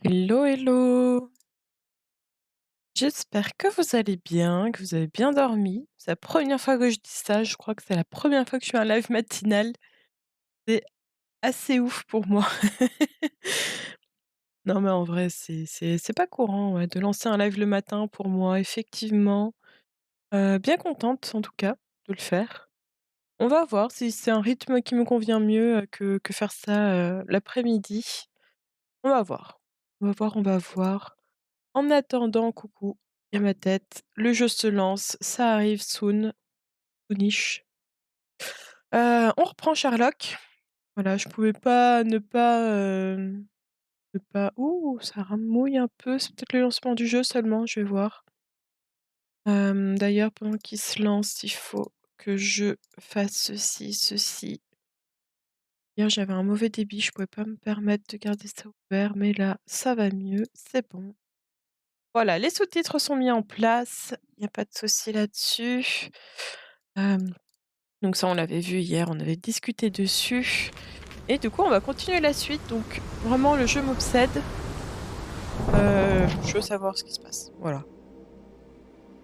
Hello, hello. J'espère que vous allez bien, que vous avez bien dormi. C'est la première fois que je dis ça, je crois que c'est la première fois que je fais un live matinal. C'est assez ouf pour moi. Non, mais en vrai, c'est pas courant, ouais, de lancer un live le matin pour moi, effectivement. Bien contente, en tout cas, de le faire. On va voir si c'est un rythme qui me convient mieux, que faire ça, l'après-midi. On va voir. On va voir, on va voir. En attendant, coucou, il y a ma tête, le jeu se lance, ça arrive soon, soonish. On reprend Sherlock. Voilà, je pouvais pas ne pas ouh, ça mouille un peu, c'est peut-être le lancement du jeu seulement, je vais voir. D'ailleurs, pendant qu'il se lance, il faut que je fasse ceci, ceci. Hier, j'avais un mauvais débit, je pouvais pas me permettre de garder ça ouvert, mais là, ça va mieux, c'est bon. Voilà, les sous-titres sont mis en place, il y a pas de souci là-dessus. Hem, donc ça, on l'avait vu hier, on avait discuté dessus et du coup, on va continuer la suite donc vraiment le jeu m'obsède. Je veux savoir ce qui se passe, voilà.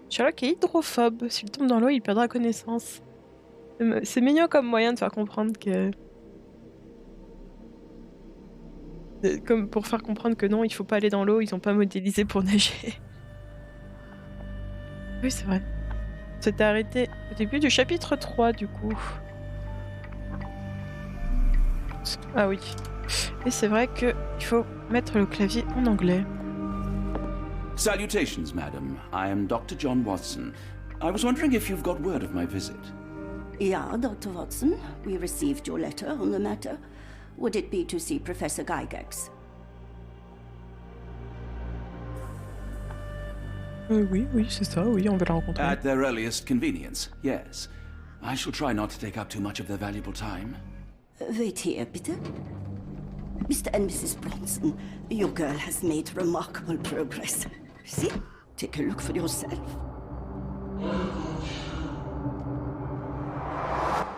Sherlock est hydrophobe, s'il tombe dans l'eau, il perdra connaissance. C'est mignon comme moyen de faire comprendre que comme pour faire comprendre que non, il faut pas aller dans l'eau, ils ont pas modélisé pour nager. Oui, c'est vrai. C'était arrêté au début du chapitre 3 du coup. Ah oui. Et c'est vrai qu'il faut mettre le clavier en anglais. Salutations, madam. I am Dr. John Watson. I was wondering if you've got word of my visit. Yeah, Dr. Watson. We received your letter on the matter. Would it be to see Professor Gygax? Oui, oui, c'est ça, oui, on veut la rencontrer. At their earliest convenience, yes. I shall try not to take up too much of their valuable time. Wait here, bitte. Mr. and Mrs. Bronson, your girl has made remarkable progress. See? Take a look for yourself.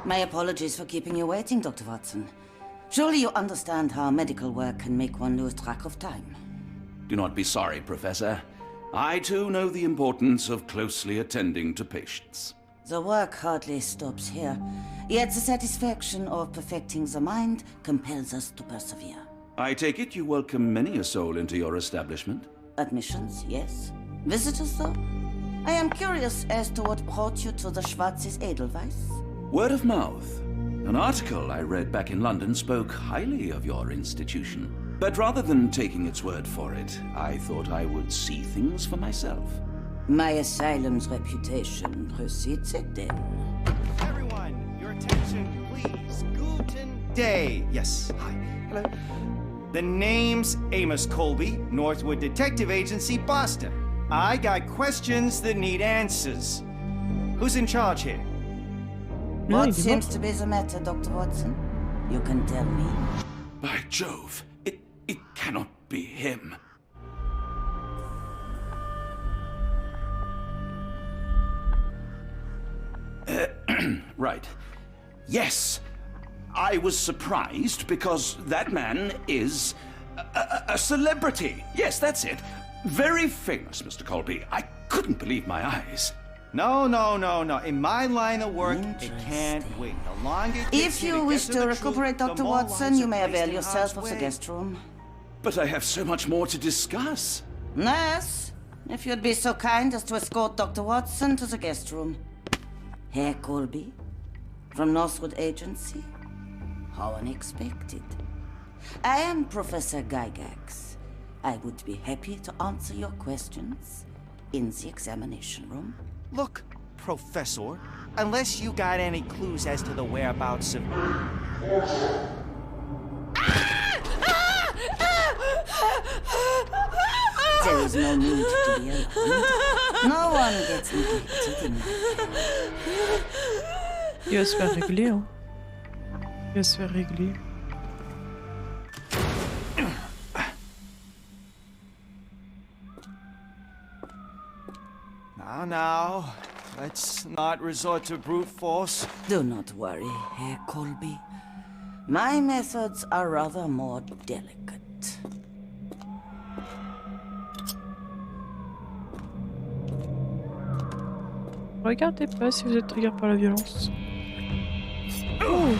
My apologies for keeping you waiting, Dr. Watson. Surely you understand how medical work can make one lose track of time. Do not be sorry, Professor. I too know the importance of closely attending to patients. The work hardly stops here, yet the satisfaction of perfecting the mind compels us to persevere. I take it you welcome many a soul into your establishment? Admissions, yes. Visitors, though? I am curious as to what brought you to the Schwarzes Edelweiss. Word of mouth. An article I read back in London spoke highly of your institution. But rather than taking its word for it, I thought I would see things for myself. My asylum's reputation precedes it, then. Everyone, your attention, please. Guten Day. Yes, hi. Hello. The name's Amos Colby, Northwood Detective Agency, Boston. I got questions that need answers. Who's in charge here? What seems to be the matter, Dr. Watson? You can tell me. By Jove, it cannot be him. Right. Yes. I was surprised because that man is a celebrity. Yes, that's it. Very famous, Mr. Colby. I couldn't believe my eyes. No. In my line of work, it can't Interesting. wait. The longer it If takes me you to wish get to the recuperate, truth, the Dr. more Watson, lives you are may placed avail in yourself harm's of the way. guest room. But I have so much more to discuss. Nurse, if you'd be so kind as to escort Dr. Watson to the guest room. Herr Colby, from Northwood Agency. How unexpected. I am Professor Gygax. I would be happy to answer your questions in the examination room. Look, Professor, unless you got any clues as to the whereabouts of... There is no need to be alarmed. No one gets neglected in life. Il va se faire régler, hein. Il va se faire régler. Now, let's not resort to brute force. Do not worry, Herr Colby. My methods are rather more delicate. Regardez pas si vous êtes trigger par la violence. Oh,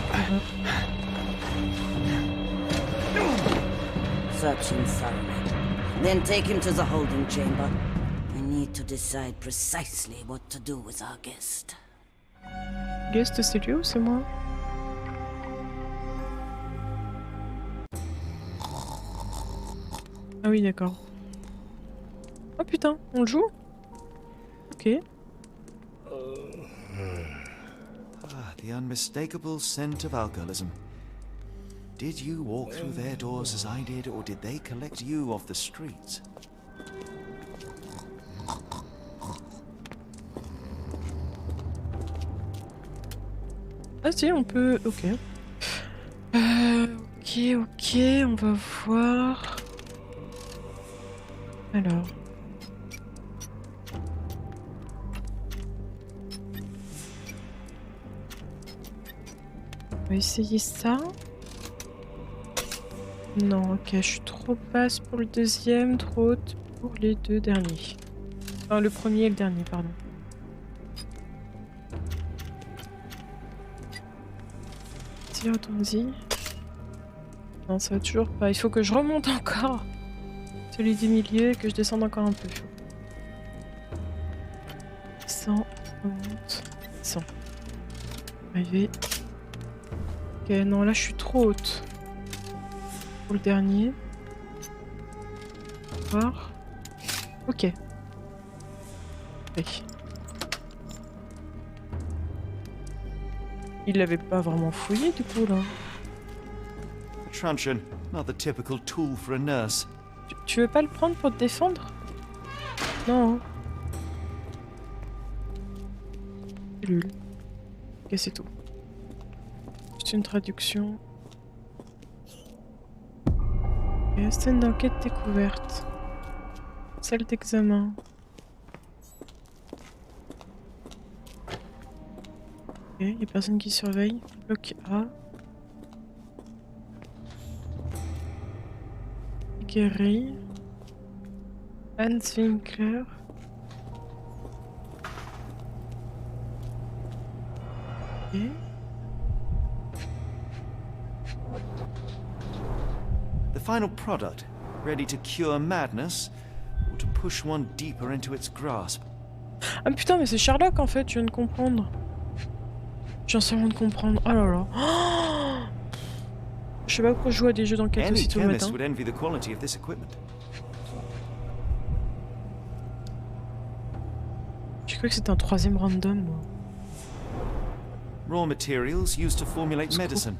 Search him thoroughly. Then take him to the holding chamber. I need to decide precisely what to do with our guest. Guest, c'est lui ou c'est moi? Ah oui, d'accord. Oh putain, on le joue? Ok. The unmistakable scent of alcoholism. Did you walk through their doors as I did, or did they collect you off the streets? Ah si, on peut... Ok. Ok, on va voir... Alors... On va essayer ça. Non, ok, je suis trop basse pour le deuxième, trop haute pour les deux derniers. Enfin, le premier et le dernier, pardon. Si, retourne-y. Non, ça va toujours pas. Il faut que je remonte encore. Celui du milieu et que je descende encore un peu. 100, remonte. 100. Arrivé. Ok, non, là je suis trop haute. Pour le dernier. Voir. Ok. Oui. Il l'avait pas vraiment fouillé du coup là. Truncheon, not the typical tool for a nurse. Tu veux pas le prendre pour te défendre? Non. Cellule. Ok, c'est tout. Juste une traduction. Et scène d'enquête découverte. Salle d'examen. Ok, y'a personne qui surveille. Bloc A. Guéry. Hans Winkler. Ok. The final product, ready to cure madness, or to push one deeper into its grasp. Ah putain, mais c'est Sherlock en fait, je viens de comprendre. J'en sais rien de comprendre. Oh là là. Oh, je sais pas pourquoi je joue à des jeux d'enquête Any aussi tôt le chemist matin. would envy the quality of this equipment. J'ai cru que c'était un troisième random, moi. Raw materials used to formulate Cool. medicine.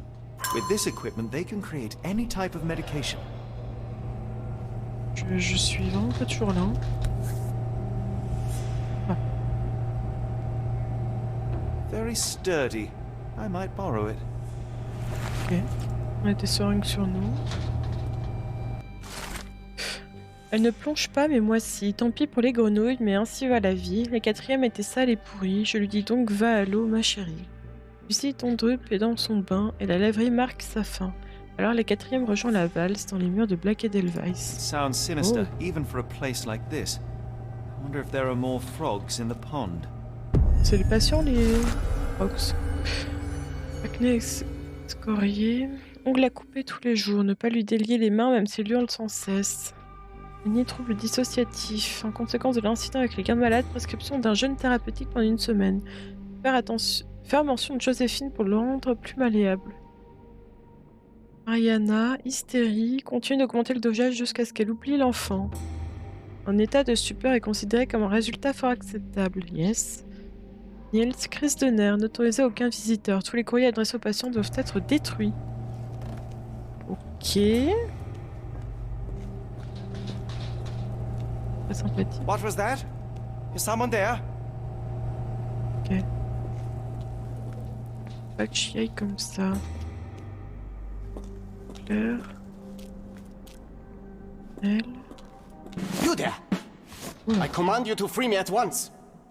With this equipment, they can create any type of medication. Je suis vraiment pas toujours là. Ah, Very sturdy. I might borrow it. ok. On a des seringues sur nous. Elle ne plonge pas, mais moi si. Tant pis pour les grenouilles, mais ainsi va la vie. La quatrième était sale et pourrie. Je lui dis donc va à l'eau, ma chérie. Lucie ton drupe est dans son bain et la laverie marque sa fin. Alors la quatrième rejoint la valse dans les murs de Black It Edelweiss. sounds sinister, Oh. even for a place like this. I wonder if there are more frogs in the pond. C'est les patients, les Fox. Acné excorié. Ongles à couper tous les jours. Ne pas lui délier les mains même s'il hurle sans cesse. Ni trouble dissociatif. En conséquence de l'incident avec les gardes malades, prescription d'un jeûne thérapeutique pendant une semaine. Faire mention de Joséphine pour le rendre plus malléable. Mariana, hystérie, continue d'augmenter le dosage jusqu'à ce qu'elle oublie l'enfant. Un état de stupeur est considéré comme un résultat fort acceptable. Yes. Niels, crise de nerfs, n'autorisez aucun visiteur. Tous les courriers adressés aux patients doivent être détruits. Ok. Très sympathique. What was that? Is someone there? Ok. Pas que j'y aille comme ça. Claire. Elle. You there! I command you to free me at once.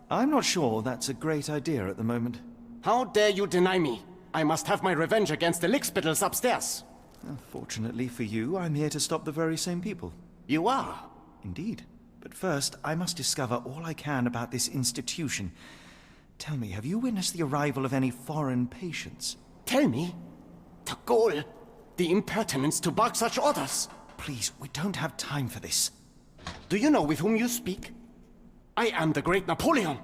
I'm not sure that's a great idea at the moment. How dare you deny me? I must have my revenge against the lickspittles upstairs. Fortunately for you, I'm here to stop the very same people. You are? Indeed. But first, I must discover all I can about this institution. Tell me, have you witnessed the arrival of any foreign patients? Tell me. The ghoul. The impertinence to bark such orders. Please, we don't have time for this. Do you know with whom you speak? I am the great Napoleon.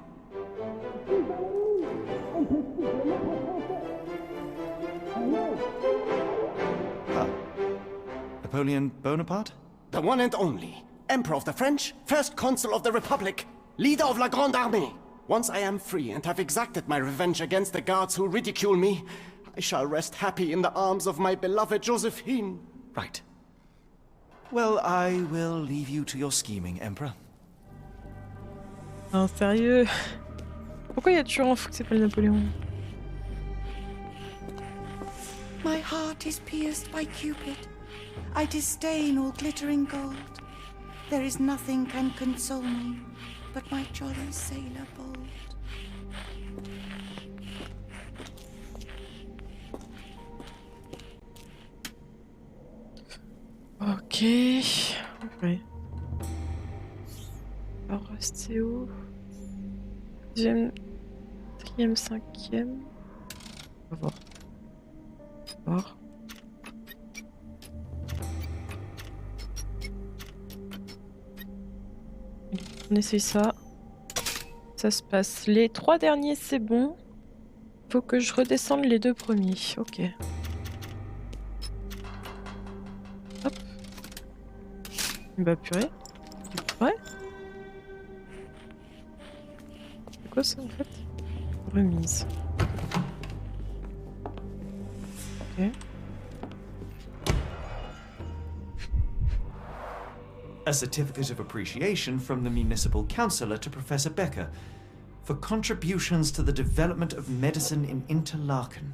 Napoleon Bonaparte? The one and only. Emperor of the French, first consul of the Republic, leader of La Grande Armée. Once I am free and have exacted my revenge against the guards who ridicule me, I shall rest happy in the arms of my beloved Josephine. Right. Well, I will leave you to your scheming, Emperor. Non, sérieux? Pourquoi il y a toujours un fou qui s'appelle Napoléon? My heart is pierced by Cupid. I disdain all glittering gold. There is nothing can console me but my jolly sailor bold. Ok. Ouais. Alors, c'est où? Deuxième, quatrième, cinquième. On va voir. On va voir. On essaye ça. Ça se passe. Les 3 derniers, c'est bon. Faut que je redescende les 2 premiers. Ok. Hop. Bah purée. Ouais. C'est quoi ça en fait? Remise. Ok. A certificate of appreciation from the municipal councillor to Professor Becker for contributions to the development of medicine in Interlaken.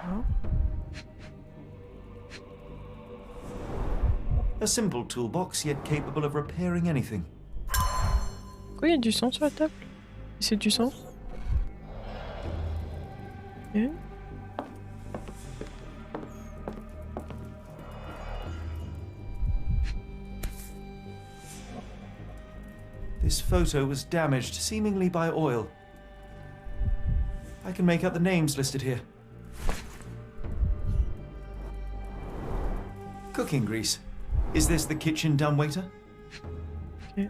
Oh. A simple toolbox, yet capable of repairing anything. Pourquoi il y a du sang sur la table? C'est du sang? Ok. This photo was damaged, seemingly by oil. I can make out the names listed here. Cooking grease. Is this the kitchen dumbwaiter? Ok.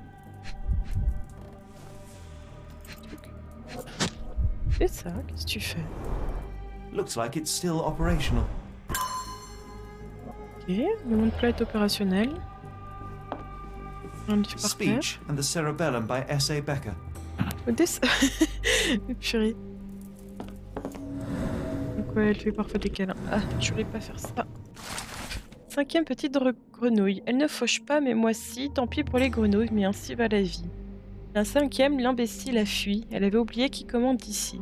Fais ça, qu'est-ce que tu fais? Looks like it's still operational. Ok, le monde plat est opérationnel. Un livre par terre. Speech and the Cerebellum by S.A. Becker. Mais purée. Donc ouais, elle fait parfois des câlins. Ah, je voulais pas faire ça. 5e petite grenouille. Elle ne fauche pas, mais moi si. Tant pis pour les grenouilles, mais ainsi va la vie. La 5e, l'imbécile a fui. Elle avait oublié qui commande ici.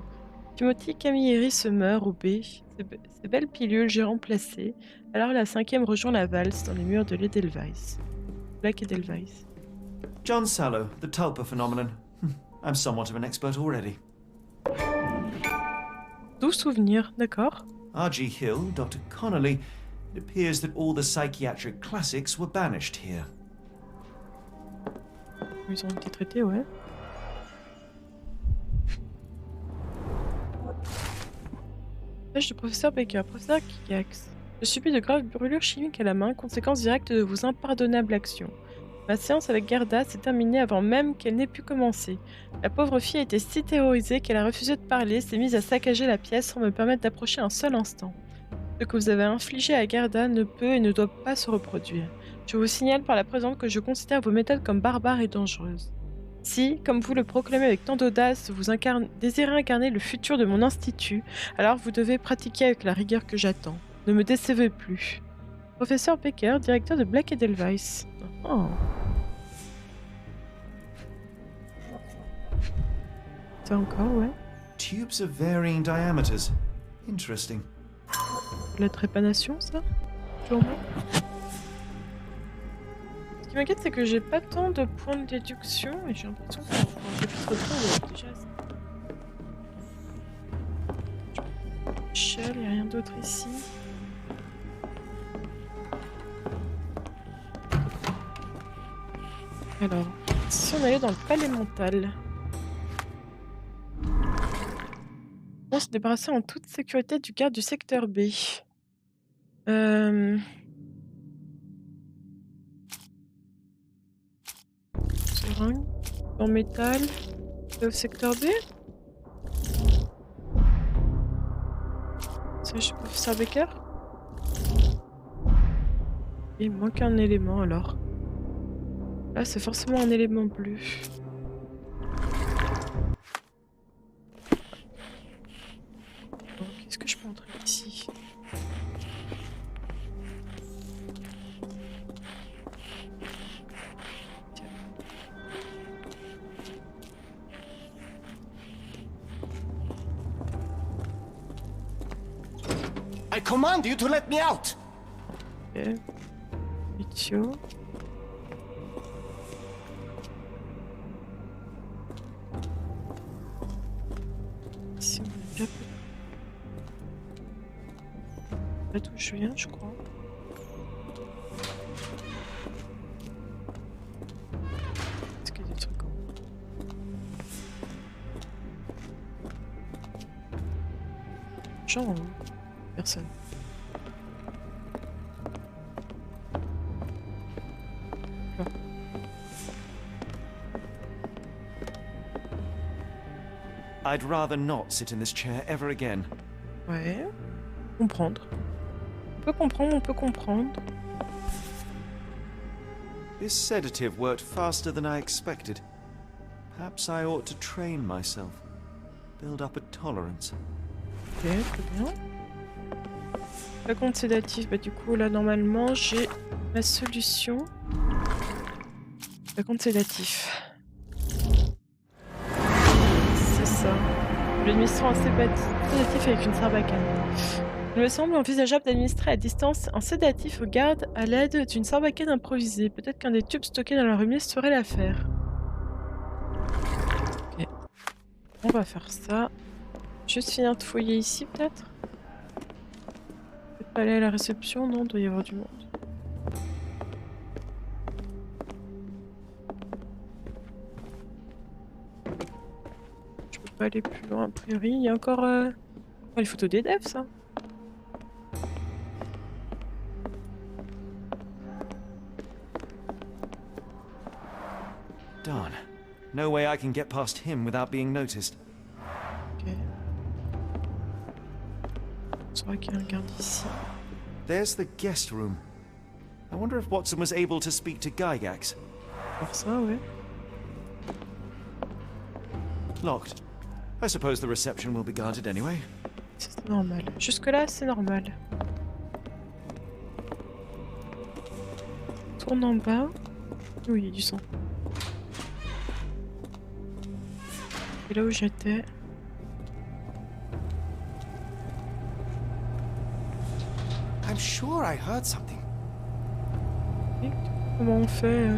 Timothy Camilleri se meurt au B. Ces belles pilules, j'ai remplacé. Alors la 5e rejoint la valse dans les murs de l'Edelweiss. Black Edelweiss. John Sallow, the Tulpa phenomenon. I'm somewhat of an expert already. 12 souvenirs, d'accord. R.G. Hill, Dr. Connolly. It appears that all the psychiatric classics were banished here. Ils ont été traités, ouais. Page de professeur Baker. Professeur Kikax. Je subis de graves brûlures chimiques à la main, conséquence directe de vos impardonnables actions. Ma séance avec Gerda s'est terminée avant même qu'elle n'ait pu commencer. La pauvre fille a été si terrorisée qu'elle a refusé de parler, s'est mise à saccager la pièce sans me permettre d'approcher un seul instant. Ce que vous avez infligé à Gerda ne peut et ne doit pas se reproduire. Je vous signale par la présente que je considère vos méthodes comme barbares et dangereuses. Si, comme vous le proclamez avec tant d'audace, vous désirez incarner le futur de mon institut, alors vous devez pratiquer avec la rigueur que j'attends. Ne me décevez plus. Professeur Becker, directeur de Black Edelweiss. Oh. Ça encore, ouais. Tubes of varying diameters. Interesting. La trépanation, ça? Toujours moi. Ce qui m'inquiète, c'est que j'ai pas tant de points de déduction et j'ai l'impression que pour un chapitre 3, il y a déjà assez. Shell, il n'y a rien d'autre ici. Alors, si on allait dans le palais mental. On se débarrasser en toute sécurité du garde du secteur B. Euh... Seringue. En métal. C'est au secteur B. Ça, je peux faire Becker. Il manque un élément alors. Là, c'est forcément un élément bleu. Qu'est-ce que je peux entrer ici? I command you to let me out! Ok. Litio. Ici, on a déjà là d'où je viens, je crois. Est-ce qu'il y a des trucs en haut? Genre en haut. Personne. Là. I'd rather not sit in this chair ever again. Ouais. Comprendre. On peut comprendre, on peut comprendre. This sedative worked faster than I expected. Perhaps I ought to train myself. Build up a tolerance. Ok, très bien. Raconte sédatif, bah du coup là normalement j'ai ma solution. Raconte sédatif. C'est ça. Je l'administre en sédatif avec une sarbacane. Il me semble envisageable d'administrer à distance un sédatif aux gardes à l'aide d'une sarbacane improvisée. Peut-être qu'un des tubes stockés dans la remise ferait l'affaire. Ok. On va faire ça. Juste finir de fouiller ici peut-être. Peut-être pas aller à la réception, non, il doit y avoir du monde. Je peux pas aller plus loin a priori. Il y a encore oh, les photos des devs ça. Darn. No way I can get past him without being noticed. Ok. C'est vrai qu'il y a un garde ici. There's the guest room. I wonder if Watson was able to speak to Gygax. Voir ça, ouais. Locked. I suppose the reception will be guarded anyway. C'est normal. Jusque-là, c'est normal. Tourne en bas. Oui, il y a du sang. Et là où j'étais. I'm sure I heard something. Et comment on fait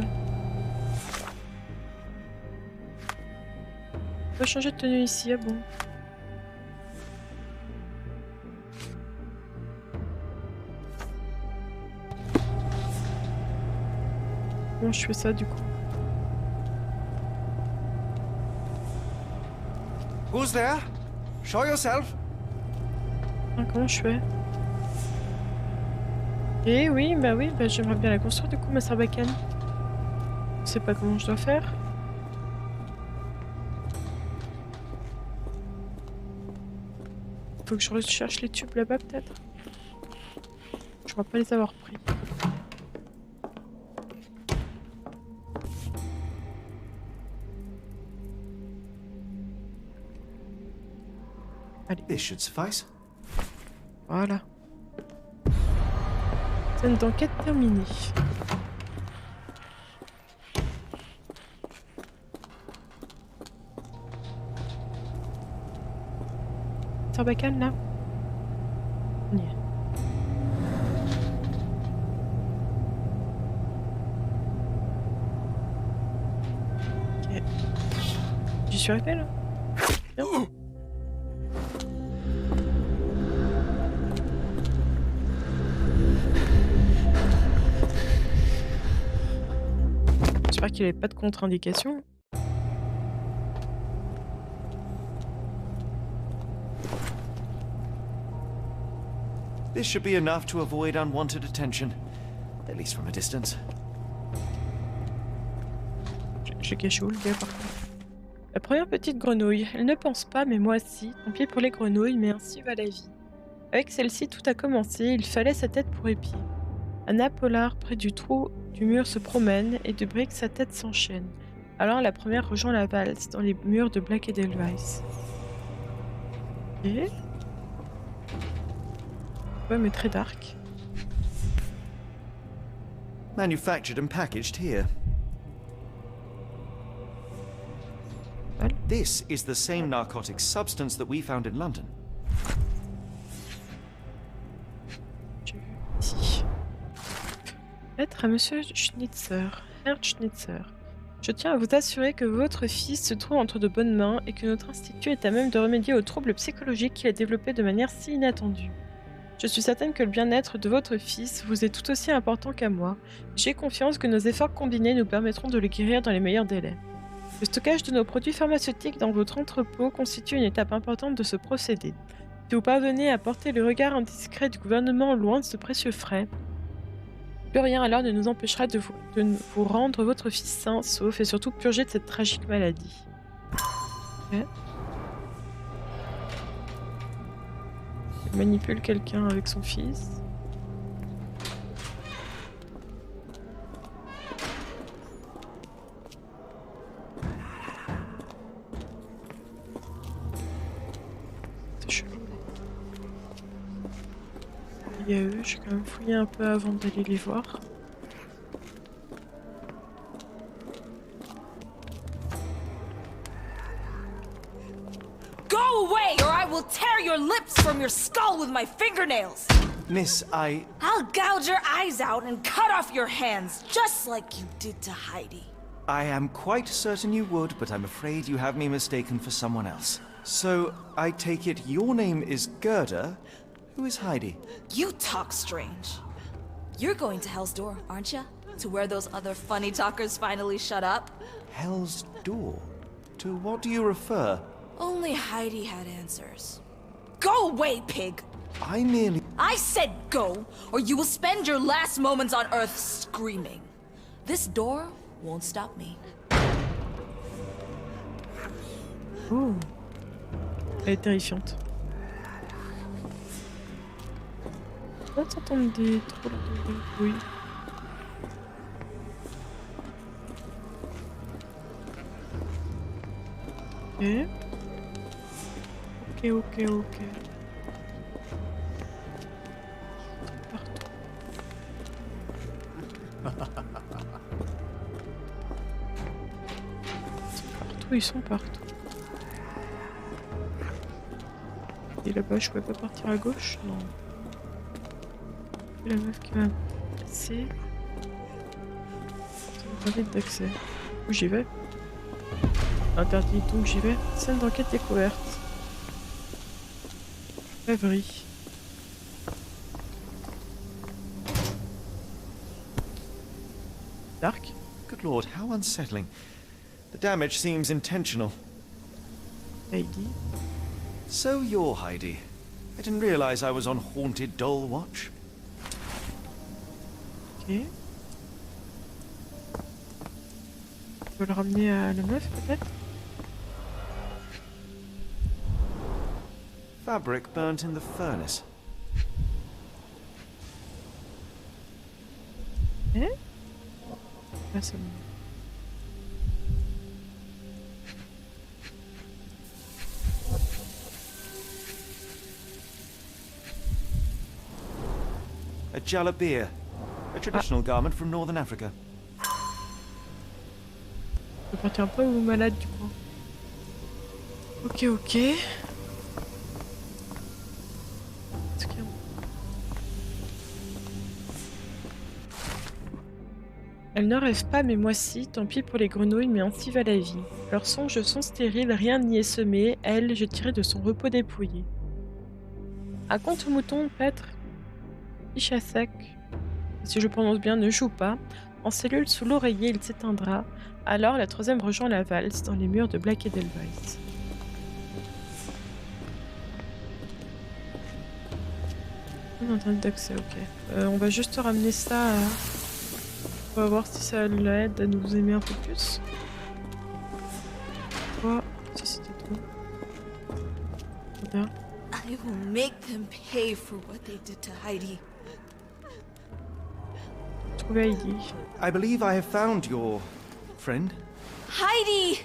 On peut changer de tenue ici, ah bon. Comment je fais ça du coup? Who's there? Show yourself. Ah, comment je fais? Eh oui, bah j'aimerais bien la construire du coup, ma sarbacane. Je sais pas comment je dois faire. Faut que je recherche les tubes là-bas peut-être. Je crois pas les avoir pris. Allez, This should suffice. voilà. Scène d'enquête terminée. Sarbacane là? On y est. Ok. J'y suis arrivé là? Bien. J'espère qu'il n'y avait pas de contre-indication. This should be enough to avoid unwanted attention, at least from a distance. J'ai caché où le gars par contre? La première petite grenouille. Elle ne pense pas, mais moi si. Tant pis pour les grenouilles, mais ainsi va la vie. Avec celle-ci, tout a commencé. Il fallait sa tête pour épier. Anna Pollard, près du trou du mur, se promène et de briques sa tête s'enchaîne. Alors la première rejoint la valse dans les murs de Black Edelweiss. Et... ouais, mais très dark. Manufactured and packaged here. Well. This is the same narcotic substance that we found in London. Ici. Lettre à Monsieur Schnitzer. Herr Schnitzer. Je tiens à vous assurer que votre fils se trouve entre de bonnes mains et que notre institut est à même de remédier aux troubles psychologiques qu'il a développés de manière si inattendue. Je suis certaine que le bien-être de votre fils vous est tout aussi important qu'à moi. J'ai confiance que nos efforts combinés nous permettront de le guérir dans les meilleurs délais. Le stockage de nos produits pharmaceutiques dans votre entrepôt constitue une étape importante de ce procédé. Si vous parvenez à porter le regard indiscret du gouvernement loin de ce précieux frais, plus rien alors ne nous empêchera de vous rendre votre fils sain, sauf et surtout purger de cette tragique maladie. Okay. Il manipule quelqu'un avec son fils. C'est chelou. Il y a eux, j'ai quand même fouillé un peu avant d'aller les voir. Go away or I will tear your lips from your skull with my fingernails! Miss, I'll gouge your eyes out and cut off your hands, just like you did to Heidi. I am quite certain you would, but I'm afraid you have me mistaken for someone else. So, I take it your name is Gerda. Who is Heidi? You talk strange. You're going to Hell's Door, aren't you? To where those other funny talkers finally shut up? Hell's Door? To what do you refer? Only Heidi had answers. Go away, pig! I said go, or you will spend your last moments on Earth screaming. This door won't stop me. Oh. Elle est terrifiante. On va s'entendre des drôles de bruit. Ok. Ils sont partout. Et là-bas, je pouvais pas partir à gauche? Non. La meuf qui m'a cassé. Ça me permet d'accès. Où j'y vais? Interdit, donc j'y vais. Scène d'enquête découverte. Rêverie. Dark. Good lord, how unsettling. The damage seems intentional. Heidi. So you're Heidi. I didn't realize I was on Haunted Doll Watch. Ok. On peut le ramener à la meuf peut-être? Fabric burnt in the furnace. Là, ça me... A jalabia, a traditional garment from northern Africa. Je vais partir un peu malade du coup. Ok. Elle ne rêve pas, mais moi si, tant pis pour les grenouilles, mais ainsi va la vie. Leurs songes sont stériles, rien n'y est semé, elle, j'ai tiré de son repos dépouillé. À compte mouton, Pêtre, fiche à sec, si je prononce bien, ne joue pas. En cellule sous l'oreiller, il s'éteindra. Alors la troisième rejoint la valse dans les murs de Black Edelweiss. Internet d'accès, ok. On va juste ramener ça à... On va voir si ça l'aide à nous aimer un peu plus. Oh, si c'était tout. Regarde. I will make them pay for what they did to Heidi. Trouver Heidi. I believe I have found your friend. Heidi!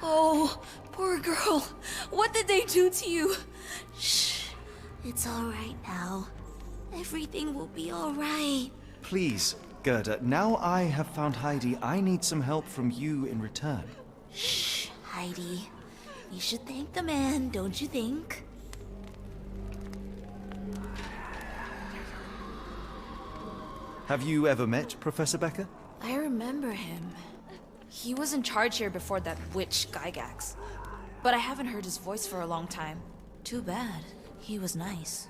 Oh, poor girl. What did they do to you? Shh. It's all right now. Everything will be all right. Please, Gerda, now I have found Heidi, I need some help from you in return. Shh, Heidi. You should thank the man, don't you think? Have you ever met Professor Becker? I remember him. He was in charge here before that witch Gygax. But I haven't heard his voice for a long time. Too bad. He was nice.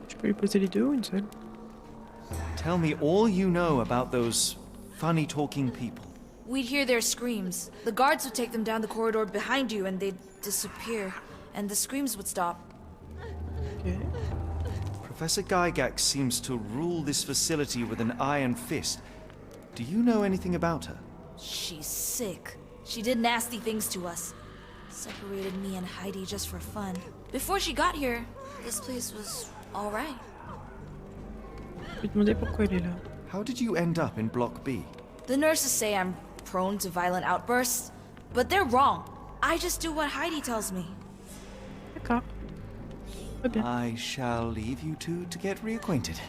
Je peux lui poser les deux ou une seule? Tell me all you know about those funny talking people. We'd hear their screams. The guards would take them down the corridor behind you and they'd disappear. And the screams would stop. Ok. Professor Gygax seems to rule this facility with an iron fist. Do you know anything about her? She's sick. She did nasty things to us. Separated me and Heidi just for fun. Before she got here, this place was all right. Je vais demander pourquoi elle est là. How did you end up in Block B? The nurses say I'm prone to violent outbursts, but they're wrong. I just do what Heidi tells me. D'accord. Très bien. I shall leave you two to get reacquainted.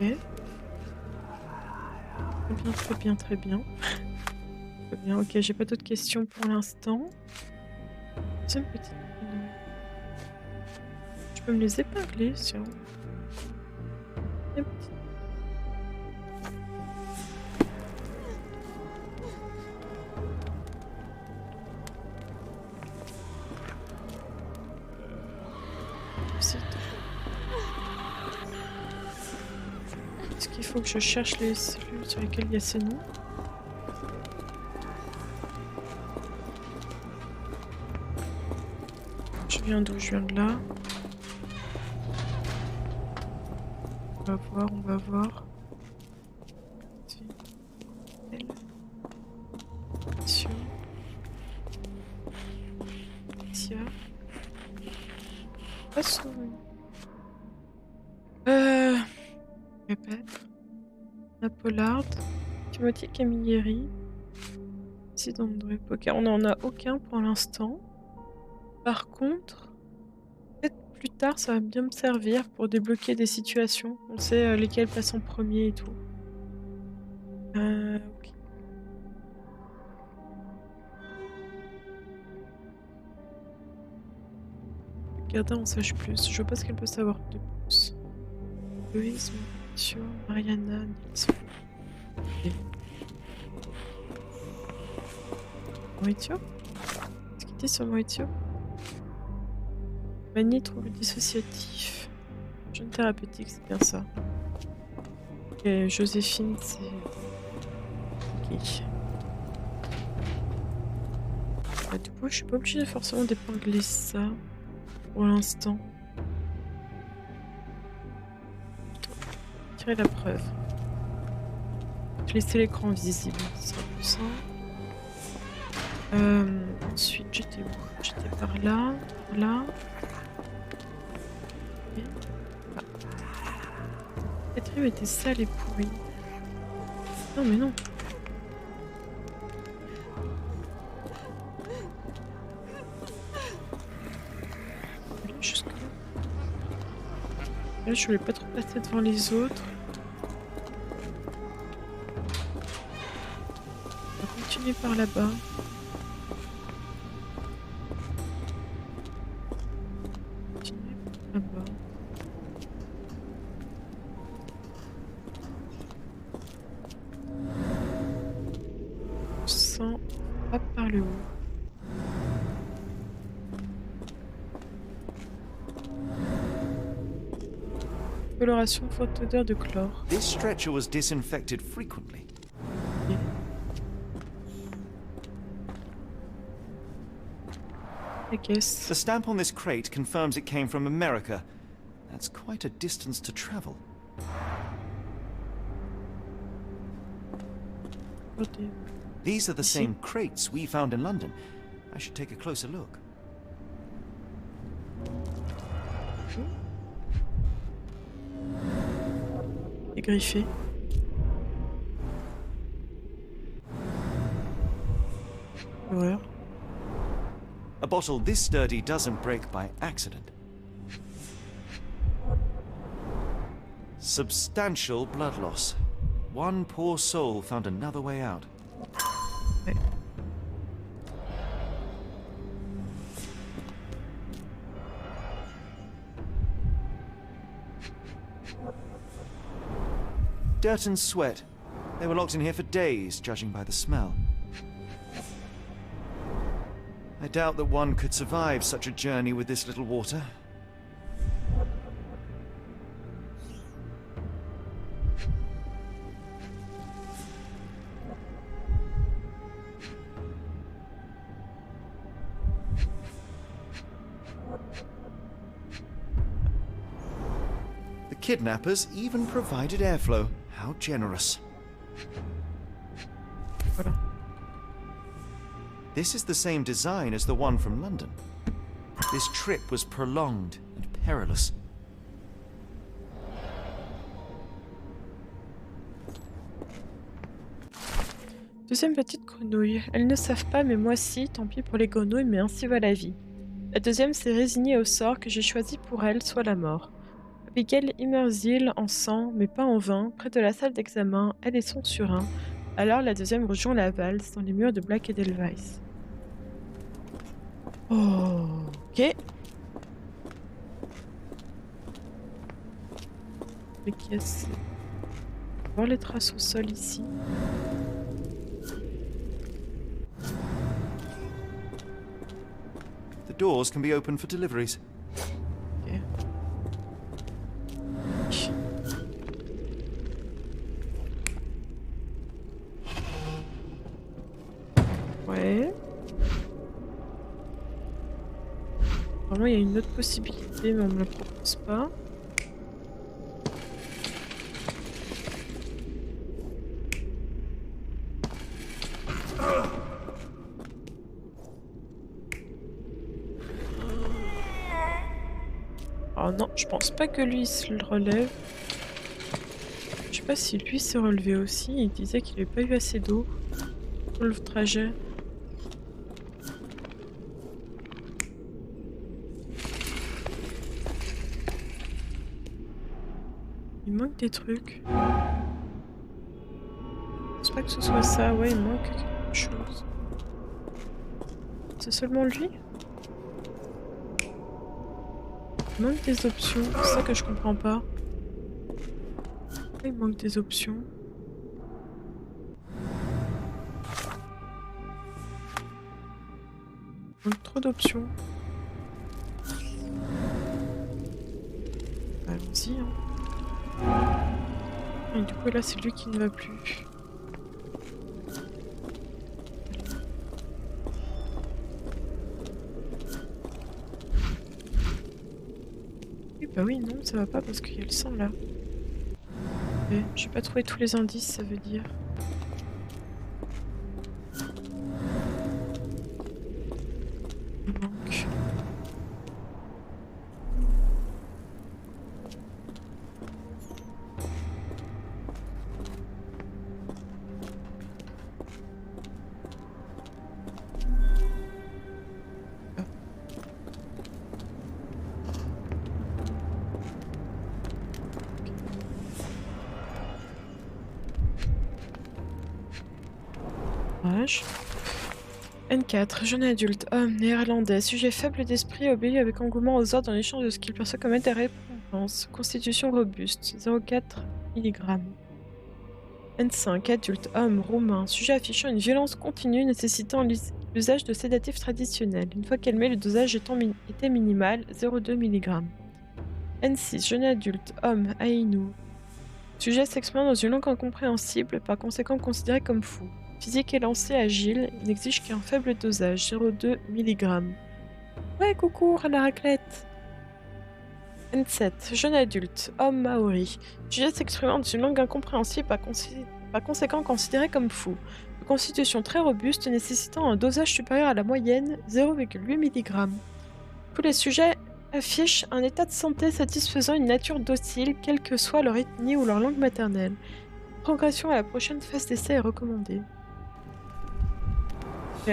Ok. Très bien, très bien, très bien. Très bien, ok, j'ai pas d'autres questions pour l'instant. C'est une petite... Je peux me les épingler, tiens. Une petite- Est-ce qu'il faut que je cherche les cellules sur lesquelles il y a ces noms? Je viens d'où? Je viens de là. On va voir, on va voir. Elle. Sur. Tia. Pas souvenir. Répète. Napollard. Timothy Camilleri. Incident de poker. On n'en a aucun pour l'instant. Par contre, peut-être plus tard, ça va bien me servir pour débloquer des situations. On sait lesquelles passent en premier et tout. Ok. Garda en sache plus. Je vois pas ce qu'elle peut savoir de plus. Louise, Mauricio, Mariana, Nils. Ok. Mauricio? Qu'est-ce qu'il dit sur Mauricio? Manie, trouble dissociatif. Jeune thérapeutique, c'est bien ça. Ok, Joséphine, c'est... Ok. Bah, du coup, je suis pas obligée de forcément d'épingler ça. Pour l'instant. Tirer la preuve. Je laisser l'écran visible, ce sera plus simple. Ensuite, j'étais où? J'étais par là, là. Et... Ah. Cette rue était sale et pourrie. Non mais non. Jusque là. Là, je voulais pas trop passer devant les autres. On va continuer par là-bas. Continuer par là-bas. Sans pas par le haut. Coloration forte odeur de chlore. This stretcher was disinfected frequently. I guess. The stamp on this crate confirms it came from America. That's quite a distance to travel. These are the same crates we found in London. I should take a closer look. C'est griffé. Horreur. A bottle this sturdy doesn't break by accident. Substantial blood loss. One poor soul found another way out. Ouais. Dirt and sweat. They were locked in here for days, judging by the smell. I doubt that one could survive such a journey with this little water. The kidnappers even provided airflow. How generous. Voilà. This is the same design as the one from London. This trip was prolonged and perilous. Deuxième petite grenouille. Elles ne savent pas, mais moi si, tant pis pour les grenouilles, mais ainsi va la vie. La deuxième s'est résignée au sort que j'ai choisi pour elle, soit la mort. Abigail immerse en sang, mais pas en vain, près de la salle d'examen, elle et son surin. Alors la deuxième rejoint la valse dans les murs de Black Edelweiss. Oh, ok. Les caisses. Voir les traces au sol ici. The doors can be opened for deliveries. Ok. Ouais. Vraiment, il y a une autre possibilité, mais on me la propose pas. Oh non, je pense pas que lui se le relève. Je sais pas si lui s'est relevé aussi. Il disait qu'il avait pas eu assez d'eau pour le trajet. Il manque des trucs. Je pense pas que ce soit ça. Ouais, il manque quelque chose. C'est seulement lui? Il manque des options. C'est ça que je comprends pas. Il manque des options. Il manque trop d'options. Allons-y, hein. Et du coup là c'est lui qui ne va plus. Oui bah oui non ça va pas parce qu'il y a le sang là. Mais j'ai pas trouvé tous les indices ça veut dire. Il manque. N4, jeune adulte, homme, néerlandais, sujet faible d'esprit, obéit avec engouement aux ordres en échange de ce qu'il perçoit comme des récompenses. Constitution robuste, 0,4 mg. N5, adulte, homme, roumain, sujet affichant une violence continue nécessitant l'usage de sédatifs traditionnels. Une fois calmé, le dosage était minimal, 0,2 mg. N6, jeune adulte, homme, Aïnou. Sujet s'exprime dans une langue incompréhensible, par conséquent considéré comme fou. Physique élancé, agile, il n'exige qu'un faible dosage, 0,2 mg. Ouais, coucou, à la raclette. 27. Jeune adulte, homme maori. Sujet s'exprimant dans une langue incompréhensible, par conséquent considéré comme fou. De constitution très robuste, nécessitant un dosage supérieur à la moyenne, 0,8 mg. Tous les sujets affichent un état de santé satisfaisant une nature docile, quelle que soit leur ethnie ou leur langue maternelle. Progression à la prochaine phase d'essai est recommandée. Ok.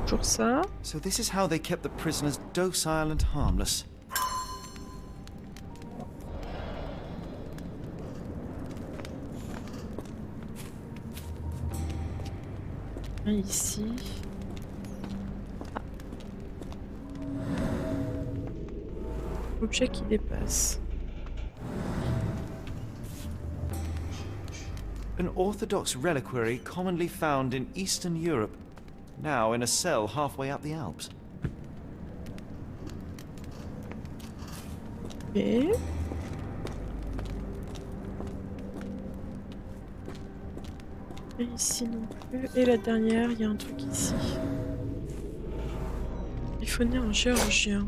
Toujours ça. So this is how they kept the prisoners docile and harmless. Et ici. Objet qui dépasse. An orthodox reliquary commonly found in Eastern Europe, now in a cell halfway up the Alps. Et... Et ici non plus. Et la dernière, il y a un truc ici. Il faut venir en géorgien.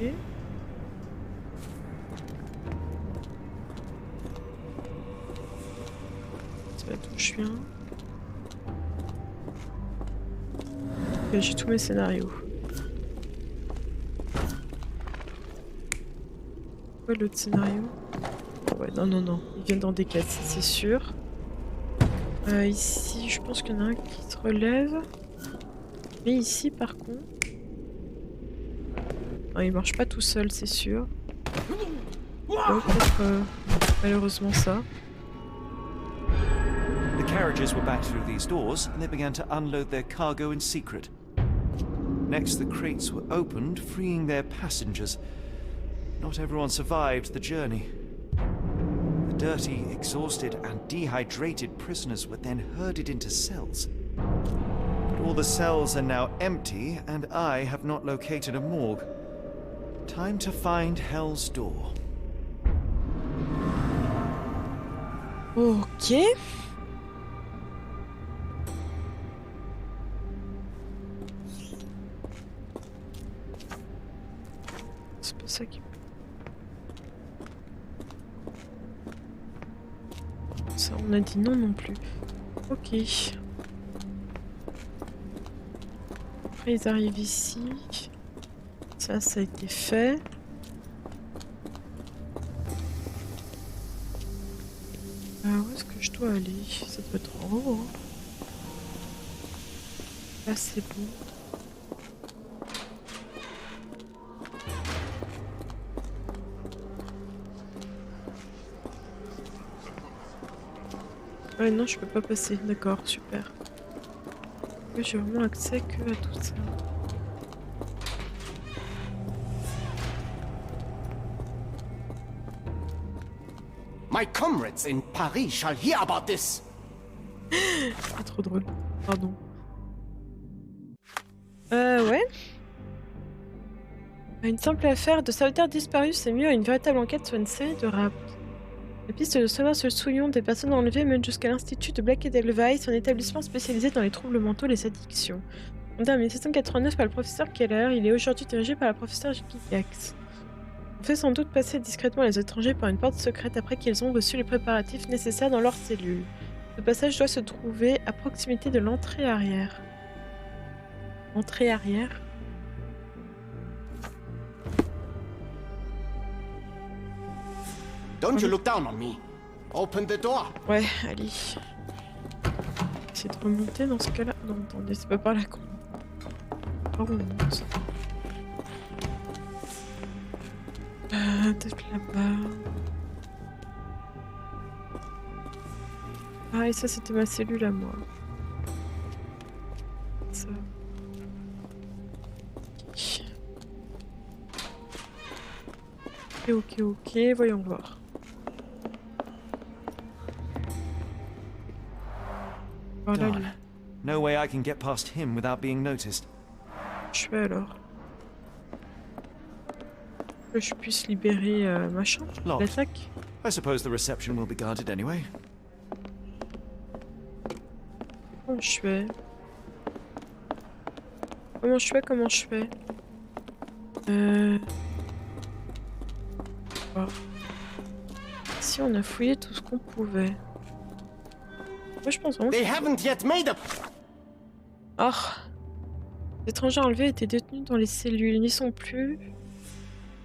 Et... C'est là d'où je viens. Ok, j'ai tous mes scénarios. Quoi l'autre scénario? Ouais, non. Ils viennent dans des caisses, c'est sûr. Ici, je pense qu'il y en a un qui se relève. Mais ici, par contre... Non, il marche pas tout seul, c'est sûr. Peut-être malheureusement ça. The carriages were back through these doors, and they began to unload their cargo in secret. Next, the crates were opened, freeing their passengers. Not everyone survived the journey. The dirty, exhausted, and dehydrated prisoners were then herded into cells. But all the cells are now empty, and I have not located a morgue. Time to find Hell's Door. Ok. C'est pas ça qui... Ça, on a dit non non plus. Ok. Après, ils arrivent ici. Ça a été fait. Où est-ce que je dois aller? Ça doit être en haut. Hein. Là, c'est bon. Ouais, non, je peux pas passer. D'accord, super. J'ai vraiment accès que à tout ça. My comrades in Paris shall hear about this. C'est trop drôle. Pardon. Ouais. Une simple affaire de sauveteurs disparus, c'est mieux à une véritable enquête sur une série de rapts. La piste de savoir ce souillon des personnes enlevées mène jusqu'à l'Institut de Black Edelweiss, un établissement spécialisé dans les troubles mentaux et les addictions. Fondé en 1789 par le professeur Keller, il est aujourd'hui dirigé par la professeure Gigax. On fait sans doute passer discrètement les étrangers par une porte secrète après qu'ils ont reçu les préparatifs nécessaires dans leur cellule. Ce passage doit se trouver à proximité de l'entrée arrière. Entrée arrière? Don't you look down on me. Open the door. Ouais, allez. Essayer de remonter dans ce cas-là. Non, attendez, c'est pas par là qu'on... Par où on monte? Peut-être là-bas. Ah, et ça, c'était ma cellule à moi. Ça. Ok, voyons voir. Voilà, lui. No way I can get past him without being noticed. Je fais alors. Que je puisse libérer machin. L'attaque. I suppose the reception will be guarded anyway. On Comment je fais? Comment je fais? Comment je fais? Oh. Si on a fouillé tout ce qu'on pouvait. Moi je pense vraiment. They haven't yet made up. Oh. L'étranger enlevé était détenu dans les cellules. Ils n'y sont plus.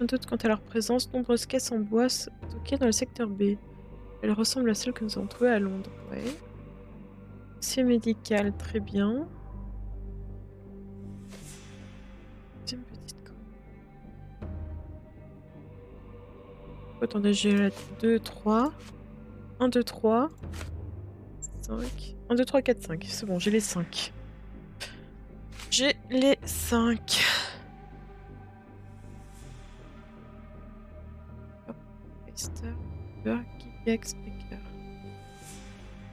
Un doute quant à leur présence. Nombreuses caisses en bois stockées dans le secteur B. Elles ressemblent à celles que nous avons trouvées à Londres. Ouais. Dossier médical, très bien. C'est une petite co. Attendez, j'ai la 2, 3. 1, 2, 3. 5. 1, 2, 3, 4, 5. C'est bon, j'ai les 5. J'ai les 5. Esther, Gigax, Baker.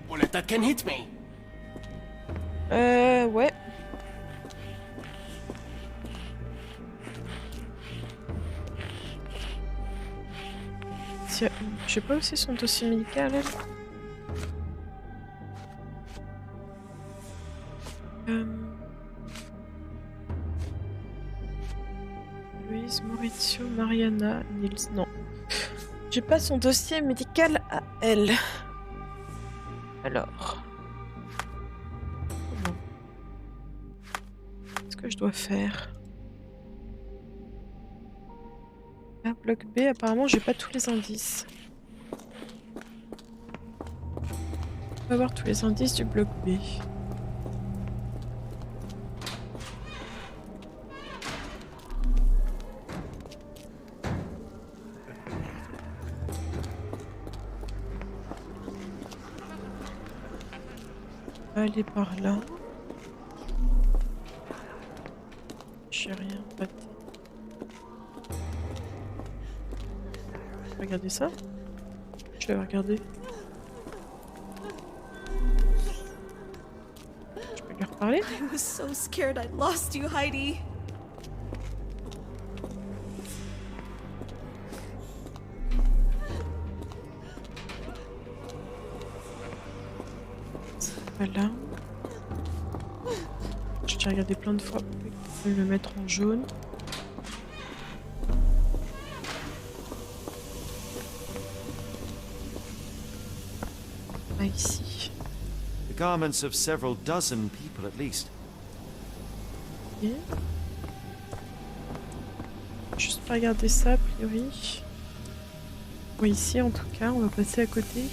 Bullet that can hit me. Ouais. Je sais pas aussi son dossier médical, elle. Louise, Maurizio, Mariana, Nils. Non. J'ai pas son dossier médical à elle. Alors. Comment? Qu'est-ce que je dois faire? Ah, bloc B, apparemment j'ai pas tous les indices. On va voir tous les indices du bloc B. Aller par là. J'ai rien raté. Regardez ça. Je vais regarder. Je peux lui reparler? I was so scared I'd lost you, Heidi. Voilà. J'ai déjà regardé plein de fois pour le mettre en jaune. Ah, ici. The garments of several dozen people at least. Ok. Juste pas regarder ça a priori. Bon, ici en tout cas, on va passer à côté.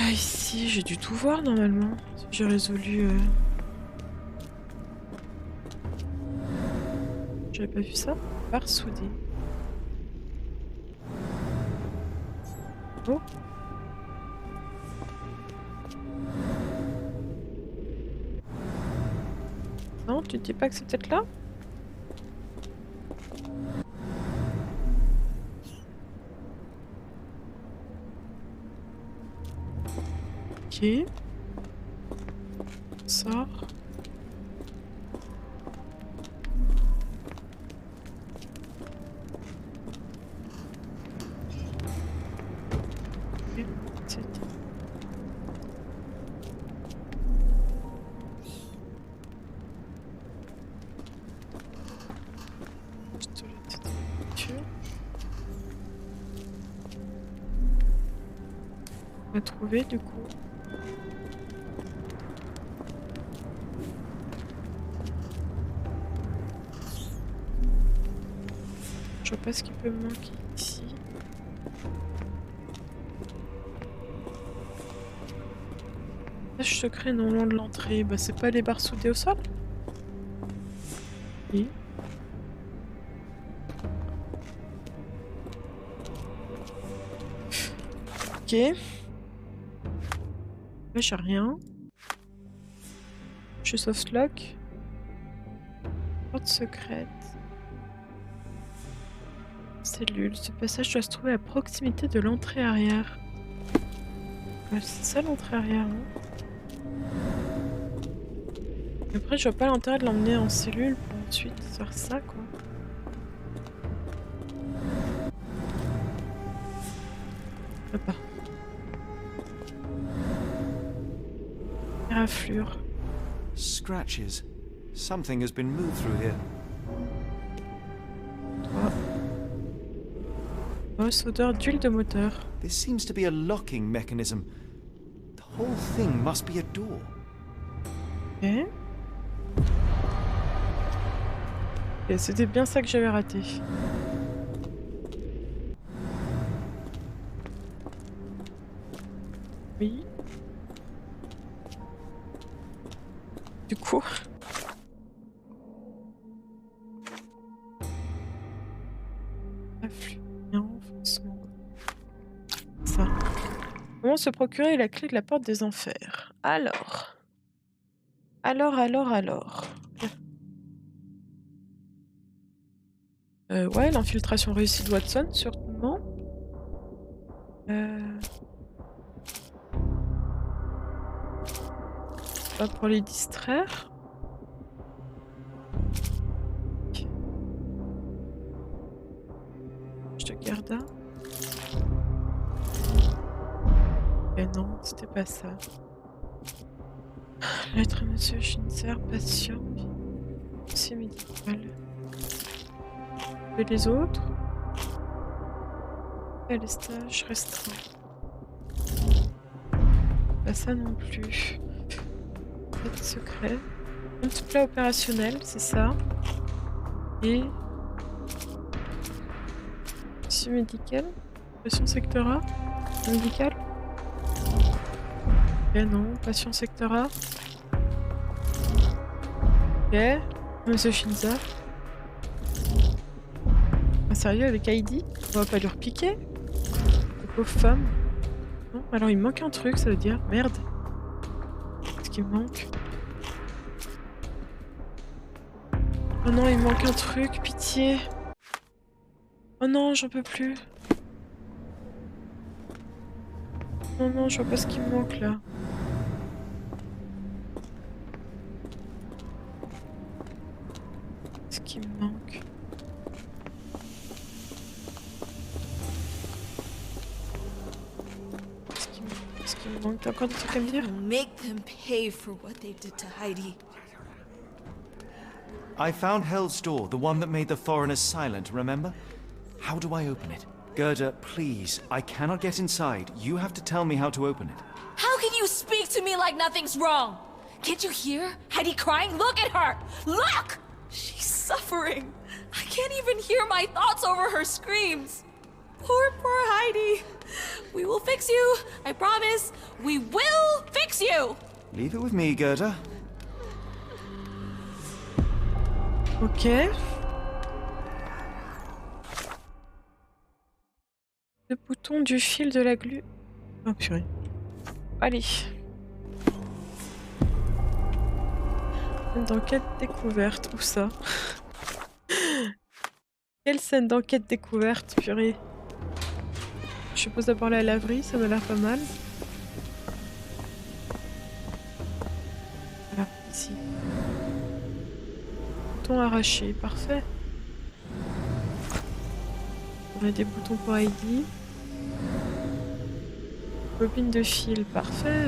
Ici, j'ai dû tout voir normalement. J'ai résolu. J'avais pas vu ça. Barre soudée. Oh. Non, tu te dis pas que c'est peut-être là? Ok. On sort. Ok, c'est tout. Pistolet de voiture. On va trouver du coup. Je vois pas ce qui peut me manquer ici. Passage secret non loin de l'entrée. Bah c'est pas les barres soudées au sol? Oui. Ok. Là j'ai rien. Je suis softlock. Porte secrète. Cellule. Ce passage doit se trouver à proximité de l'entrée arrière. Ouais, c'est ça l'entrée arrière, non? Après, je vois pas l'intérêt de l'emmener en cellule pour ensuite faire ça, quoi. Je sais pas. Éraflure. Scratches. Something has been moved through here. Toi. Boss, odeur d'huile de moteur. This seems to be a locking mechanism. The whole thing must be a door. Ok. Et c'était bien ça que j'avais raté. Oui. Du coup... Enfoncement. Ça. Comment se procurer la clé de la porte des enfers? Alors... Ouais, l'infiltration réussie de Watson, sûrement. Pas pour les distraire. Ok. Je te garde là. Eh non, c'était pas ça. Lettre à Monsieur Schinzer, patient. Dossier médical. Et les autres? Et les stages restreints. Pas ça non plus. Code secret. Compte plat opérationnel, c'est ça. Et... Dossier médical. Patient secteur A. Médical. Ok, non. Patient secteur A. Ok. Monsieur Shinza. Ah, sérieux, avec Heidi? On va pas lui repiquer? La pauvre femme. Non, alors il me manque un truc, ça veut dire. Merde. Qu'est-ce qu'il me manque? Oh non, il me manque un truc, pitié. Oh non, j'en peux plus. Non, non, je vois pas ce qui me manque là. Ce qui me manque. Ce qui me manque. T'as encore des trucs à me dire? Make them pay for what they did to Heidi. I found Hell's door, the one that made the foreigners silent, remember? How do I open it? Gerda, please, I cannot get inside. You have to tell me how to open it. How can you speak to me like nothing's wrong? Can't you hear Heidi crying? Look at her! Look! She's suffering. I can't even hear my thoughts over her screams. Poor Heidi. We will fix you. I promise. We will fix you. Leave it with me, Gerda. Ok. Le bouton du fil de la glu. Oh purée. Allez. Scène d'enquête découverte. Où ça? Quelle scène d'enquête découverte, purée. Je suppose d'abord la laverie, ça m'a l'air pas mal. Voilà, ici. Bouton arraché, parfait. On a des boutons pour Heidi. Bobine de fil, parfait.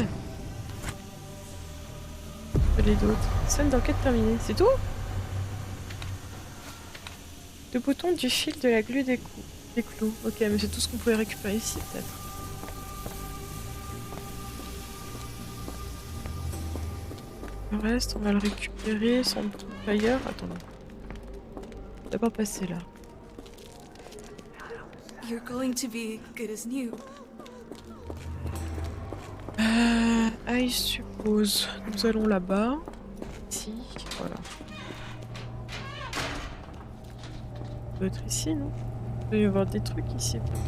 Les d'autres. Scène d'enquête terminée, c'est tout? Le bouton du fil de la glu des clous. Ok, mais c'est tout ce qu'on pouvait récupérer ici, peut-être. Le reste, on va le récupérer sans doute ailleurs. Attendez. D'abord passer là. You're going to be good as new. I suppose. Nous allons là-bas. Ici, voilà. Ça doit être ici, non? Il doit y avoir des trucs ici, plutôt.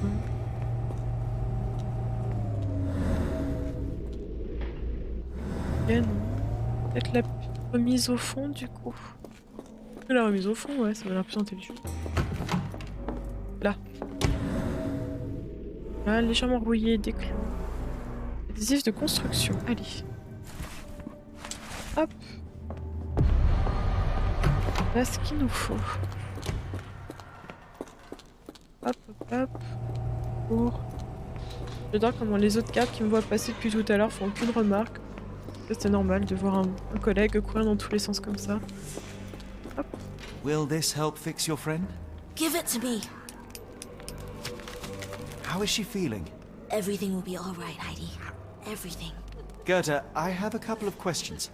Ok, non. Peut-être la remise au fond, du coup. La remise au fond, ouais, ça m'a l'air plus intelligent. Là. Là, légèrement rouillé, des clous. Adhésif de construction, allez. Hop. Là, ce qu'il nous faut. Hop, hop, hop. Pour. J'adore comment les autres gardes qui me voient passer depuis tout à l'heure font aucune remarque. C'est normal de voir un collègue courir dans tous les sens comme ça. Hop. Will this help fix your friend? Give it to me. How is she feeling? Everything will be all right, Heidi. Everything. Gerda, I have a couple of questions.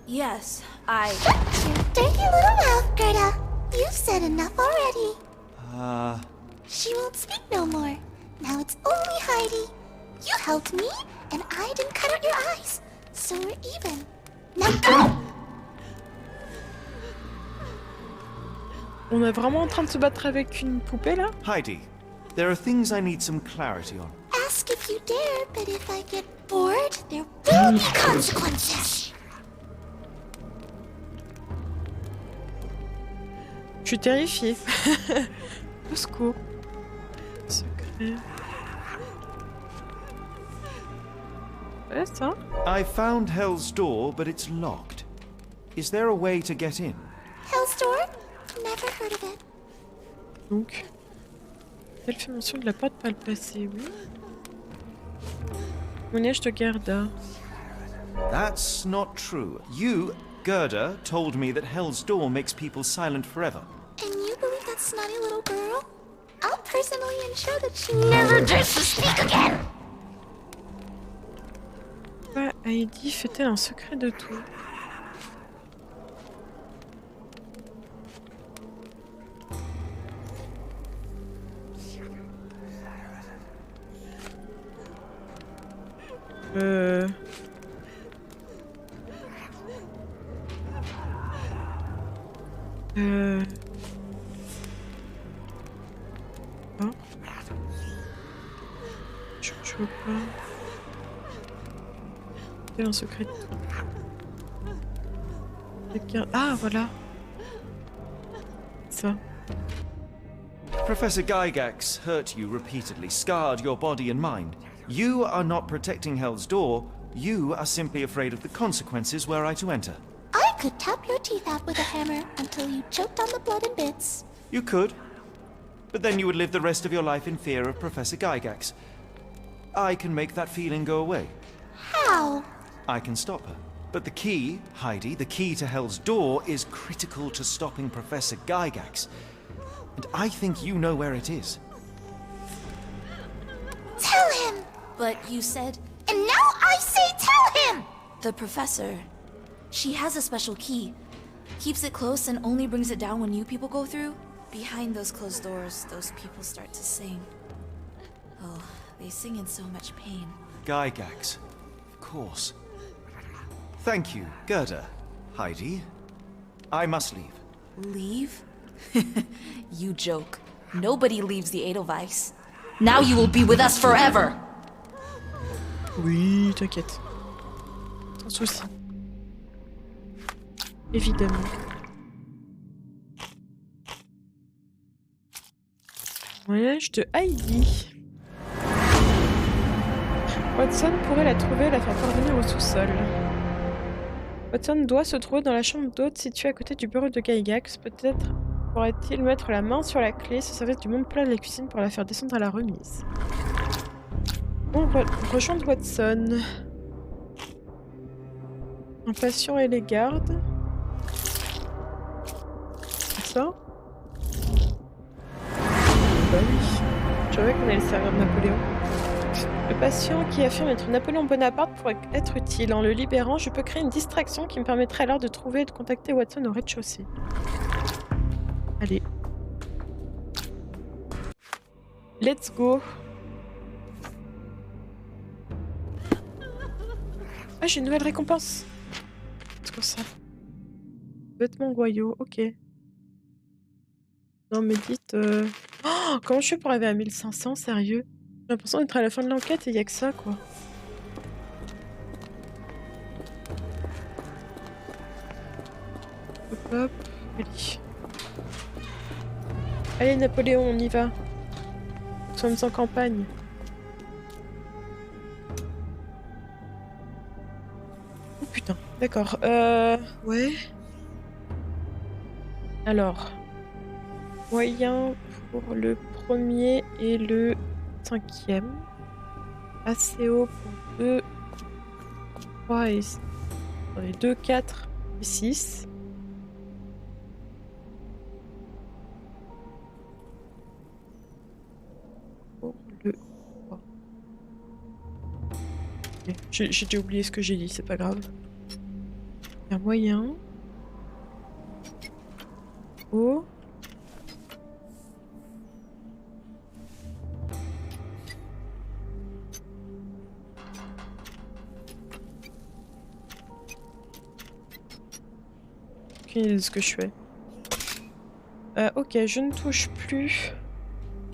Yes, Dirty little mouth, Gerda. You've said enough already. She won't speak no more. Now it's only Heidi. You helped me, and I didn't cut out your eyes. So we're even. Now go! On est vraiment en train de se battre avec une poupée là? Heidi, there are things I need some clarity on. Ask if you dare, but if I get bored, there will be consequences. Je suis terrifiée. Au secours. Secret. Ouais, ça. I found Hell's Door, but it's locked. Is there a way to get in? Hell's Door? Never heard of it. Donc. Elle fait mention de la porte par le passé, oui. Monège de Gerda. That's not true. You, Gerda, told me that Hell's Door makes people silent forever. And you believe that snotty little girl? I'll personally ensure that she never dares to speak again! Pourquoi Heidi fait-elle un secret de tout? Oh. Je veux pas. C'est un secret de tout. Quelqu'un. Ah, voilà. Ça. Professor Gygax hurt you repeatedly, scarred your body and mind. You are not protecting Hell's Door. You are simply afraid of the consequences were I to enter. I could tap your teeth out with a hammer until you choked on the blood in bits. You could. But then you would live the rest of your life in fear of Professor Gygax. I can make that feeling go away. How? I can stop her. But the key, Heidi, the key to Hell's Door is critical to stopping Professor Gygax. And I think you know where it is. Tell him! but you said And now I say tell him! the professor. She has a special key. Keeps it close and only brings it down when new people go through. Behind those closed doors, those people start to sing. Oh, they sing in so much pain. Gygax. Of course. Thank you, Gerda. Heidi. I must leave. Leave? You joke. Nobody leaves the Edelweiss. Now you will be with us forever! Oui, t'inquiète. Sans souci. Évidemment. Voyage de Heidi. Watson pourrait la trouver et la faire parvenir au sous-sol. Watson doit se trouver dans la chambre d'hôte située à côté du bureau de Gygax. Peut-être pourrait-il mettre la main sur la clé, se servir du monde plat de la cuisine pour la faire descendre à la remise. On rejoint Watson. Un patient et les gardes. C'est ça? Bah oui. Je savais qu'on allait servir de Napoléon. Le patient qui affirme être Napoléon Bonaparte pourrait être utile. En le libérant, je peux créer une distraction qui me permettrait alors de trouver et de contacter Watson au rez-de-chaussée. Allez. Let's go. Ah, j'ai une nouvelle récompense. C'est quoi ça? Vêtements royaux, ok. Non mais dites... Oh, comment je fais pour arriver à 1500, sérieux? J'ai l'impression d'être à la fin de l'enquête et y a que ça, quoi. Hop hop, allez. Allez Napoléon, on y va. Nous sommes en campagne. Oh putain, d'accord. Ouais. Alors, moyen pour le premier et le 5e. Assez haut pour 2, 3 et... Attendez, 2, 4 et 6. Pour le 3. Ok, j'ai déjà oublié ce que j'ai dit, c'est pas grave. Il y a moyen. Oh. Aucune idée de ce que je fais. Ok, je ne touche plus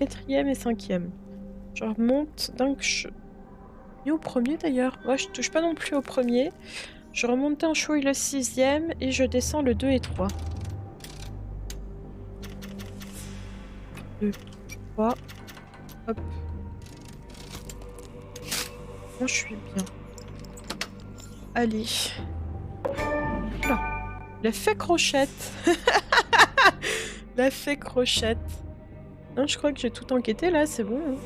4e et 5e. Je remonte d'un je... Et au premier d'ailleurs. Ouais, je touche pas non plus au premier. Je remonte d'un chouille le 6e et je descends le 2 et 3. 2, 3. Hop. Là, je suis bien. Allez. Là. L'effet crochette. L'effet crochette. Non, je crois que j'ai tout enquêté là, c'est bon.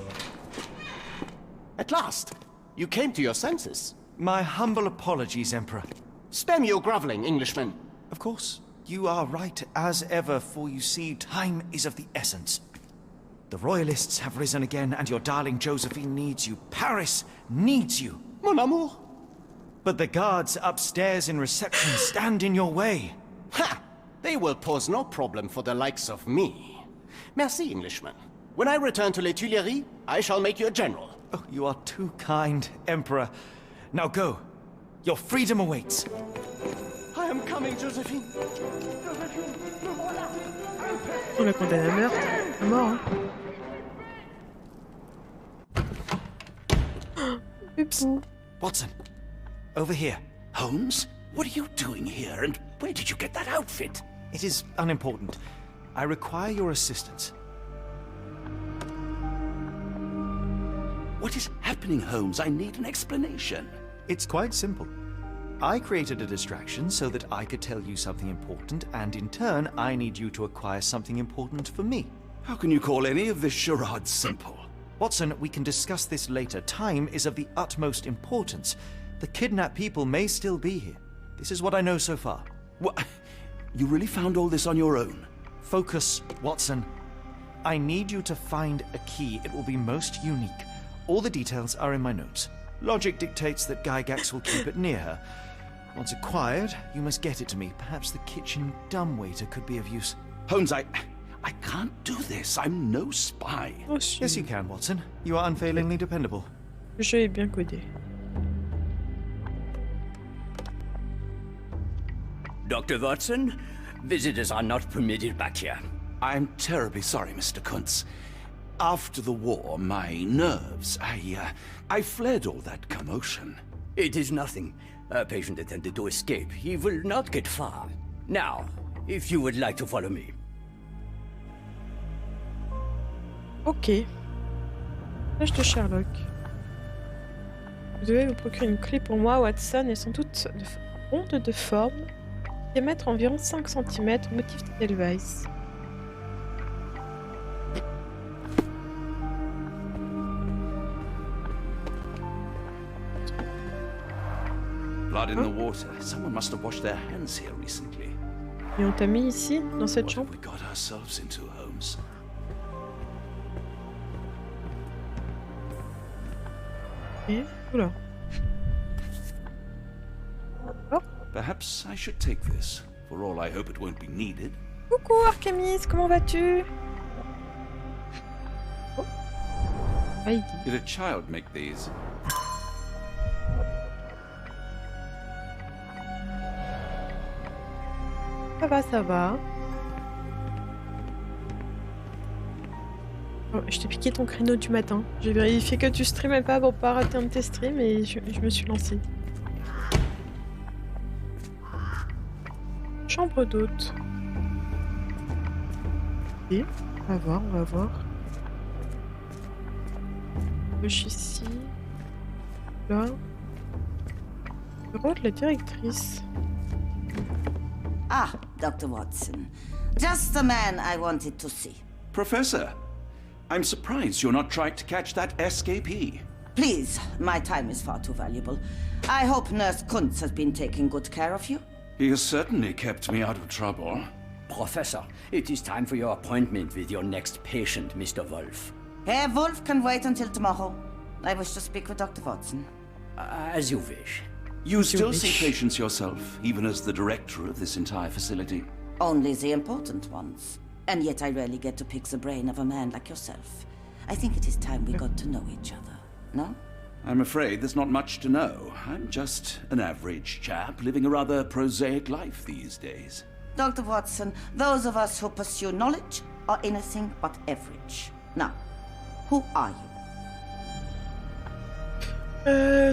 At last, you came to your senses. My humble apologies, Emperor. Spare me your groveling, Englishman. Of course, you are right as ever, for you see, time is of the essence. The royalists have risen again, and your darling Josephine needs you. Paris needs you. Mon amour. But the guards upstairs in reception stand in your way. Ha! They will pose no problem for the likes of me. Merci, Englishman. When I return to Les Tuileries, I shall make you a general. Oh, you are too kind, Emperor. Now go. Your freedom awaits. I am coming, Josephine. Josephine, me voilà. On l'a condamné à meurtre. À mort, hein. Pupou. Watson, over here. Holmes? What are you doing here, and where did you get that outfit? It is unimportant. I require your assistance. What is happening, Holmes? I need an explanation. It's quite simple. I created a distraction so that I could tell you something important, and in turn, I need you to acquire something important for me. How can you call any of this charade simple? Watson, we can discuss this later. Time is of the utmost importance. The kidnapped people may still be here. This is what I know so far. What? You really found all this on your own? Focus, Watson. I need you to find a key. It will be most unique. All the details are in my notes. Logic dictates that Gygax will keep it near her. Once acquired, you must get it to me. Perhaps the kitchen dumbwaiter could be of use. Holmes, I can't do this. I'm no spy. Oh, si. Yes, you can, Watson. You are unfailingly dependable. Le jeu est bien codé. Dr. Watson, visitors are not permitted back here. I'm terribly sorry, Mr. Kuntz. After the war, my nerves, I fled all that commotion. It is nothing. A patient attempted to escape. He will not get far. Now, if you would like to follow me. Ok. Flèche de Sherlock. Vous devez vous procurer une clé pour moi, Watson, elles sont toutes rondes de forme. Diamètre environ 5 cm, motif d'Edelweiss. Blood in the water. Someone must have washed their hands here recently. Et on t'a mis ici, dans cette What chambre. have we got ourselves into, Holmes? Et oula. Oh, Perhaps I should take this. For all I hope it won't be needed. coucou Artemis, comment vas-tu? Oh. Heidi. Did a child make these? Ça va, ça va. Oh, je t'ai piqué ton créneau du matin. J'ai vérifié que tu streamais pas pour pas rater un de tes streams et je me suis lancée. Chambre d'hôte. Et on va voir, on va voir. Gauche ici. Là. Bureau de la directrice. Ah, Dr. Watson. Just the man I wanted to see. Professor, I'm surprised you're not trying to catch that escapee. Please, my time is far too valuable. I hope Nurse Kuntz has been taking good care of you. He has certainly kept me out of trouble. Professor, it is time for your appointment with your next patient, Mr. Wolf. Herr Wolf can wait until tomorrow. I wish to speak with Dr. Watson. As you wish. You still see patients yourself, even as the director of this entire facility? Only the important ones. And yet I rarely get to pick the brain of a man like yourself. I think it is time we got to know each other, no? I'm afraid there's not much to know. I'm just an average chap living a rather prosaic life these days. Dr. Watson, those of us who pursue knowledge are anything but average. Now, who are you?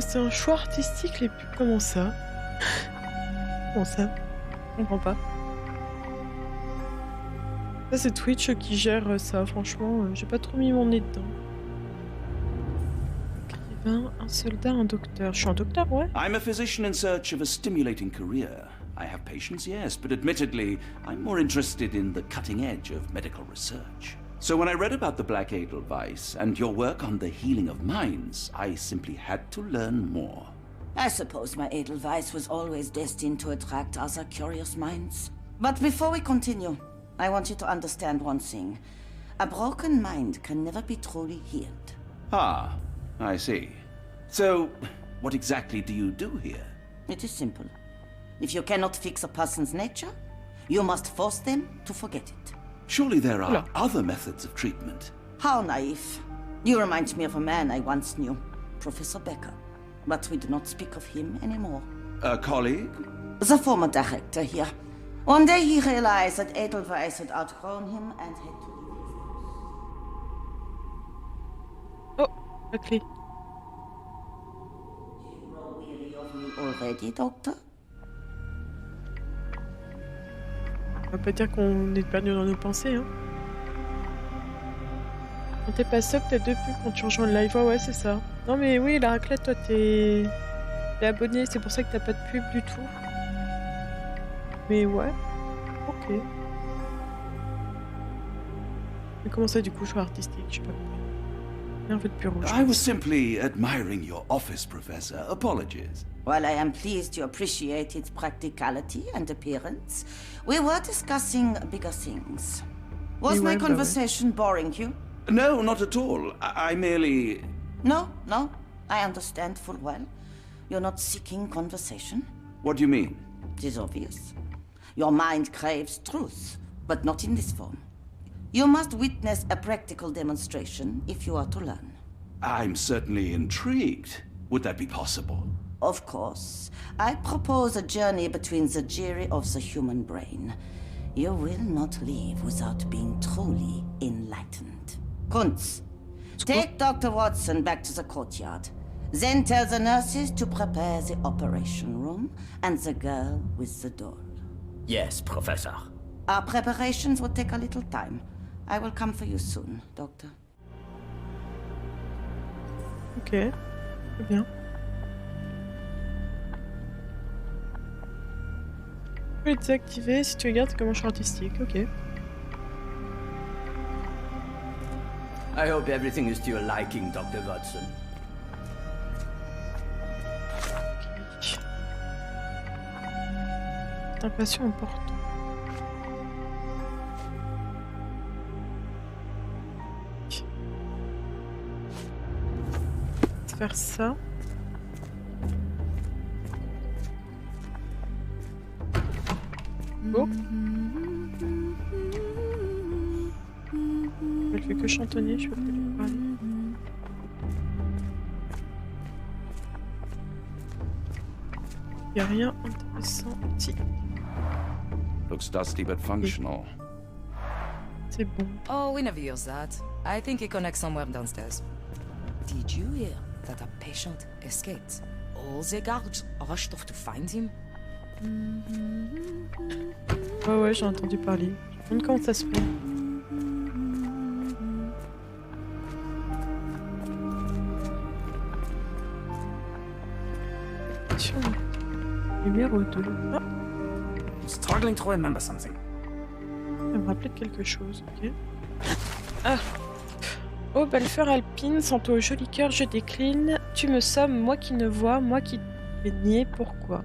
C'est un choix artistique, les pubs, comment ça? Comment ça? Je comprends pas. Ça, c'est Twitch qui gère ça, franchement, j'ai pas trop mis mon nez dedans. Écrivain, un soldat, un docteur. Je suis un docteur, ouais? I'm a physician in search of a stimulating career. I have patients, yes, but admittedly, I'm more interested in the cutting edge of medical research. So when I read about the Black Edelweiss and your work on the healing of minds, I simply had to learn more. I suppose my Edelweiss was always destined to attract other curious minds. But before we continue, I want you to understand one thing. A broken mind can never be truly healed. Ah, I see. So, what exactly do you do here? It is simple. If you cannot fix a person's nature, you must force them to forget it. Surely there are other methods of treatment. How naive. You remind me of a man I once knew, Professor Becker. But we do not speak of him anymore. A colleague? The former director here. One day he realized that Edelweiss had outgrown him and had to leave his house. Oh, la clé. You grow weary of me already, Doctor? On va pas dire qu'on est perdu dans nos pensées, hein. Quand t'es pas sub, t'as 2 pubs quand tu rejoins le live. Ouais, c'est ça. Non mais oui, la raclette, toi, t'es abonné, c'est pour ça que t'as pas de pub du tout. Mais ouais, ok. Mais comment ça, du coup, choix artistique? Je sais pas compris. Un peu de plus rouge. I was simply admiring your office, Professor. Apologies. While I am pleased you appreciate its practicality and appearance, we were discussing bigger things. Was my conversation boring you? No, not at all. I merely... No, I understand full well. You're not seeking conversation. What do you mean? It is obvious. Your mind craves truth, but not in this form. You must witness a practical demonstration if you are to learn. I'm certainly intrigued. Would that be possible? Of course. I propose a journey between the jury of the human brain. You will not leave without being truly enlightened. Kuntz, take Dr. Watson back to the courtyard. Then tell the nurses to prepare the operation room and the girl with the doll. Yes, Professor. Our preparations will take a little time. I will come for you soon, Doctor. Ok, très bien. Tu peux les désactiver si tu regardes comment je suis artistique, ok. I hope everything is to your liking, Dr. Watson. C'est un patient important. Faire ça. Oh. Elle fait que chantonner, je peux plus lui parler. Y a rien intéressant ici. Looks dusty but functional. C'est bon. Oh, we never use that. I think it connects somewhere downstairs. Did you hear that a patient escaped? All the guards rushed off to find him. Ouais, j'ai entendu parler. Je me demande comment ça se fait. Numéro 2. Ah. I'm struggling to remember something. Ça me rappelait de quelque chose, ok. Ah! Oh, belle fleur alpine, sans toi au joli cœur, je décline. Tu me sommes, moi qui ne vois, moi qui t'ai nié, pourquoi?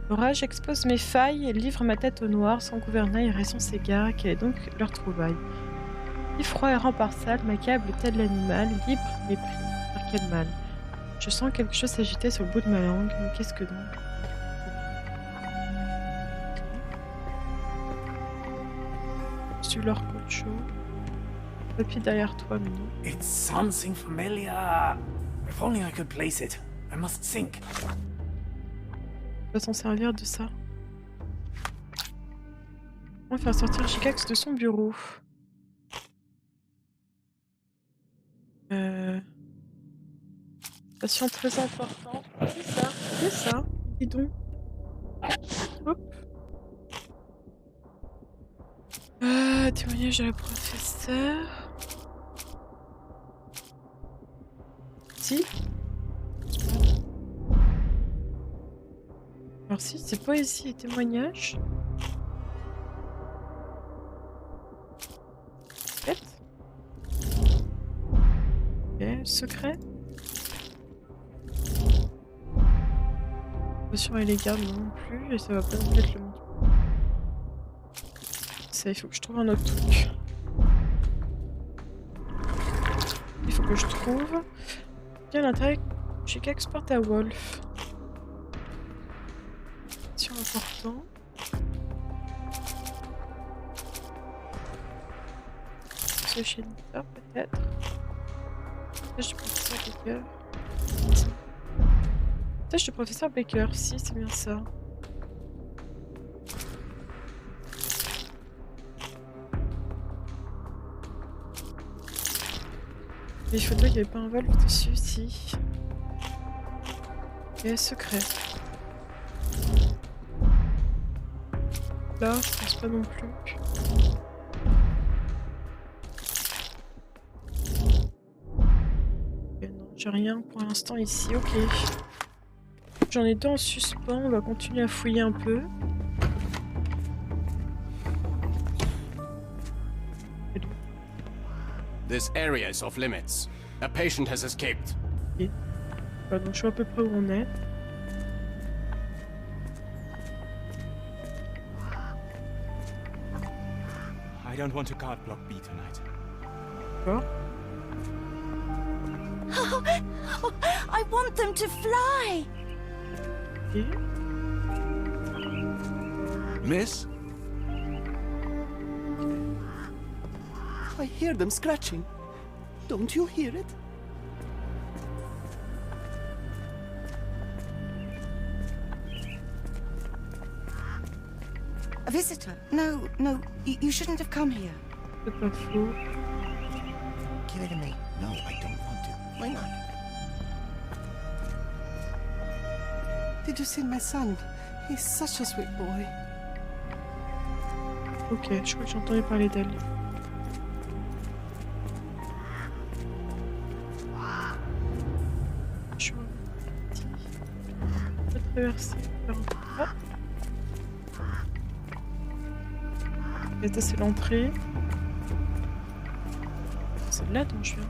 L'orage expose mes failles, livre ma tête au noir, sans gouvernail, raison s'égare, quelle est donc leur trouvaille? Si froid errant par salle, m'accable tel l'animal, libre, mépris, par quel mal? Je sens quelque chose s'agiter sur le bout de ma langue, mais qu'est-ce que donc? Sur leur cocho. Papier derrière toi, mais non. It's something familiar. If only I could place it. I must think. On va s'en servir de ça. On va faire sortir Gigax de son bureau. Patient très important. C'est ça, c'est ça. Dis donc. Hop. Témoignage de la professeure. Si. Alors si, c'est poésie et témoignage. Peut-être. Ok, secret. Attention et les gardes non plus, et ça va pas nous mettre le monde. Ça, il faut que je trouve un autre truc. Il faut que je trouve. Bien l'intérêt, j'ai qu'exporte à Wolf. C'est important. Ce chez Nita, peut-être. Tâche du professeur Baker. Tâche du professeur Baker, si, c'est bien ça. Les photos, il n'y avait pas un Wolf dessus, si. Et secret. Là, je pense pas non plus. Ok, non, j'ai rien pour l'instant ici, ok. J'en ai deux en suspens, on va continuer à fouiller un peu. This area is off limits. A patient has escaped. Ok. Bah, donc je vois à peu près où on est. I don't want to card block B tonight. D'accord. Oh, I want them to fly! Ok. Miss? I hear them scratching. Don't you hear it? A visitor? No, no, you shouldn't have come here. C'est pas faux. Give it to me. No, I don't want to. Why not? Did you see my son? He's such a sweet boy. Ok, je crois que j'ai entendu parler d'elle. Je vois. Je vais traverser par là. Et ça, c'est l'entrée. C'est là dont je viens.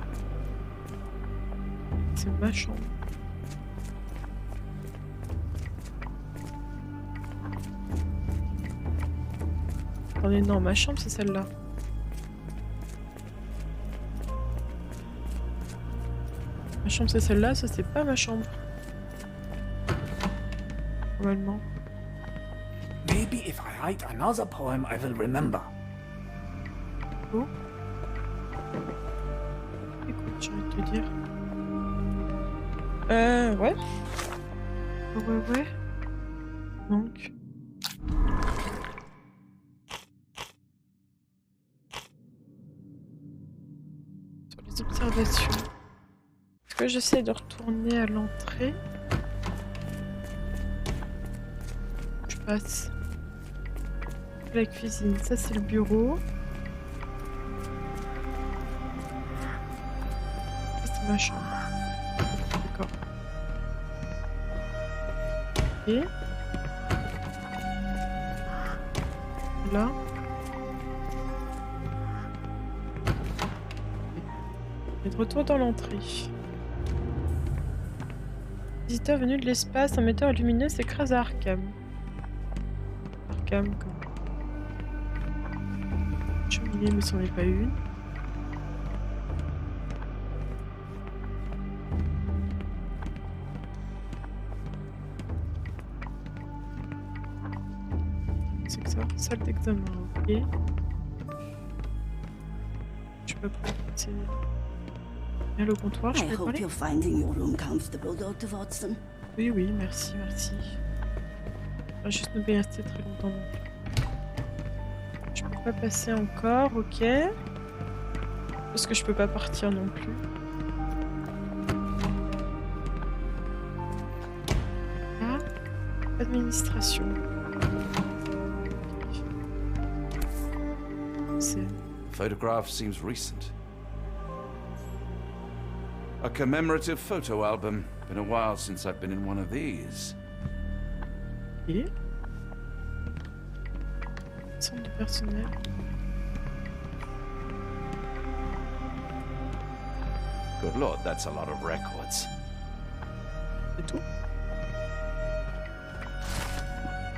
C'est ma chambre. Attendez, non, ma chambre, c'est celle-là. Ma chambre, c'est celle-là, ça, c'est pas ma chambre. Normalement. Maybe if I write another poem, I will remember. Oh. Écoute, j'ai envie de te dire. Ouais. Ouais. Donc. Sur les observations. Est-ce que j'essaie de retourner à l'entrée? Je passe. La cuisine, ça c'est le bureau. Ça c'est ma chambre. D'accord. Et là. De retour dans l'entrée. Visiteur venu de l'espace, un metteur lumineux s'écrase à Arkham. Arkham, comme... Cheminée, mais c'en est pas une. C'est que ça, salle d'examen, ok. Je peux pas passer. Bien le comptoir, je I peux hope parler? you're finding your room comfortable, Dr. Watson. Oui, oui, merci, merci. On va juste ne pas y rester très longtemps non plus. Je peux pas passer encore, ok. Parce que je peux pas partir non plus. Ah, administration. C'est... Photograph seems recent. A commemorative photo album. Been a while since I've been in one of these. Et... Centre de personnel. Good lord, that's a lot of records. C'est tout.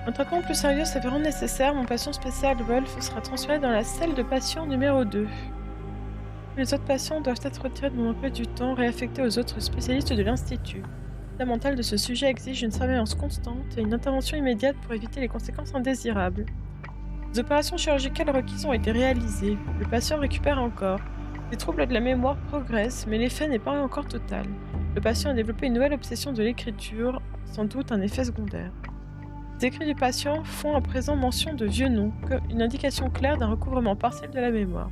Un traitement plus sérieux s'avérant nécessaire, mon patient spécial Wolf sera transféré dans la salle de patient numéro 2. Les autres patients doivent être retirés de mon emploi du temps, réaffectés aux autres spécialistes de l'Institut. Le mental de ce sujet exige une surveillance constante et une intervention immédiate pour éviter les conséquences indésirables. Les opérations chirurgicales requises ont été réalisées. Le patient récupère encore. Les troubles de la mémoire progressent, mais l'effet n'est pas encore total. Le patient a développé une nouvelle obsession de l'écriture, sans doute un effet secondaire. Les écrits du patient font à présent mention de vieux noms, comme une indication claire d'un recouvrement partiel de la mémoire.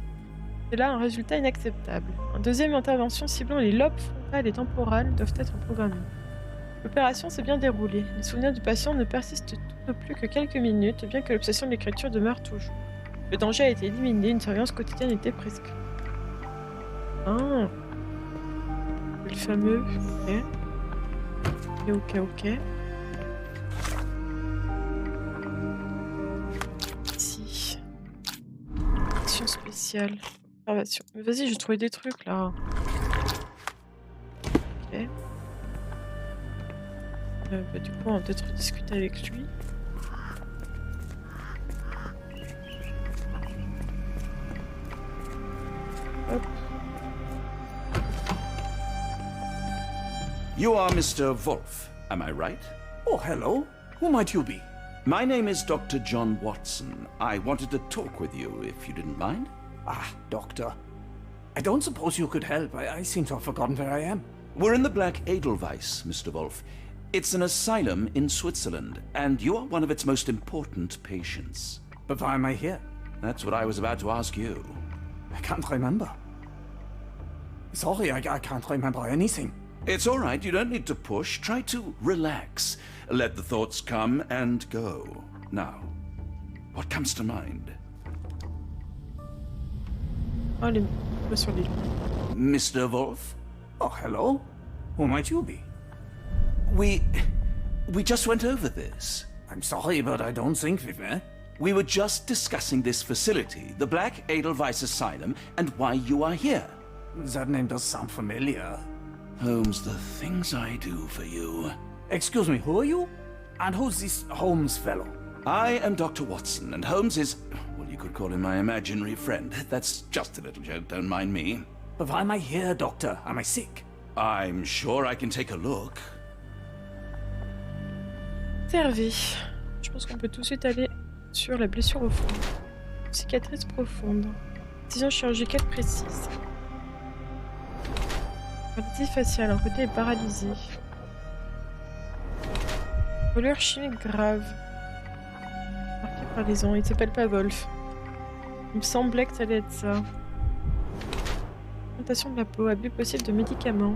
C'est là un résultat inacceptable. Une deuxième intervention ciblant les lobes frontal et temporal doivent être programmées. L'opération s'est bien déroulée. Les souvenirs du patient ne persistent tout au plus que quelques minutes, bien que l'obsession de l'écriture demeure toujours. Le danger a été éliminé, une surveillance quotidienne était prescrite. Ah, le fameux. Ok. Ici. Action spéciale. Observation. Mais vas-y, j'ai trouvé des trucs là. Ok. Du coup, on va peut-être discuter avec lui. Hop. You are Mr. Wolf, am I right? Oh, hello. Who might you be? My name is Dr. John Watson. I wanted to talk with you, if you didn't mind. Ah, doctor. I don't suppose you could help. I seem to have forgotten where I am. We're in the Black Edelweiss, Mr. Wolf. It's an asylum in Switzerland, and you are one of its most important patients. But why am I here? That's what I was about to ask you. I can't remember. Sorry, I can't remember anything. It's all right, you don't need to push. Try to relax. Let the thoughts come and go. Now, what comes to mind? Oh, les... sur les... Mr. Wolf? Oh, hello. Who might you be? We just went over this. I'm sorry, but I don't think we've met. We were just discussing this facility, the Black Edelweiss Asylum, and why you are here. That name does sound familiar. Holmes, the things I do for you. Excuse me, who are you? And who's this Holmes fellow? I am Dr. Watson, and Holmes is, well, you could call him my imaginary friend. That's just a little joke, don't mind me. But why am I here, doctor? Am I sick? I'm sure I can take a look. Servi. Je pense qu'on peut tout de suite aller sur la blessure au fond. Cicatrice profonde. Décision chirurgicale précise. Paralysie faciale, un côté est paralysé. Brûlure chimique grave. Marqué par les ans, il s'appelle pas Wolf. Il me semblait que ça allait être ça. Augmentation de la peau, abus possible de médicaments.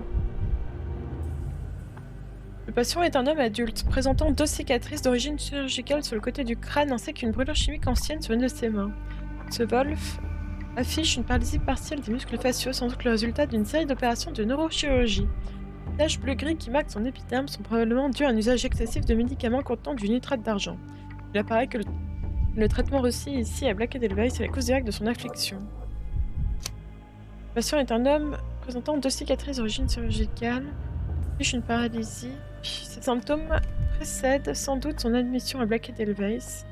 Le patient est un homme adulte, présentant 2 cicatrices d'origine chirurgicale sur le côté du crâne ainsi qu'une brûlure chimique ancienne sur une de ses mains. Ce Wolf affiche une paralysie partielle des muscles faciaux, sans doute le résultat d'une série d'opérations de neurochirurgie. Les taches bleu-gris qui marquent son épiderme sont probablement dues à un usage excessif de médicaments contenant du nitrate d'argent. Il apparaît que le traitement reçu ici à Black Edelweiss est la cause directe de son affliction. Le patient est un homme présentant 2 cicatrices d'origine chirurgicale, puis une paralysie. Ces symptômes précèdent sans doute son admission à Black Edelweiss.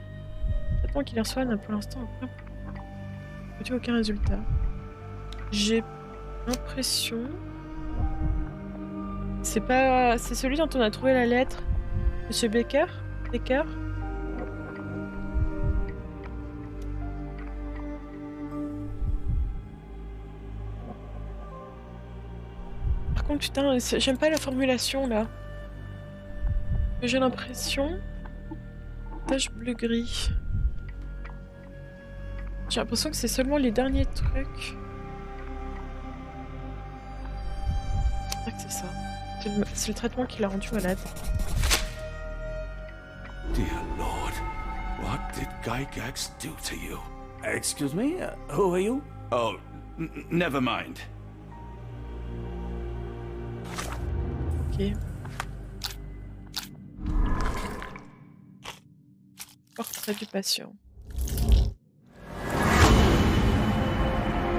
Le traitement qu'il reçoit n'a pour l'instant aucun résultat. J'ai l'impression... C'est celui dont on a trouvé la lettre. Monsieur Baker? Par contre, putain, j'aime pas la formulation, là. J'ai l'impression... Tache bleu-gris. J'ai l'impression que c'est seulement les derniers trucs. Je crois que c'est ça. C'est le traitement qui l'a rendu malade. Dear Lord, what did Gygax do to you? Excuse me? Who are you? Oh, never mind. Ok. Portrait du patient.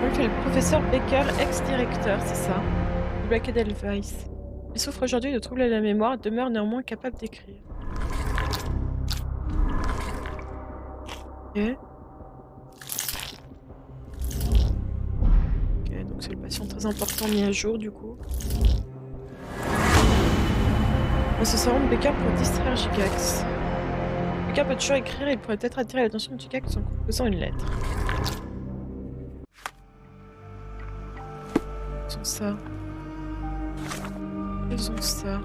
Donc le professeur Baker, ex-directeur, c'est ça, du Black Edelweiss. Il souffre aujourd'hui de troubles à la mémoire, demeure néanmoins capable d'écrire. Ok. Ok, donc c'est le patient très important mis à jour du coup. On se sert de Baker pour distraire Gygax. Baker peut toujours écrire et il pourrait peut-être attirer l'attention de Gygax en composant une lettre. Faisons ça. Faisons ça.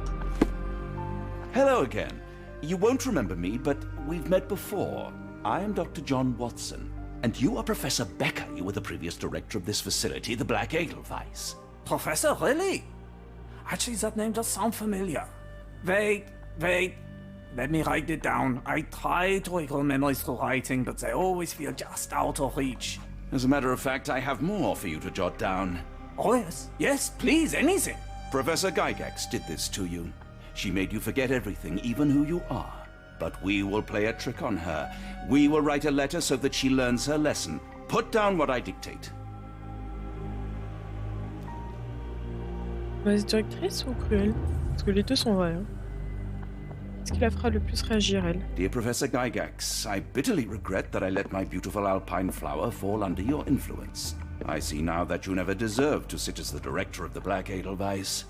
Hello again. You won't remember me, but we've met before. I am Dr. John Watson, and you are Professor Becker. You were the previous director of this facility, the Black Edelweiss. Professor, really? Actually, that name does sound familiar. Wait. Let me write it down. I try to recall memories through writing, but they always feel just out of reach. As a matter of fact, I have more for you to jot down. Oh, yes. Yes, please, anything. Professor Gygax did this to you. She made you forget everything, even who you are. But we will play a trick on her. We will write a letter so that she learns her lesson. Put down what I dictate. Mauvaise directrice ou cruelle? Parce que les deux sont vrais. Hein. Qu'est-ce qui la fera le plus réagir, elle? Dear Professor Gygax, I bitterly regret that I let my beautiful alpine flower fall under your influence. I see now that you never deserved to sit as the director of the Black Edelweiss.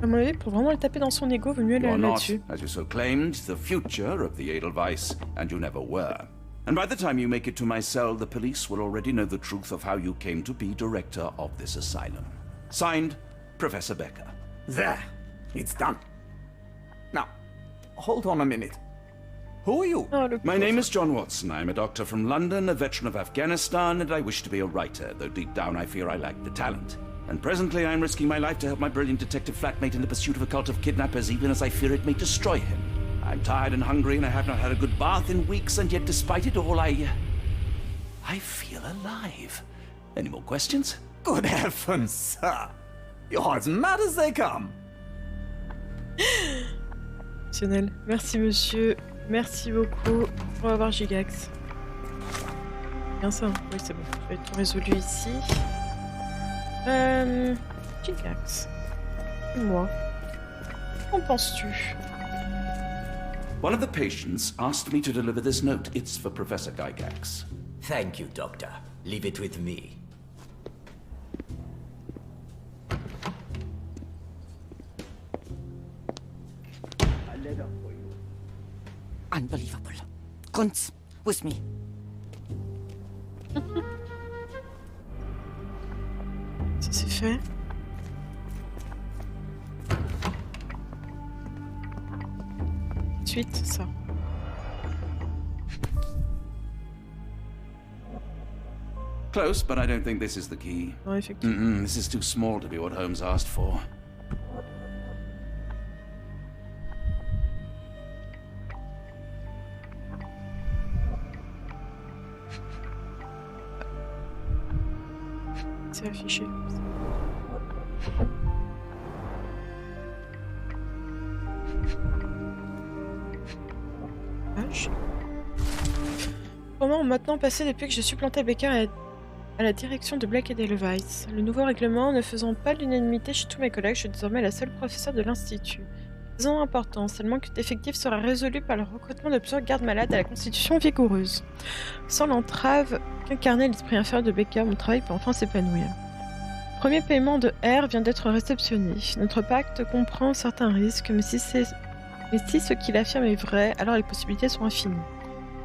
À mon avis, pour vraiment le taper dans son ego, vaut mieux aller You are not, là-dessus. as you so claimed, the future of the Edelweiss, and you never were. And by the time you make it to my cell, the police will already know the truth of how you came to be director of this asylum. Signed, Professor Becker. There. It's done. Now, hold on a minute. Who are you? Oh, My name is John Watson. I'm a doctor from London, a veteran of Afghanistan, and I wish to be a writer, though deep down I fear I lack the talent. And presently I'm risking my life to help my brilliant detective flatmate in the pursuit of a cult of kidnappers, even as I fear it may destroy him. I'm tired and hungry, and I have not had a good bath in weeks, and yet despite it all, I feel alive. Any more questions? Good heavens, sir. You're as mad as they come. Exceptionnel. Merci, monsieur. Merci beaucoup. On va voir Gygax. Bien ça. Oui, c'est bon. Je vais tout résolu ici. Gygax. Moi. Qu'en penses-tu? One of the patients asked me to deliver this note. It's for Professor Gygax. Thank you, Doctor. Leave it with me. A letter for you. Unbelievable. Kunz, with me. Ça c'est fait. Ensuite, ça. Close, but I don't think this is the key. Non, effectivement. This is too small to be what Holmes asked for. C'est affiché. Page. Comment maintenant passer depuis que j'ai supplanté Baker À la direction de Black Edelweiss. Le nouveau règlement ne faisant pas l'unanimité chez tous mes collègues, je suis désormais la seule professeure de l'Institut. Raison importante, seulement que d'effectifs sera résolu par le recrutement de plusieurs gardes malades à la constitution vigoureuse. Sans l'entrave qu'incarnait l'esprit inférieur de Baker, mon travail peut enfin s'épanouir. Premier paiement de R vient d'être réceptionné. Notre pacte comprend certains risques, mais si ce qu'il affirme est vrai, alors les possibilités sont infinies.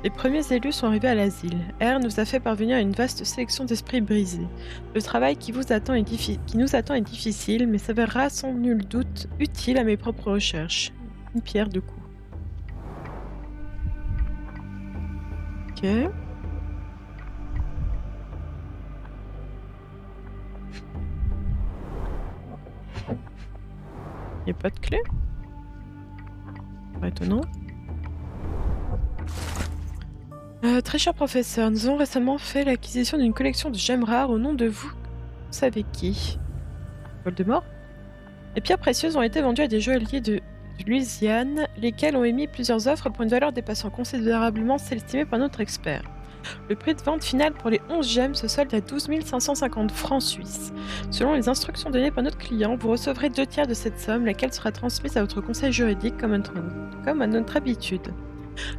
Les premiers élus sont arrivés à l'asile. R nous a fait parvenir à une vaste sélection d'esprits brisés. Le travail qui nous attend est difficile, mais s'avérera sans nul doute utile à mes propres recherches. Une pierre deux coups. Ok. Il n'y a pas de clé? Pas étonnant. Très cher professeur, nous avons récemment fait l'acquisition d'une collection de gemmes rares au nom de vous savez qui? Voldemort? Les pierres précieuses ont été vendues à des joailliers de Louisiane, lesquels ont émis plusieurs offres pour une valeur dépassant considérablement celle estimée par notre expert. Le prix de vente final pour les 11 gemmes se solde à 12 550 francs suisses. Selon les instructions données par notre client, vous recevrez 2/3 de cette somme, laquelle sera transmise à votre conseil juridique comme à notre habitude.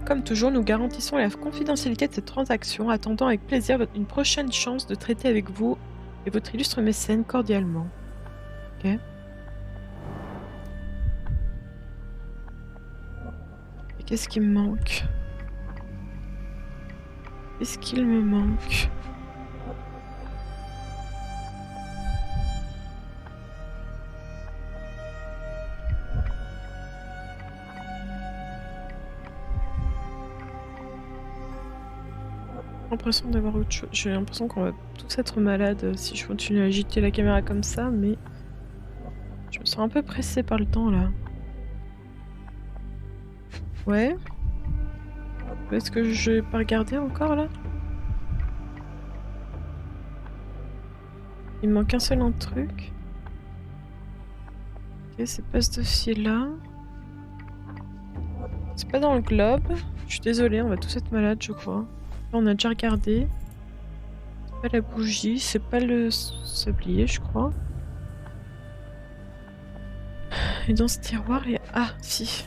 Comme toujours, nous garantissons la confidentialité de cette transaction, attendant avec plaisir une prochaine chance de traiter avec vous et votre illustre mécène cordialement. Ok. Et qu'est-ce qui me manque? Qu'est-ce qu'il me manque? L'impression d'avoir autre chose. J'ai l'impression qu'on va tous être malades si je continue à agiter la caméra comme ça, mais je me sens un peu pressée par le temps là. Ouais. Est-ce que je vais pas regarder encore là? Il me manque un seul truc. Ok, c'est pas ce dossier là. C'est pas dans le globe. Je suis désolée, on va tous être malades je crois. Là, on a déjà regardé. C'est pas la bougie, c'est pas le sablier je crois. Et dans ce tiroir il y a... Ah si.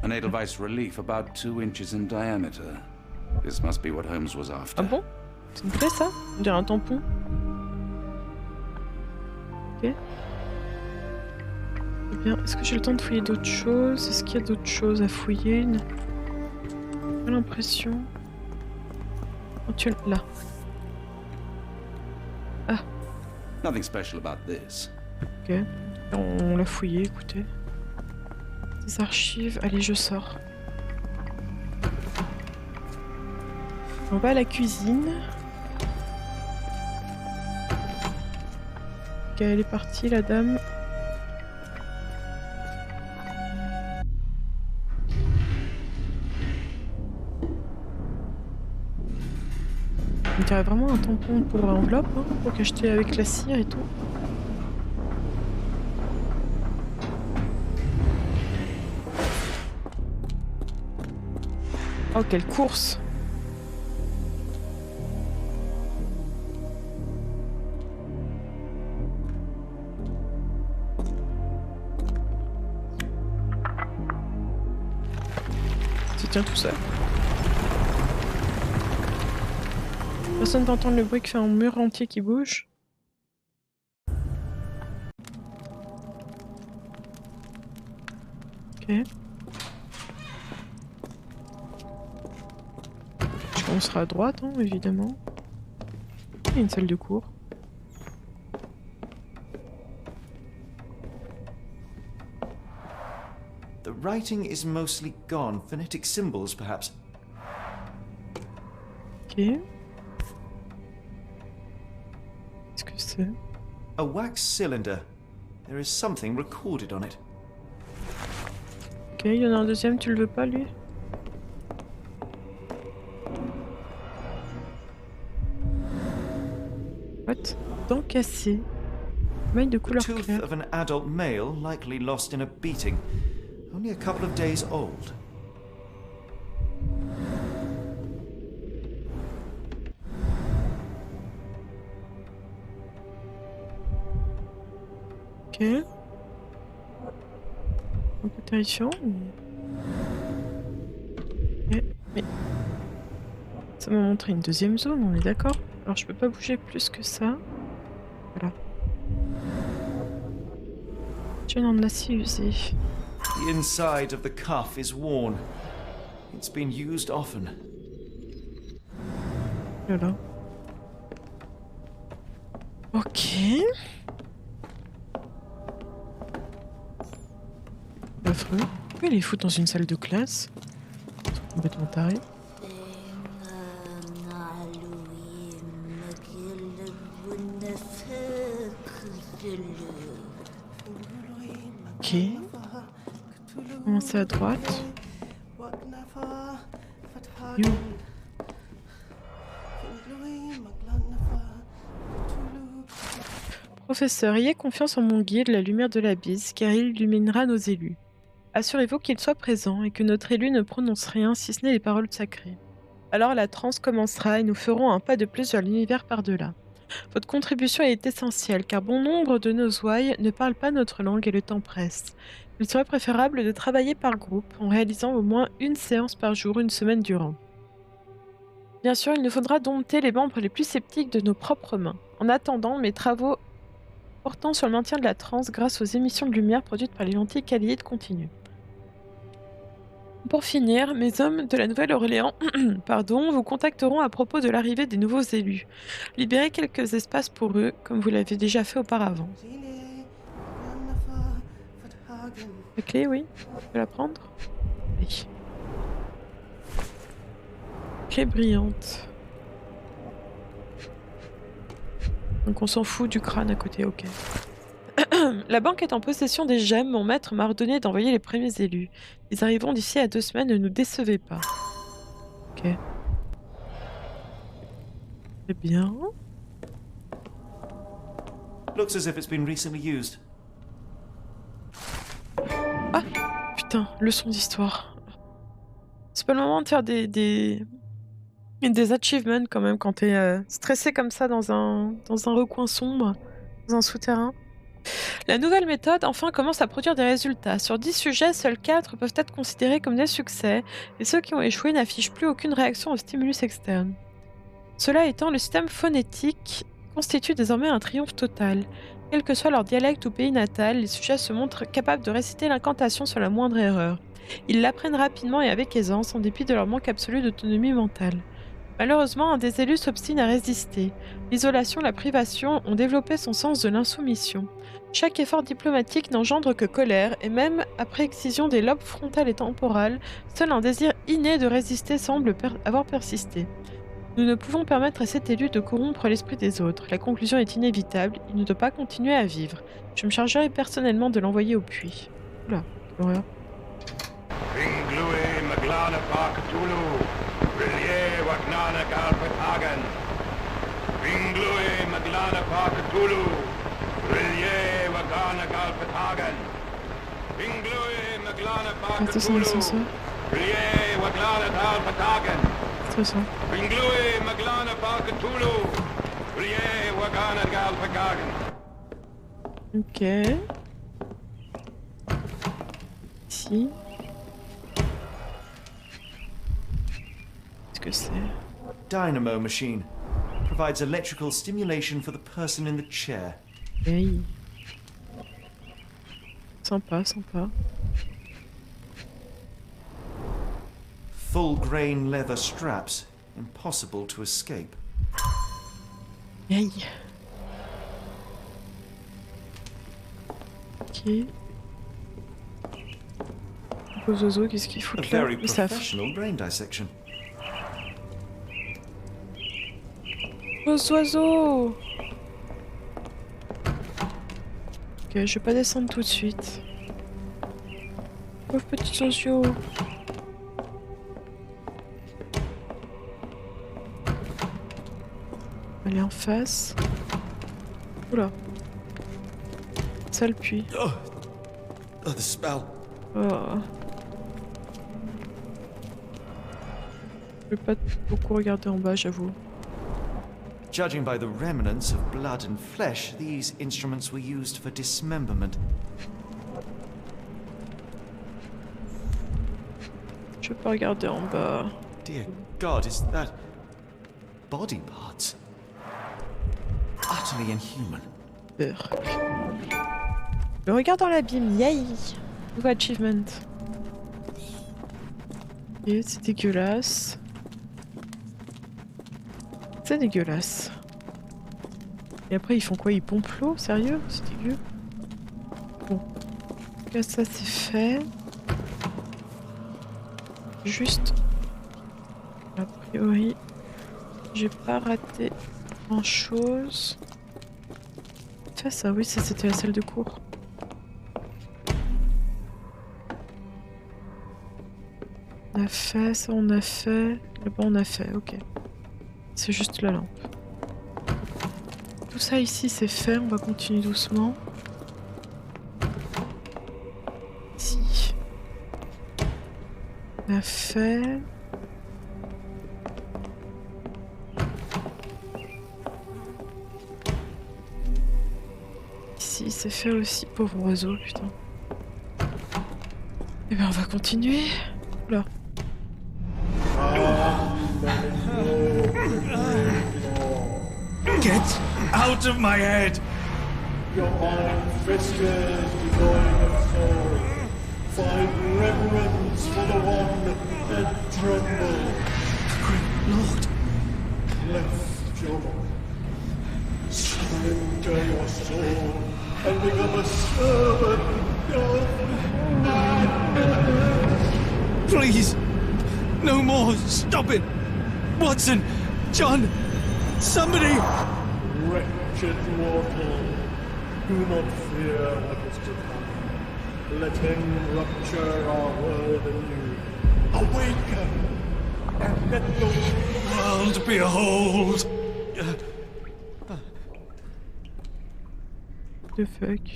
An Edelweiss relief about 2 inches in diameter. This must be what Holmes was after. Ah bon? Ça me plaît ça? On dirait un tampon. Ok. Eh bien, est-ce que j'ai le temps de fouiller d'autres choses? Est-ce qu'il y a d'autres choses à fouiller? J'ai l'impression. Oh, tu là. Ah. Nothing special about this. Ok. On l'a fouillé, écoutez. Des archives. Allez, je sors. On va à la cuisine. Ok, elle est partie, la dame. On dirait vraiment un tampon pour l'enveloppe, hein, pour cacheter avec la cire et tout. Oh, quelle course! Ça tient tout seul. Personne peut entendre le bruit que fait un mur entier qui bouge. Ok. On sera à droite, hein, évidemment. Il y a une salle de cours. The writing is mostly gone. Phonetic symbols, perhaps. Ok. Qu'est-ce que c'est? A wax cylinder. There is something recorded on it. Ok, il y en a un deuxième, tu le veux pas, lui? What? Dent cassée. Maille de couleur Tooth claire. of an adult male, likely lost in a beating. Only a couple of days old. Ok. Un peu terrifiant. Ok, mais ça m'a montré une deuxième zone, on est d'accord? Alors je peux pas bouger plus que ça. Voilà. Chaîne en acier usé. The inside of the cuff is worn. It's been used often. Voilà. Ok. Affreux. Pourquoi il les fout dans une salle de classe? C'est complètement taré. Ok. Commencer à droite. Yo. Professeur, ayez confiance en mon guide, la lumière de l'abysse, car il illuminera nos élus. Assurez-vous qu'il soit présent et que notre élu ne prononce rien si ce n'est les paroles sacrées. Alors la transe commencera et nous ferons un pas de plus vers l'univers par-delà. Votre contribution est essentielle car bon nombre de nos ouailles ne parlent pas notre langue et le temps presse. Il serait préférable de travailler par groupe en réalisant au moins une séance par jour, une semaine durant. Bien sûr, il nous faudra dompter les membres les plus sceptiques de nos propres mains. En attendant, mes travaux portant sur le maintien de la transe grâce aux émissions de lumière produites par les lentilles Kaliide continuent. Pour finir, mes hommes de la Nouvelle-Orléans vous contacteront à propos de l'arrivée des nouveaux élus. Libérez quelques espaces pour eux, comme vous l'avez déjà fait auparavant. La clé, oui. Je peux la prendre? Oui. Clé brillante. Donc on s'en fout du crâne à côté, ok. La banque est en possession des gemmes. Mon maître m'a ordonné d'envoyer les premiers élus. Ils arriveront d'ici à 2 semaines, ne nous décevez pas. Ok. Très bien. Looks as if it's been recently used. Ah putain, leçon d'histoire. C'est pas le moment de faire des achievements quand même quand t'es stressé comme ça dans un recoin sombre, dans un souterrain. La nouvelle méthode, enfin, commence à produire des résultats. Sur 10 sujets, seuls 4 peuvent être considérés comme des succès, et ceux qui ont échoué n'affichent plus aucune réaction au stimulus externe. Cela étant, le système phonétique constitue désormais un triomphe total. Quel que soit leur dialecte ou pays natal, les sujets se montrent capables de réciter l'incantation sur la moindre erreur. Ils l'apprennent rapidement et avec aisance, en dépit de leur manque absolu d'autonomie mentale. Malheureusement, un des élus s'obstine à résister. L'isolation et la privation ont développé son sens de l'insoumission. Chaque effort diplomatique n'engendre que colère, et même après excision des lobes frontal et temporal, seul un désir inné de résister semble avoir persisté. Nous ne pouvons permettre à cet élu de corrompre l'esprit des autres. La conclusion est inévitable, il ne doit pas continuer à vivre. Je me chargerai personnellement de l'envoyer au puits. Oula, quelle horreur. Attention, l'ascenseur. Stressant. Ok. Ici. Qu'est-ce que c'est? Dynamo machine. Provides electrical stimulation for the person in the chair. Hey. Sympa, sympa. Full grain leather straps. Impossible to escape. Aïe. Ok. Vos oiseaux, qu'est-ce qu'ils A foutent là? very Ils savent. professional brain dissection. Vos oiseaux! Ok, je vais pas descendre tout de suite. Pauvres petits oiseaux. Aller en face. Oula. Sale puits. Oh, the smell. Oh. Je vais pas beaucoup regarder en bas, j'avoue. Judging by the remnants of blood and flesh, these instruments were used for dismemberment. Je peux pas regarder en bas. Dear God, is that body parts? Utterly inhuman. Peur. Le regard dans l'abîme, yay! Nouveau achievement. Et c'est dégueulasse. C'est dégueulasse. Et après ils font quoi? Ils pompent l'eau? Sérieux? C'est dégueu. Bon. En tout cas ça c'est fait. Juste. A priori. J'ai pas raté grand chose. Fais ça, oui, ça c'était la salle de cours. On a fait, ça on a fait. Là-bas on a fait, ok. C'est juste la lampe. Tout ça ici c'est fait, on va continuer doucement. Ici. On a fait. Ici c'est fait aussi, pauvre oiseau, putain. Et ben on va continuer. Là. Get out of my head! Your iron fisted, devoid of soul. Find reverence for the one and tremble. Great Lord! Lift your voice. Surrender your soul and become a servant of Please! No more! Stop it! Watson! John! Somebody! wretched mortal. Do not fear what is to come. Let him rupture our world anew. Awaken! And let the World behold! The fuck?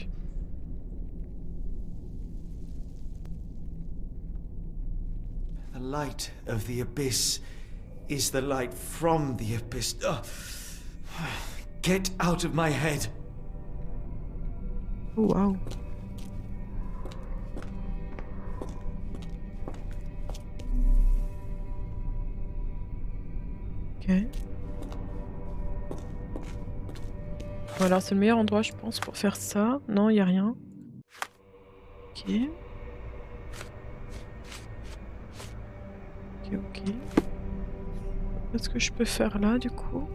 The light of the abyss is the light from the abyss. Get out of my head. Oh, wow. Ok. Bon, alors c'est le meilleur endroit je pense pour faire ça. Non, il y a rien. Ok. Ok. Qu'est-ce que je peux faire là du coup?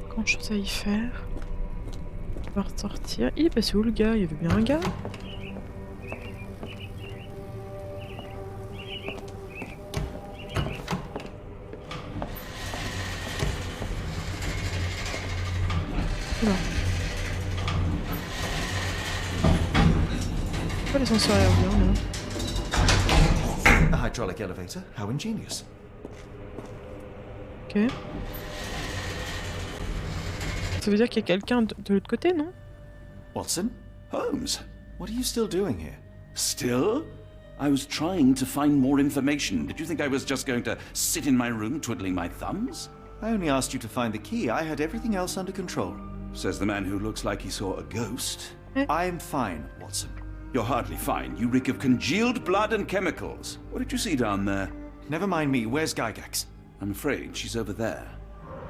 Grand chose à y faire. On va ressortir. Ih, bah c'est où le gars? Il y avait bien un gars? Oula. Pourquoi l'ascenseur est bien là? A hydraulic elevator? How ingenious. Ok. Ça veut dire qu'il y a quelqu'un de l'autre côté, non? Watson? Holmes, what are you still doing here? Still? I was trying to find more information. Did you think I was just going to sit in my room twiddling my thumbs? I only asked you to find the key. I had everything else under control. Says the man who looks like he saw a ghost. I'm fine, Watson. You're hardly fine. You reek of congealed blood and chemicals. What did you see down there? Never mind me. Where's Gygax? I'm afraid she's over there.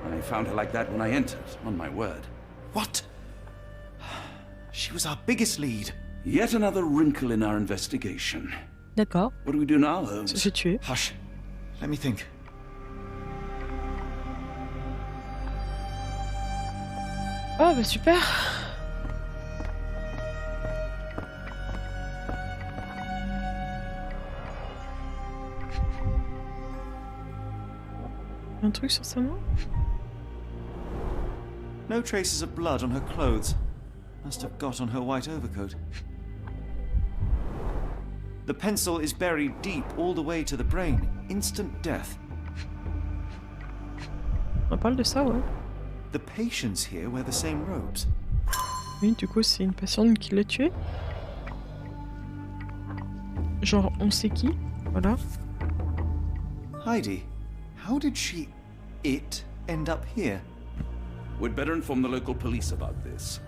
I found her like that when I entered, on my word. What? She was our biggest lead. Yet another wrinkle in our investigation. D'accord. What do we do now, Holmes? J'ai tué. Hush. Let me think. Oh bah super. Un truc sur sa main? No traces of blood on her clothes. Must have got on her white overcoat. The pencil is buried deep all the way to the brain. Instant death. On parle de ça, ouais. The patients here wear the same robes. Oui, du coup, c'est une patiente qui l'a tué. Genre, on sait qui. Voilà. Heidi, How did it end up here? We'd better inform the local police about this.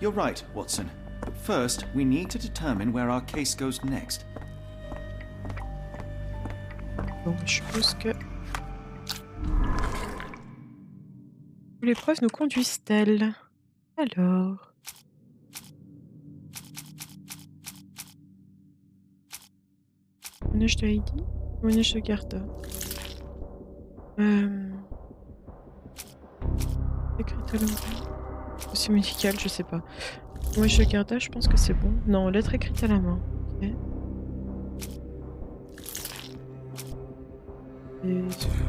You're right, Watson. But first, we need to determine where our case goes next. Bon, je suppose que... Où les preuves nous conduisent-elles? Alors... Témoignage de Heidi, témoignage de Garda. Secrétaire dossier médical, je sais pas. Témoignage de Garda, je pense que c'est bon. Non, lettre écrite à la main. Ok. Et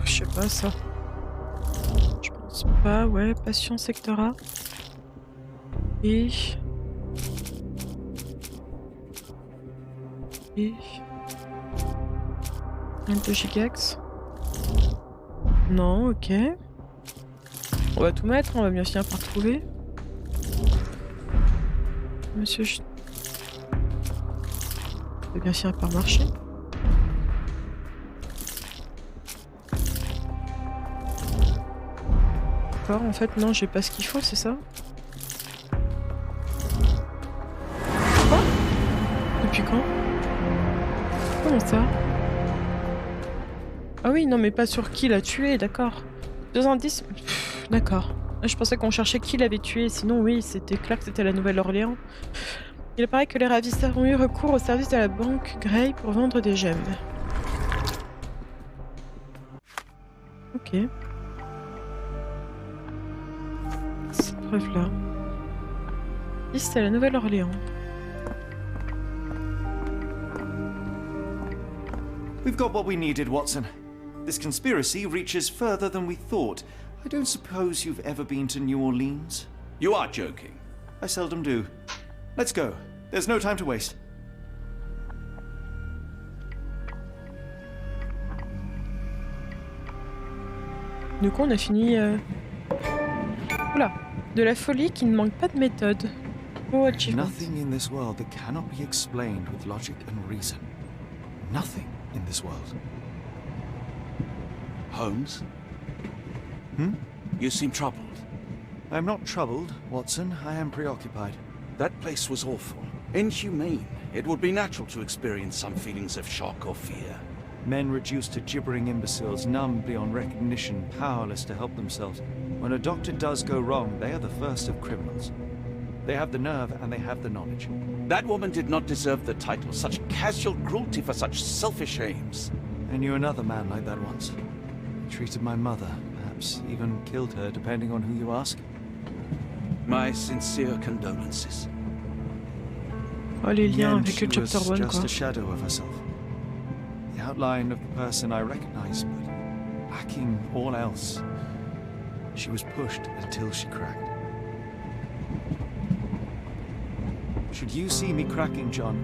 je sais pas ça. Je pense pas, ouais, patient secteur A. Et... Un peu gigax. Non, ok. On va tout mettre, on va bien finir par trouver. Monsieur... On va bien finir par marcher. D'accord, en fait, non, j'ai pas ce qu'il faut, c'est ça? Quoi? Depuis quand? Comment ça? Ah oui, non, mais pas sur qui l'a tué, d'accord. 2 indices. D'accord. Je pensais qu'on cherchait qui l'avait tué, sinon oui, c'était clair que c'était la Nouvelle-Orléans. Il paraît que les ravisseurs ont eu recours au service de la banque Gray pour vendre des gemmes. Ok. Cette preuve-là. Ici, c'est la Nouvelle-Orléans. We've got what we needed, Watson. This conspiracy reaches further than we thought. I don't suppose you've ever been to New Orleans? You are joking. I seldom do. Let's go. There's no time to waste. Du coup, on a fini... Oula, de la folie qui ne manque pas de méthode. Oh, achievement. Nothing in this world that cannot be explained with logic and reason. Nothing in this world. Holmes? Hmm? You seem troubled. I'm not troubled, Watson. I am preoccupied. That place was awful. Inhumane. It would be natural to experience some feelings of shock or fear. Men reduced to gibbering imbeciles, numb beyond recognition, powerless to help themselves. When a doctor does go wrong, they are the first of criminals. They have the nerve and they have the knowledge. That woman did not deserve the title. Such casual cruelty for such selfish aims. I knew another man like that once. He treated my mother, perhaps even killed her, depending on who you ask. My sincere condolences. Oh, les liens avec She le was chapter 1, just quoi. a shadow of herself. The outline of the person I recognized, but lacking all else. She was pushed until she cracked. Should you see me cracking, John,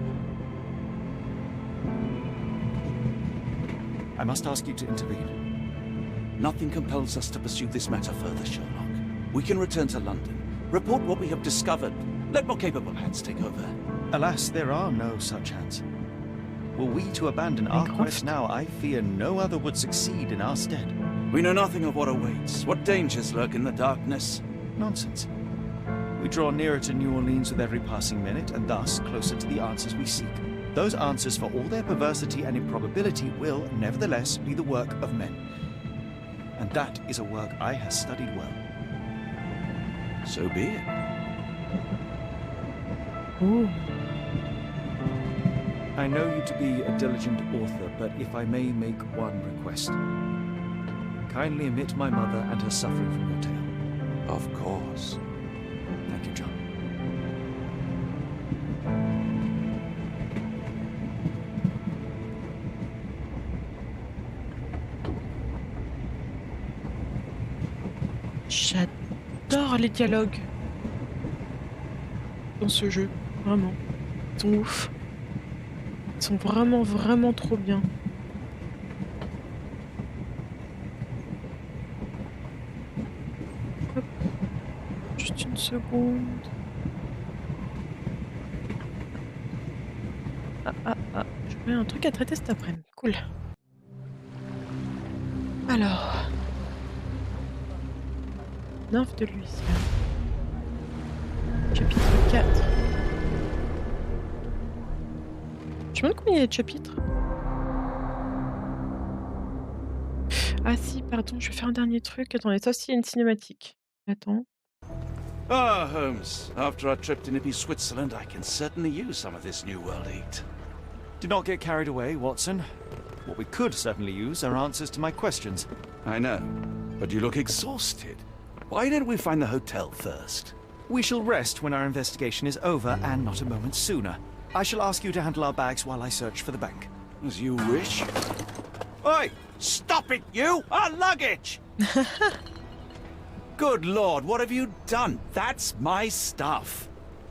I must ask you to intervene. Nothing compels us to pursue this matter further, Sherlock. We can return to London, report what we have discovered. Let more capable hands take over. Alas, there are no such hands. Were we to abandon our quest now, I fear no other would succeed in our stead. We know nothing of what awaits, what dangers lurk in the darkness. Nonsense. We draw nearer to New Orleans with every passing minute, and thus closer to the answers we seek. Those answers, for all their perversity and improbability, will, nevertheless, be the work of men. And that is a work I have studied well. So be it. Ooh. I know you to be a diligent author, but if I may make one request. Kindly omit my mother and her suffering from your tale. Of course. Thank you, John. J'adore les dialogues dans ce jeu, vraiment. Ils sont ouf. Ils sont vraiment, vraiment trop bien. Hop. Juste une seconde. J'aurais un truc à traiter cet après-midi. Cool. Alors... Nymphe de Louisiane. Chapitre 4. Je me demande combien il y a de chapitres. Ah si, pardon, je vais faire un dernier truc. Attendez, ça aussi il y a une cinématique. Attends. Ah, Holmes. After our trip to nippy Switzerland, I can certainly use some of this New World eat. Do not get carried away, Watson. What we could certainly use are answers to my questions. I know, but you look exhausted. Why don't we find the hotel first? We shall rest when our investigation is over, and not a moment sooner. I shall ask you to handle our bags while I search for the bank. As you wish. Oi! Stop it, you! Our luggage! Good Lord, what have you done? That's my stuff.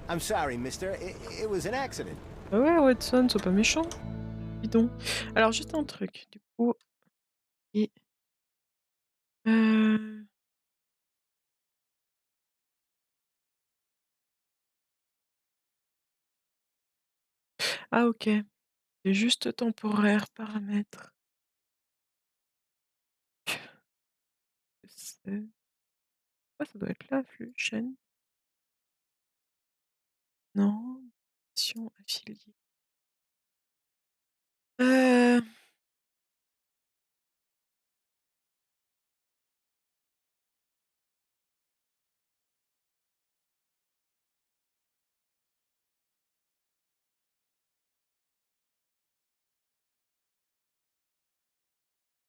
I'm sorry, mister. It was an accident. Ah ouais, Watson, sois pas méchant. Bidon. Alors, juste un truc, du coup. Et... Ah ok. C'est juste temporaire, paramètres. C'est... Ah, ça doit être là, flux, chaîne. Non. Mission affiliée. Euh...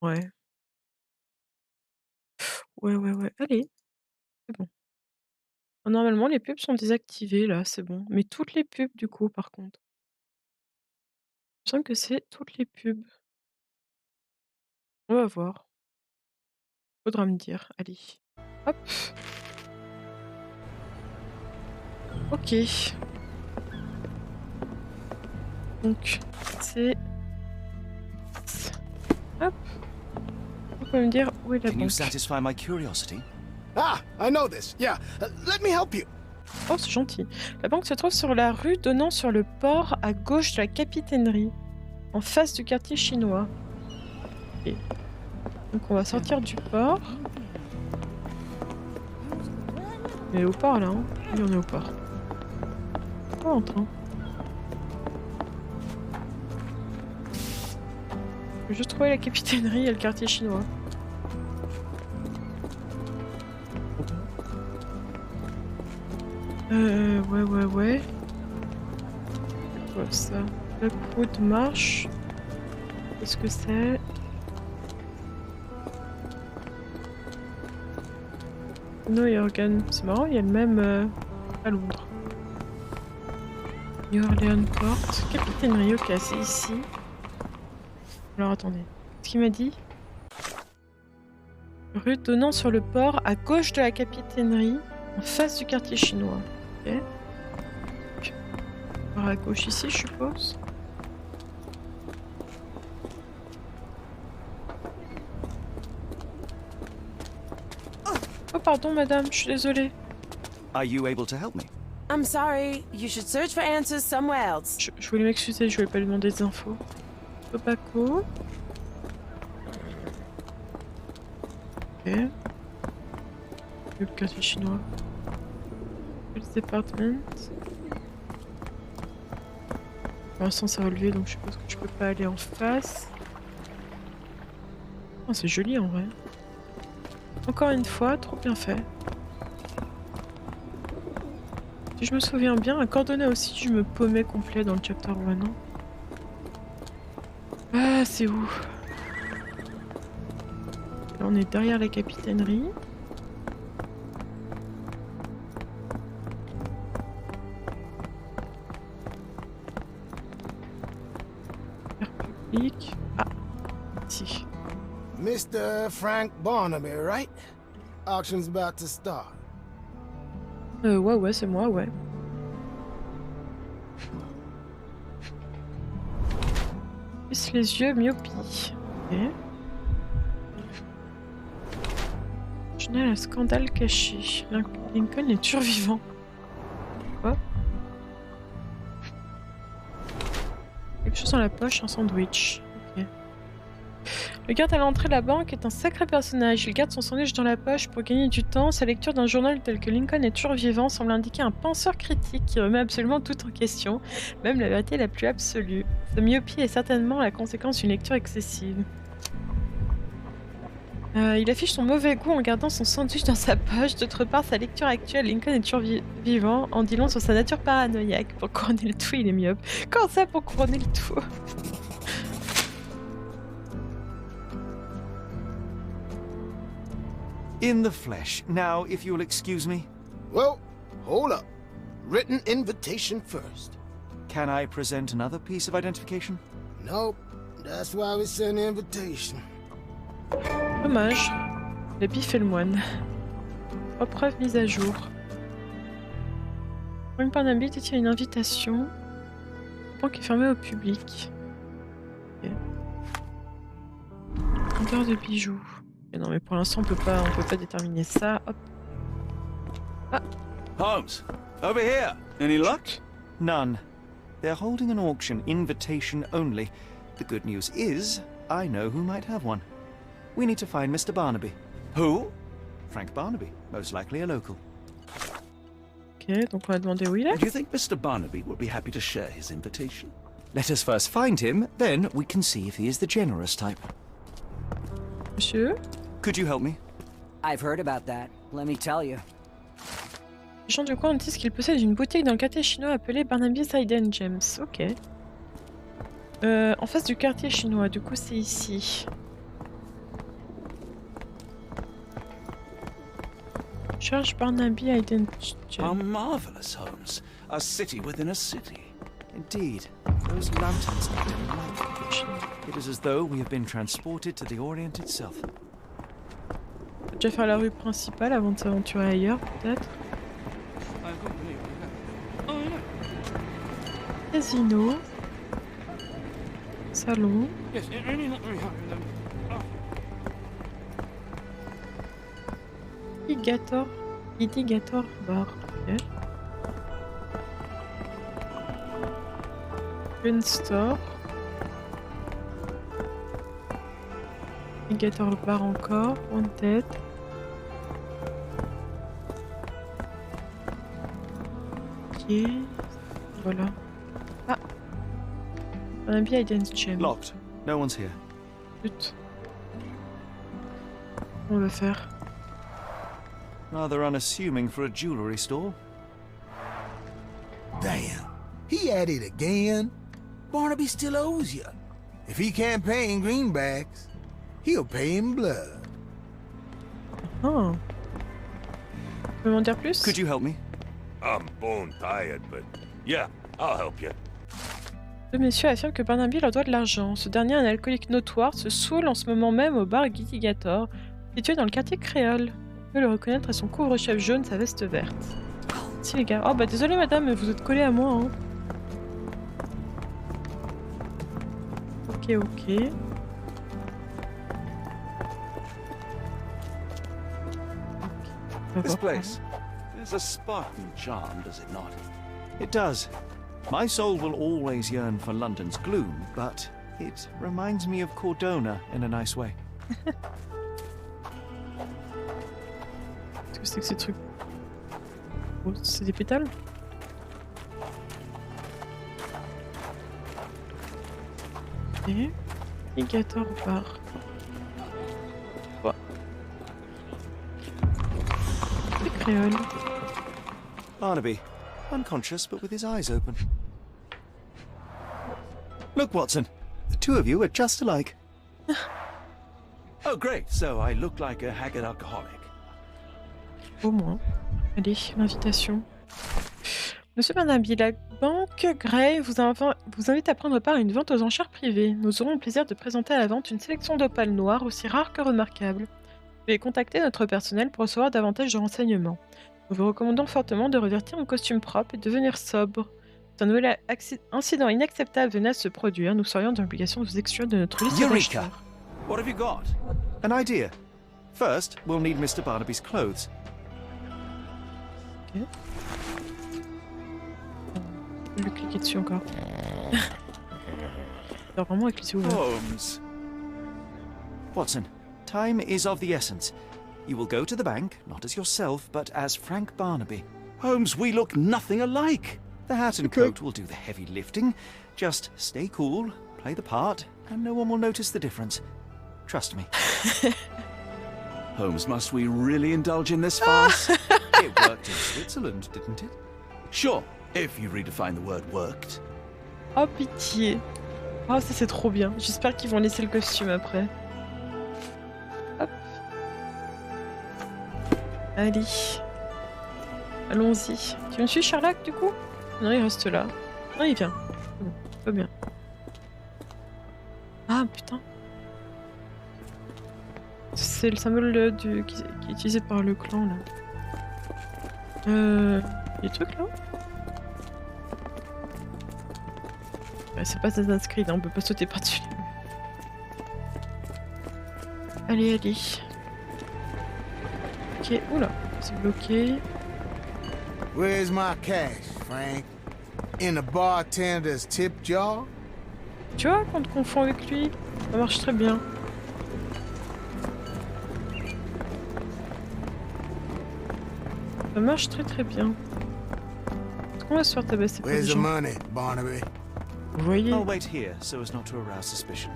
Ouais. Ouais. Allez, c'est bon. Normalement, les pubs sont désactivées, là, c'est bon. Mais toutes les pubs, du coup, par contre. Il me semble que c'est toutes les pubs. On va voir. Faudra me dire. Allez. Hop. Ok. Donc, c'est... Hop. On peut me dire où est la Can you banque. satisfy my curiosity? Ah, I know this. Yeah, let me help you. Oh, c'est gentil. La banque se trouve sur la rue donnant sur le port à gauche de la capitainerie, en face du quartier chinois. Ok. Donc on va sortir du port. On est au port là, hein? Oui, on est au port. On rentre, hein. Je vais juste trouver la capitainerie et le quartier chinois. Ouais. C'est quoi ça? La route marche. Qu'est-ce que c'est? No Yorgan. C'est marrant, il y a le même à Londres. New Orleans Port. Capitainerie, ok, c'est ici. Alors attendez. Ce qu'il m'a dit? Rue donnant sur le port à gauche de la capitainerie, en face du quartier chinois. Ok. Par à gauche ici, je suppose. Oh pardon madame, je suis désolée. Are you able to help me? I'm sorry. You should search for answers somewhere else. Je voulais m'excuser, je voulais pas lui demander des infos. Tobacco. Ok. Le quartier chinois. Police Department. Pour l'instant c'est relevé donc je suppose que je peux pas aller en face. Oh, c'est joli en vrai. Encore une fois, trop bien fait. Si je me souviens bien, à Coordonnées aussi, je me paumais complet dans le chapter 1, non? Ah, c'est où? Là, on est derrière la capitainerie. Public. Ah, ici. Mr. Frank Barnaby, right? Auction's about to start. Ouais, c'est moi, ouais. Baisse les yeux, myopie. Ok. Journal à scandale caché. Lincoln est toujours vivant. Quoi? Quelque chose dans la poche, un sandwich. Ok. Le garde à l'entrée de la banque est un sacré personnage. Il garde son sandwich dans la poche pour gagner du temps. Sa lecture d'un journal tel que Lincoln est toujours vivant semble indiquer un penseur critique qui remet absolument tout en question, même la vérité la plus absolue. Sa myopie est certainement la conséquence d'une lecture excessive. Il affiche son mauvais goût en gardant son sandwich dans sa poche. D'autre part, sa lecture actuelle, Lincoln est toujours vivant, en dit long sur sa nature paranoïaque. Pour couronner le tout, il est myope. Comment ça pour couronner le tout? In the flesh. Now, if you'll excuse me. Well, hold up. Written invitation first. Can I present another piece of identification? Nope. That's why we send the invitation. Dommage. Le bif et le moine. Preuve mise à jour. Pour une Barnaby détient une invitation. La banque est fermée au public. Okay. Vendeur de bijoux. Okay, non mais pour l'instant on peut pas déterminer ça. Hop. Ah. Holmes, over here. Any luck? None. They're holding an auction, invitation only. The good news is, I know who might have one. We need to find Mr. Barnaby. Who? Frank Barnaby, most likely a local. Ok, donc on va demander où il est. Do you think Mr. Barnaby would be happy to share his invitation? Let us first find him, then we can see if he is the generous type. Monsieur? Could you help me? I've heard about that, let me tell you. Les gens du coin disent qu'il possède une boutique dans le quartier chinois appelée Barnaby's Hidden Gems. Ok. En face du quartier chinois, du coup c'est ici. Charge Barnaby Hidden Gems. How marvelous, Holmes. A city within a city. Indeed. Those lanterns are delightful. It is as though we have been transported to the Orient itself. On va déjà faire la rue principale avant de s'aventurer ailleurs, peut-être. Casino. Salon. Litigator bar. Ok. Gun store. Litigator bar encore. Wanted. Ok. Voilà. Ah. On a bien Hidden Gem. Locked. No one's here. Zut. On va faire. Rather unassuming for a jewelry store. Damn. He at it again. Barnaby still owes you. If he can't pay in greenbacks, he'll pay in blood. Oh. Tu peux m'en dire plus? Could you help me? I'm bone tired, but yeah, I'll help you. Le monsieur affirme que Barnaby leur doit de l'argent. Ce dernier, un alcoolique notoire, se saoule en ce moment même au bar Litigator, situé dans le quartier créole. On peut le reconnaître à son couvre-chef jaune, sa veste verte. Si les gars. Oh bah désolé madame, vous êtes collés à moi. Hein. Ok. This place has a Spartan charm, does it not? It does. My soul will always yearn for London's gloom, but it reminds me of Cordona in a nice way. Qu'est-ce que c'est que ces trucs? Oh, c'est des pétales? Ok. Litigator bar. Ouais. C'est créole. Barnaby, unconscious but with his eyes open. Look, Watson, the two of you are just alike. Oh, great. So I look like a haggard alcoholic. Au moins. Allez, l'invitation. Monsieur Barnaby, la banque Gray vous invite à prendre part à une vente aux enchères privées. Nous aurons le plaisir de présenter à la vente une sélection d'opales noires aussi rares que remarquables. Veuillez contacter notre personnel pour recevoir davantage de renseignements. Nous vous recommandons fortement de revêtir un costume propre et de devenir sobre. Si un nouvel incident inacceptable venait à se produire, nous serions dans l'obligation de vous exclure de notre liste Eureka! What have you got? An idea. First, we'll need Mr. Barnaby's clothes. Ok. Je vais cliquer dessus encore. Alors vraiment avec les yeux ouverts. Holmes. Watson, time is of the essence. You will go to the bank, not as yourself, but as Frank Barnaby. Holmes, we look nothing alike. The hat and coat will do the heavy lifting. Just stay cool, play the part, and no one will notice the difference. Trust me. Holmes, must we really indulge in this farce? It worked in Switzerland, didn't it? Sure, if you redefine the word worked. Oh pitié. Oh ça c'est trop bien. J'espère qu'ils vont laisser le costume après. Hop. Allez. Allons-y. Tu me suis Sherlock du coup? Non il reste là. Non il vient. Bon, pas bien. Ah putain. C'est le symbole qui est utilisé par le clan là. Les trucs là? Ouais, c'est pas Assassin's Creed, hein, on peut pas sauter par-dessus. Allez, allez. Ok, oula, c'est bloqué. Where's my cash, Frank? In the bartender's tip jar? Tu vois, quand on te confond avec lui, ça marche très bien. Ça marche très très bien. Est-ce qu'on va se faire tabasser par les Where's the gens? money, Barnaby? Vous voyez? I'll wait here so as not to arouse suspicion.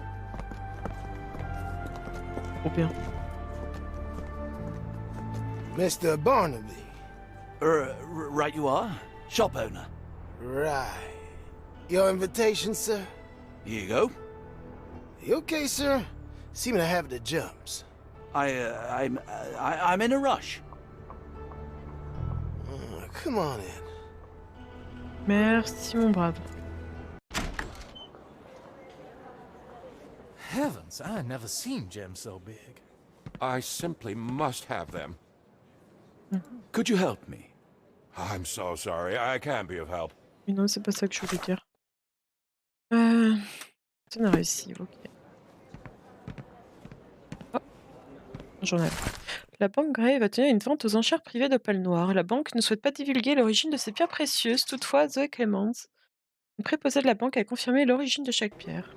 Trop bien. Mr. Barnaby. Right you are. Shop owner. Right. Your invitation, sir? Here you go. You okay, sir? Seem to have the jumps. I'm in a rush. Come on in. Merci mon brave. Heavens, I never seen gems so big. I simply must have them. Could you help me? I'm so sorry. I can't be of help. Mais non, c'est pas ça que je voulais dire. Ça n'a réussi, ok. Oh, un journal. La banque Gray va tenir une vente aux enchères privées d'opales noires. La banque ne souhaite pas divulguer l'origine de ces pierres précieuses. Toutefois, Zoé Clemens, une préposée de la banque, a confirmé l'origine de chaque pierre.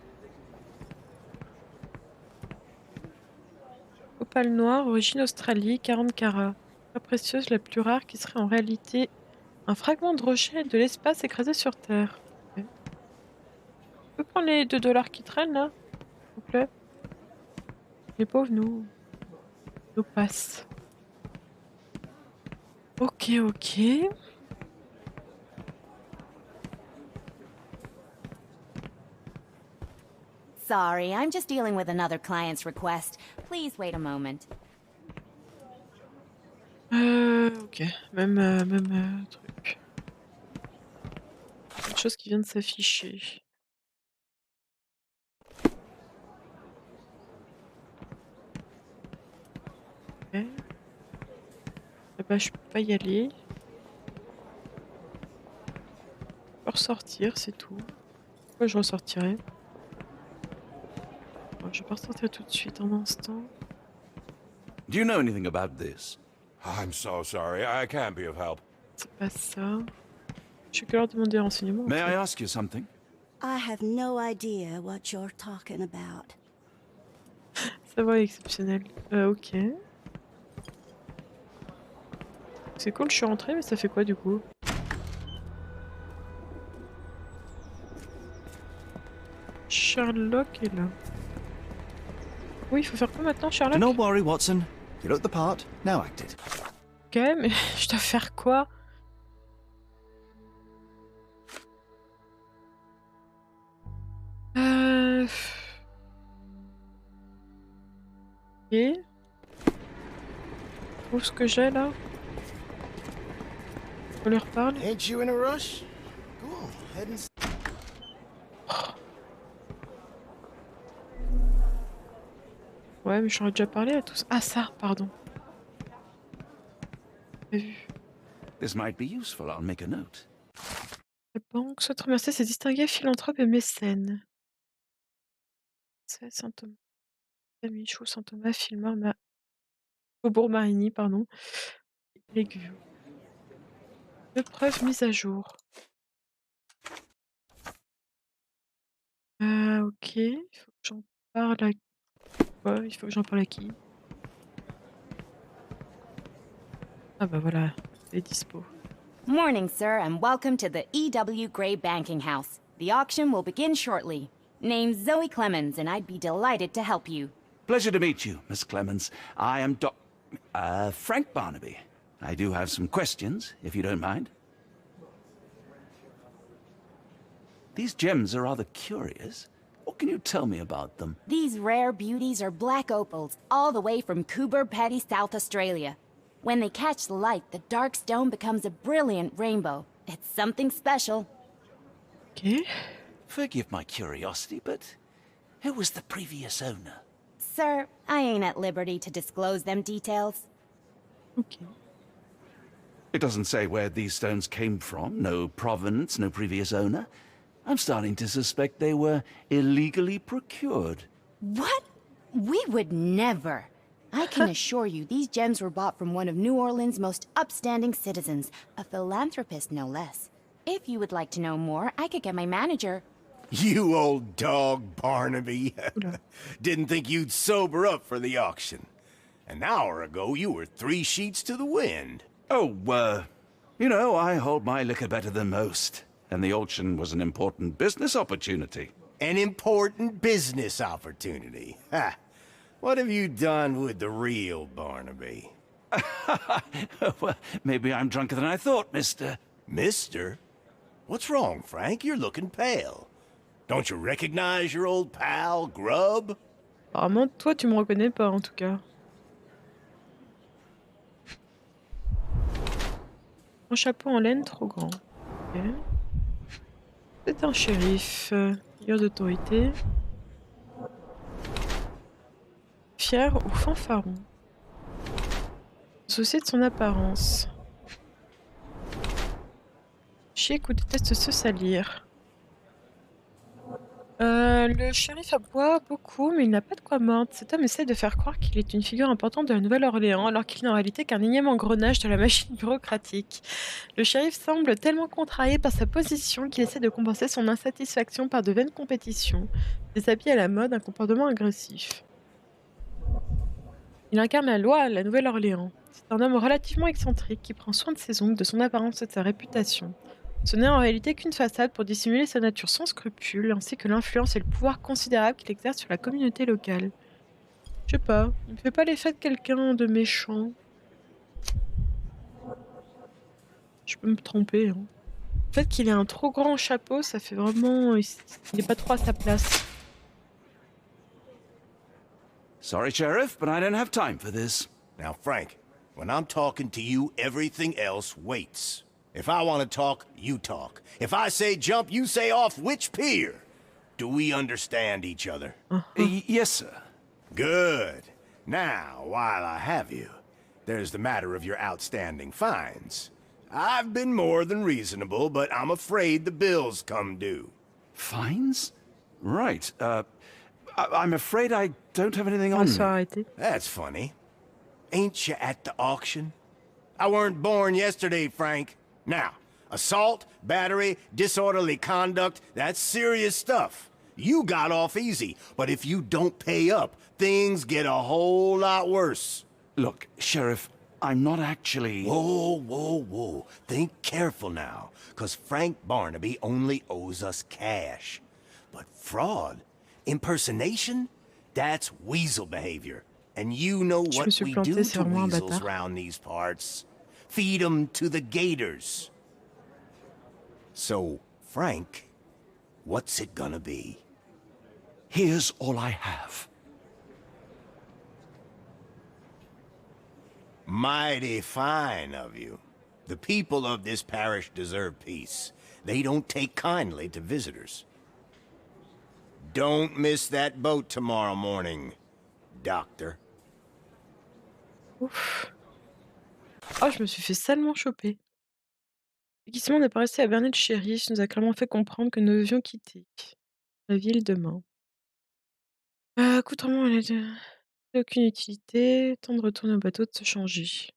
Opale noire, origine Australie, 40 carats. Pierre précieuse la plus rare qui serait en réalité un fragment de rocher de l'espace écrasé sur Terre. Okay. Je peux prendre les 2 $ qui traînent là, s'il vous plaît? Les pauvres nous passent. Ok, ok. Sorry, I'm just dealing with another client's request. Please wait a moment. Ok, même truc. Quelque chose qui vient de s'afficher. Ok. Là-bas, je peux pas y aller. Je peux ressortir, c'est tout. Pourquoi je ressortirais? Bon, je vais pas ressortir tout de suite, un instant. Do you know anything about this? I'm so sorry. I can't be of help. C'est pas ça. Je vais que leur demander des renseignements. May I ask you something? I have no idea what you're talking about. Ça va, exceptionnel. Ok. C'est cool, je suis rentrée, mais ça fait quoi du coup? Sherlock est là. Oui, il faut faire quoi maintenant, Sherlock? Do not worry, Watson. You look the part. Now act it. Ok, mais je dois faire quoi? Ok. Trouve ce que j'ai là. On leur parle. Ain't you in a rush? Go on, head and... Ouais, mais j'aurais déjà parlé à tous. Ah ça, pardon. J'ai vu. This might be useful. I'll make a note. La banque souhaite remercier ses distingués philanthropes et mécènes. C'est Saint-Thomas. Michou, Saint-Thomas, Filmar, Faubourg Marigny, pardon. Légumes. Deux preuves mises à jour. Ok, il faut que j'en parle à Quoi? Il faut que j'en parle à qui? Ah bah voilà, elle est dispo. Morning, sir, and welcome to the E.W. Gray Banking House. The auction will begin shortly. Name's Zoe Clemens, and I'd be delighted to help you. Pleasure to meet you, Miss Clemens. I am Frank Barnaby. I do have some questions, if you don't mind. These gems are rather curious. What can you tell me about them? These rare beauties are black opals, all the way from Coober Pedy, South Australia. When they catch the light, the dark stone becomes a brilliant rainbow. It's something special. Okay. Forgive my curiosity, but who was the previous owner? Sir, I ain't at liberty to disclose them details. Okay. It doesn't say where these stones came from, no provenance, no previous owner. I'm starting to suspect they were illegally procured. What? We would never. I can assure you these gems were bought from one of New Orleans' most upstanding citizens, a philanthropist no less. If you would like to know more, I could get my manager. You old dog, Barnaby. Didn't think you'd sober up for the auction. An hour ago, you were 3 sheets to the wind. Oh, you know, I hold my liquor better than most. And the auction was an important business opportunity. An important business opportunity? Ha! What have you done with the real Barnaby? Well, maybe I'm drunker than I thought, mister. Mister? What's wrong, Frank? You're looking pale. Don't you recognize your old pal, Grub? Apparemment, toi, tu me reconnais pas, en tout cas. Un chapeau en laine trop grand. Ok. C'est un shérif. Figure d'autorité. Fier ou fanfaron. Soucier de son apparence. Chic ou déteste se salir. Le shérif aboie beaucoup, mais il n'a pas de quoi mordre. Cet homme essaie de faire croire qu'il est une figure importante de la Nouvelle-Orléans, alors qu'il n'est en réalité qu'un énième engrenage de la machine bureaucratique. Le shérif semble tellement contrarié par sa position qu'il essaie de compenser son insatisfaction par de vaines compétitions, des habits à la mode, un comportement agressif. Il incarne la loi à la Nouvelle-Orléans. C'est un homme relativement excentrique qui prend soin de ses ongles, de son apparence et de sa réputation. Ce n'est en réalité qu'une façade pour dissimuler sa nature sans scrupules, ainsi que l'influence et le pouvoir considérable qu'il exerce sur la communauté locale. Je sais pas, il me fait pas l'effet de quelqu'un de méchant. Je peux me tromper, hein. Le fait qu'il ait un trop grand chapeau, ça fait vraiment... Il est pas trop à sa place. Sorry, Sheriff, but I don't have time for this. Now, Frank, when I'm talking to you, everything else waits. If I want to talk, you talk. If I say jump, you say off which pier. Do we understand each other? Yes, sir. Good. Now, while I have you, there's the matter of your outstanding fines. I've been more than reasonable, but I'm afraid the bills come due. Fines? Right. I'm afraid I don't have anything on me. That's funny. Ain't you at the auction? I weren't born yesterday, Frank. Now, assault, battery, disorderly conduct, that's serious stuff. You got off easy, but if you don't pay up, things get a whole lot worse. Look, Sheriff, I'm not actually... Whoa. Think careful now, 'cause Frank Barnaby only owes us cash. But fraud, impersonation, that's weasel behavior. And you know what we do to weasels around these parts. Feed 'em to the gators. So, Frank, what's it gonna be? Here's all I have. Mighty fine of you. The people of this parish deserve peace. They don't take kindly to visitors. Don't miss that boat tomorrow morning, Doctor. Ouf. Oh, je me suis fait salement choper. L'équipement n'est pas resté à berner le shérif, nous a clairement fait comprendre que nous devions quitter la ville demain. Accoutrement, elle n'a aucune utilité. Temps de retourner au bateau, de se changer.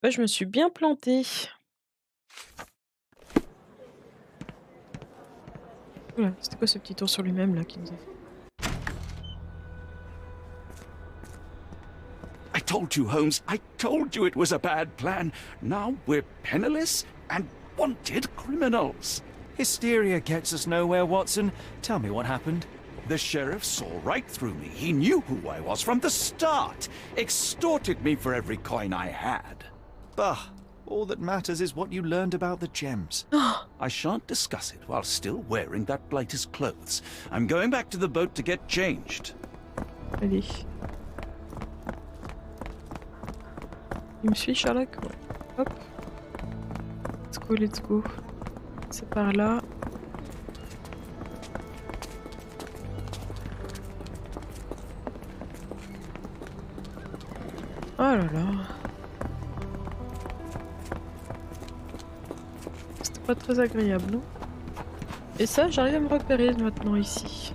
Ouais, je me suis bien plantée. Oula, c'était quoi ce petit tour sur lui-même là qui nous a fait? I told you, Holmes. I told you it was a bad plan. Now we're penniless and wanted criminals. Hysteria gets us nowhere, Watson. Tell me what happened. The sheriff saw right through me. He knew who I was from the start. Extorted me for every coin I had. Bah, all that matters is what you learned about the gems. I shan't discuss it while still wearing that blighter's clothes. I'm going back to the boat to get changed. Allez. Il me suit, Sherlock? Ouais. Hop. Let's go, let's go. C'est par là. Oh là là. C'était pas très agréable, non? Et ça, j'arrive à me repérer maintenant ici.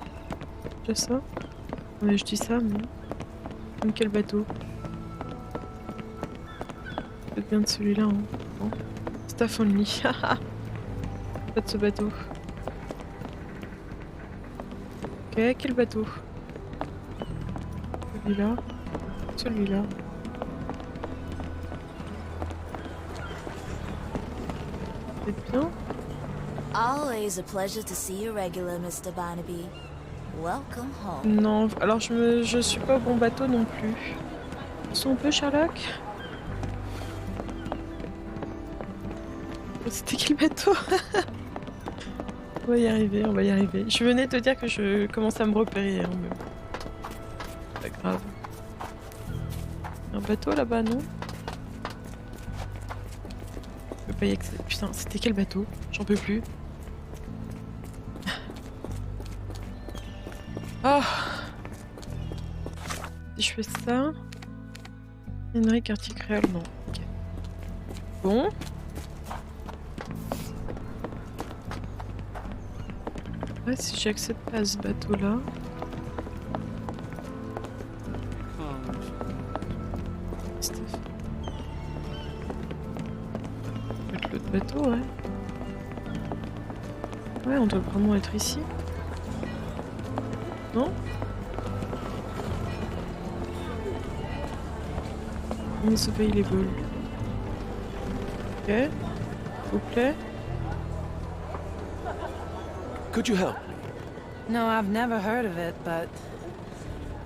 C'est ça? Ouais, je dis ça, mais... Comme quel bateau? Peut-être bien de celui-là, hein. Bon. Staff only. Pas de ce bateau. Ok, quel bateau? Celui-là. Celui-là. C'est bien. Always a pleasure to see you regular, Mr. Barnaby. Welcome home. Non, alors je suis pas au bon bateau non plus. Sont un peu Sherlock. C'était quel bateau? On va y arriver, on va y arriver. Je venais te dire que je commence à me repérer, hein, mais... Pas grave. Un bateau là-bas, non? Je peux pas y accéder. Putain, c'était quel bateau? J'en peux plus. Ah! Si je fais ça... Henry, quartier créole, non. Ok. Bon. Ouais, si j'accède pas à ce bateau-là... Peut-être l'autre bateau, ouais. Ouais, on doit vraiment être ici. Non? On se paye les boules. Ok. S'il vous plaît. Could you help? No, I've never heard of it, but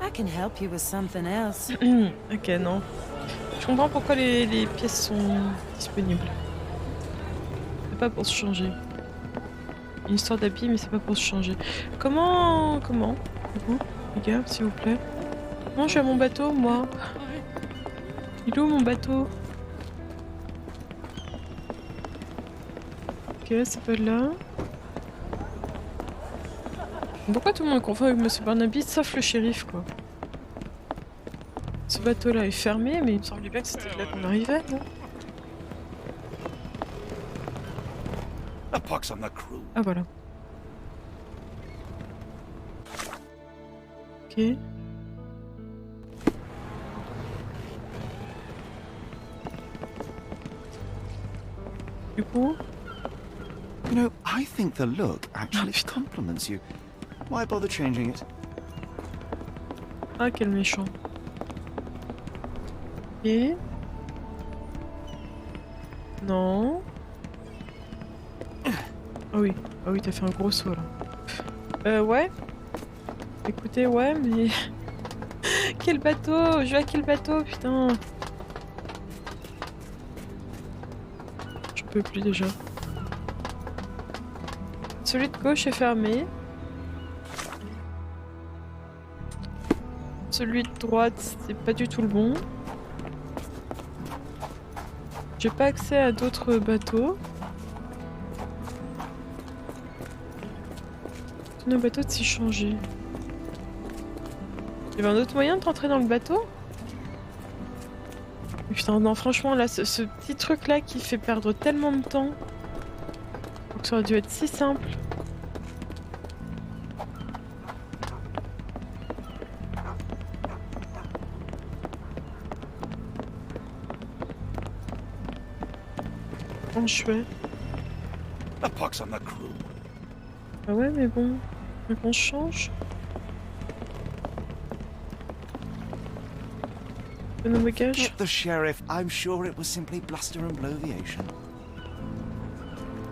I can help you with something else. Ok, non. Je comprends pourquoi les pièces sont disponibles. C'est pas pour se changer. Une histoire d'habit, mais c'est pas pour se changer. Comment du coup, les gars, s'il vous plaît. Non, je suis à mon bateau, moi. Il est où mon bateau? Ok, c'est pas là. Pourquoi tout le monde confond avec Monsieur Barnaby, sauf le shérif, quoi? Ce bateau-là est fermé, mais il me semblait bien que c'était là qu'on arrivait, non? A pox on the crew. Ah, voilà. Ok. Du coup... You know, I think the look actually compliments you. Why bother changing it? Ah, quel méchant. Et... Non... Ah oui, t'as fait un gros saut là. Ouais. Écoutez, ouais, mais... Quel bateau? Je vais à quel bateau, putain? Je peux plus déjà. Celui de gauche est fermé. Celui de droite, c'est pas du tout le bon. J'ai pas accès à d'autres bateaux. Nos bateaux de s'y changer. Il y avait un autre moyen de rentrer dans le bateau? Putain, non, franchement, là, ce petit truc là qui fait perdre tellement de temps. Donc ça aurait dû être si simple. Comment je fais? A pox on the crew. Ah ouais, mais bon, faut qu'on change. De nos bagages. Forget the sheriff. I'm sure it was simply bluster and blow the ocean.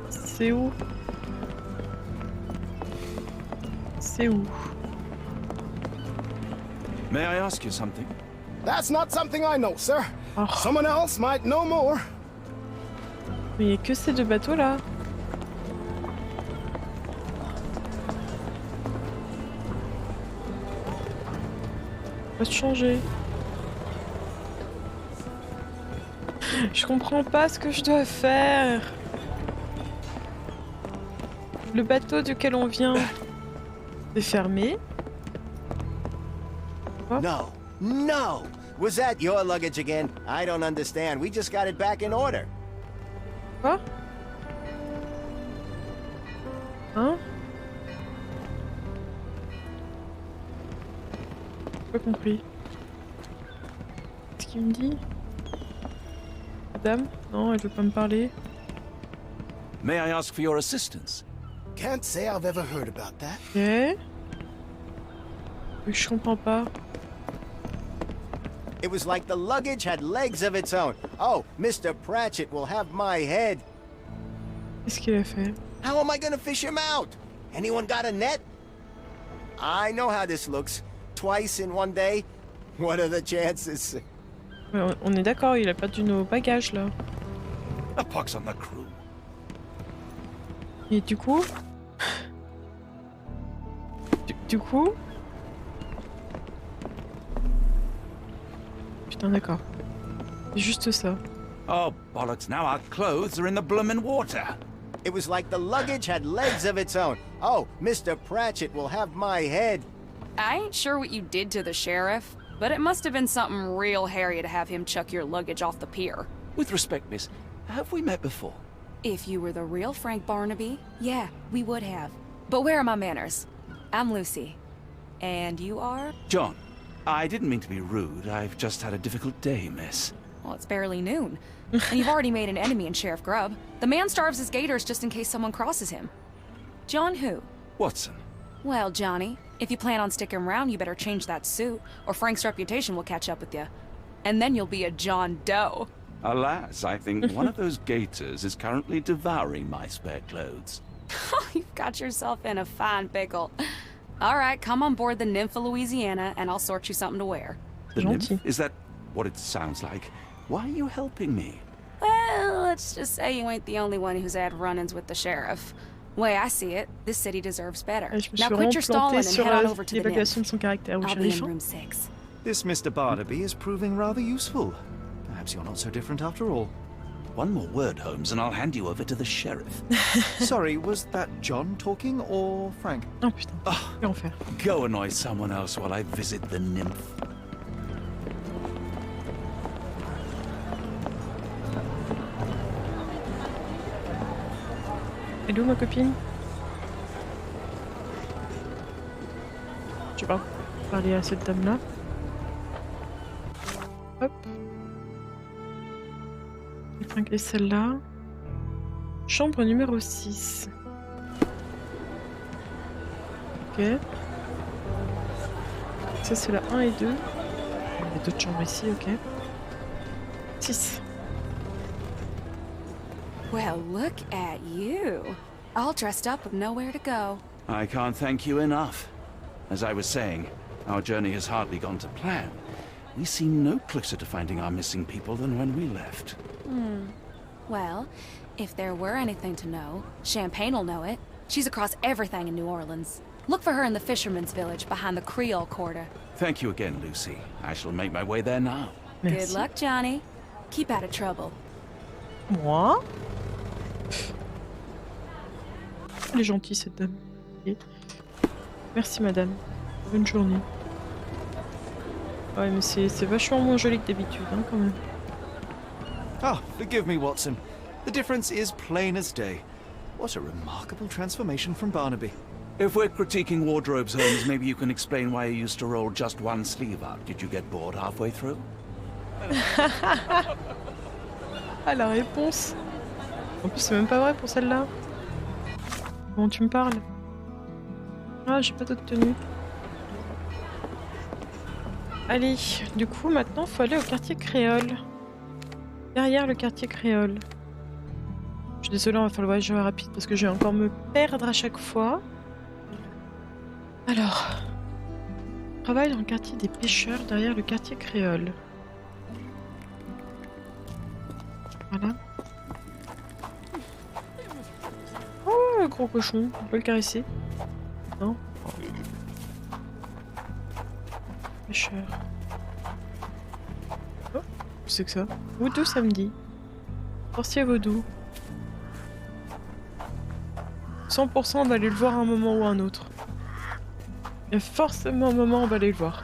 C'est où? C'est où? May I ask you something? That's not something I know, sir. Oh. Someone else might know more. Mais il y a que ces deux bateaux là. Faut se changer. Je comprends pas ce que je dois faire. Le bateau duquel on vient est fermé. No, no! Was that your luggage again? I don't understand. We just got it back in order. Quoi? Hein? J'ai pas compris. Qu'est-ce qu'il me dit? Madame? Non, elle veut pas me parler. May I ask for your assistance? Can't say I've ever heard about that. Ok. Oui, je comprends pas. It was like the luggage had legs of its own. Oh, Mr. Pratchett will have my head. Qu'est-ce qu'il a fait? How am I gonna fish him out? Anyone got a net? I know how this looks. Twice in one day? What are the chances? Ouais, on est d'accord, il a perdu nos bagages là. A pox on the crew. Et du coup... Du coup... Putain, d'accord. C'est juste ça. Oh, bollocks, now our clothes are in the bloomin' water. It was like the luggage had legs of its own. Oh, Mr. Pratchett will have my head. I ain't sure what you did to the sheriff, but it must have been something real hairy to have him chuck your luggage off the pier. With respect, miss, have we met before? If you were the real Frank Barnaby, yeah, we would have. But where are my manners? I'm Lucy. And you are? John, I didn't mean to be rude. I've just had a difficult day, miss. Well, it's barely noon. And you've already made an enemy in Sheriff Grubb. The man starves his gators just in case someone crosses him. John who? Watson. Well, Johnny, if you plan on sticking around, you better change that suit, or Frank's reputation will catch up with you. And then you'll be a John Doe. Alas, I think one of those gators is currently devouring my spare clothes. You've got yourself in a fine pickle. All right, come on board the Nymph of Louisiana, and I'll sort you something to wear. The nymph? Is that what it sounds like? Why are you helping me? Well, let's just say you ain't the only one who's had run-ins with the sheriff. Way I see it, this city deserves better. Now quit your stalling and head on over to the Nymph. I'll be in room 6. This Mr. Barnaby is proving rather useful. Perhaps you're not so different after all. One more word, Holmes, and I'll hand you over to the sheriff. Sorry, was that John talking or Frank? Oh putain, quel enfer. Go annoy someone else while I visit the nymph. Hello ma copine. Je vais parler à cette dame là. Hop. Épingler celle-là. Chambre numéro 6. Ok. Ça c'est la 1 et 2. Il y a d'autres chambres ici, ok. 6. Well, look at you. All dressed up with nowhere to go. I can't thank you enough. As I was saying, our journey has hardly gone to plan. We seem no closer to finding our missing people than when we left. Well, if there were anything to know, Champagne'll know it. She's across everything in New Orleans. Look for her in the fisherman's village behind the Creole Quarter. Thank you again, Lucy. I shall make my way there now. Merci. Good luck, Johnny. Keep out of trouble. Moi? Elle est gentille cette dame. Ok. Merci madame. Bonne journée. Ouais mais c'est vachement moins joli que d'habitude hein, quand même. Ah, forgive me, Watson. The difference is plain as day. What a remarkable transformation from Barnaby. If we're critiquing wardrobes, Holmes, maybe you can explain why you used to roll just one sleeve up. Did you get bored halfway through? Ah la réponse. En plus c'est même pas vrai pour celle-là. Bon tu me parles. Ah, j'ai pas d'autre tenue. Allez, du coup, maintenant, faut aller au quartier créole. Derrière le quartier créole. Je suis désolée, on va faire le voyage rapide parce que je vais encore me perdre à chaque fois. Alors, je travaille dans le quartier des pêcheurs derrière le quartier créole. Voilà. Oh, le gros cochon, on peut le caresser. Non? Pêcheur. Oh, c'est que ça? Vaudou samedi. Sorcier vaudou. 100% on va aller le voir à un moment ou à un autre. Il y a forcément un moment où on va aller le voir.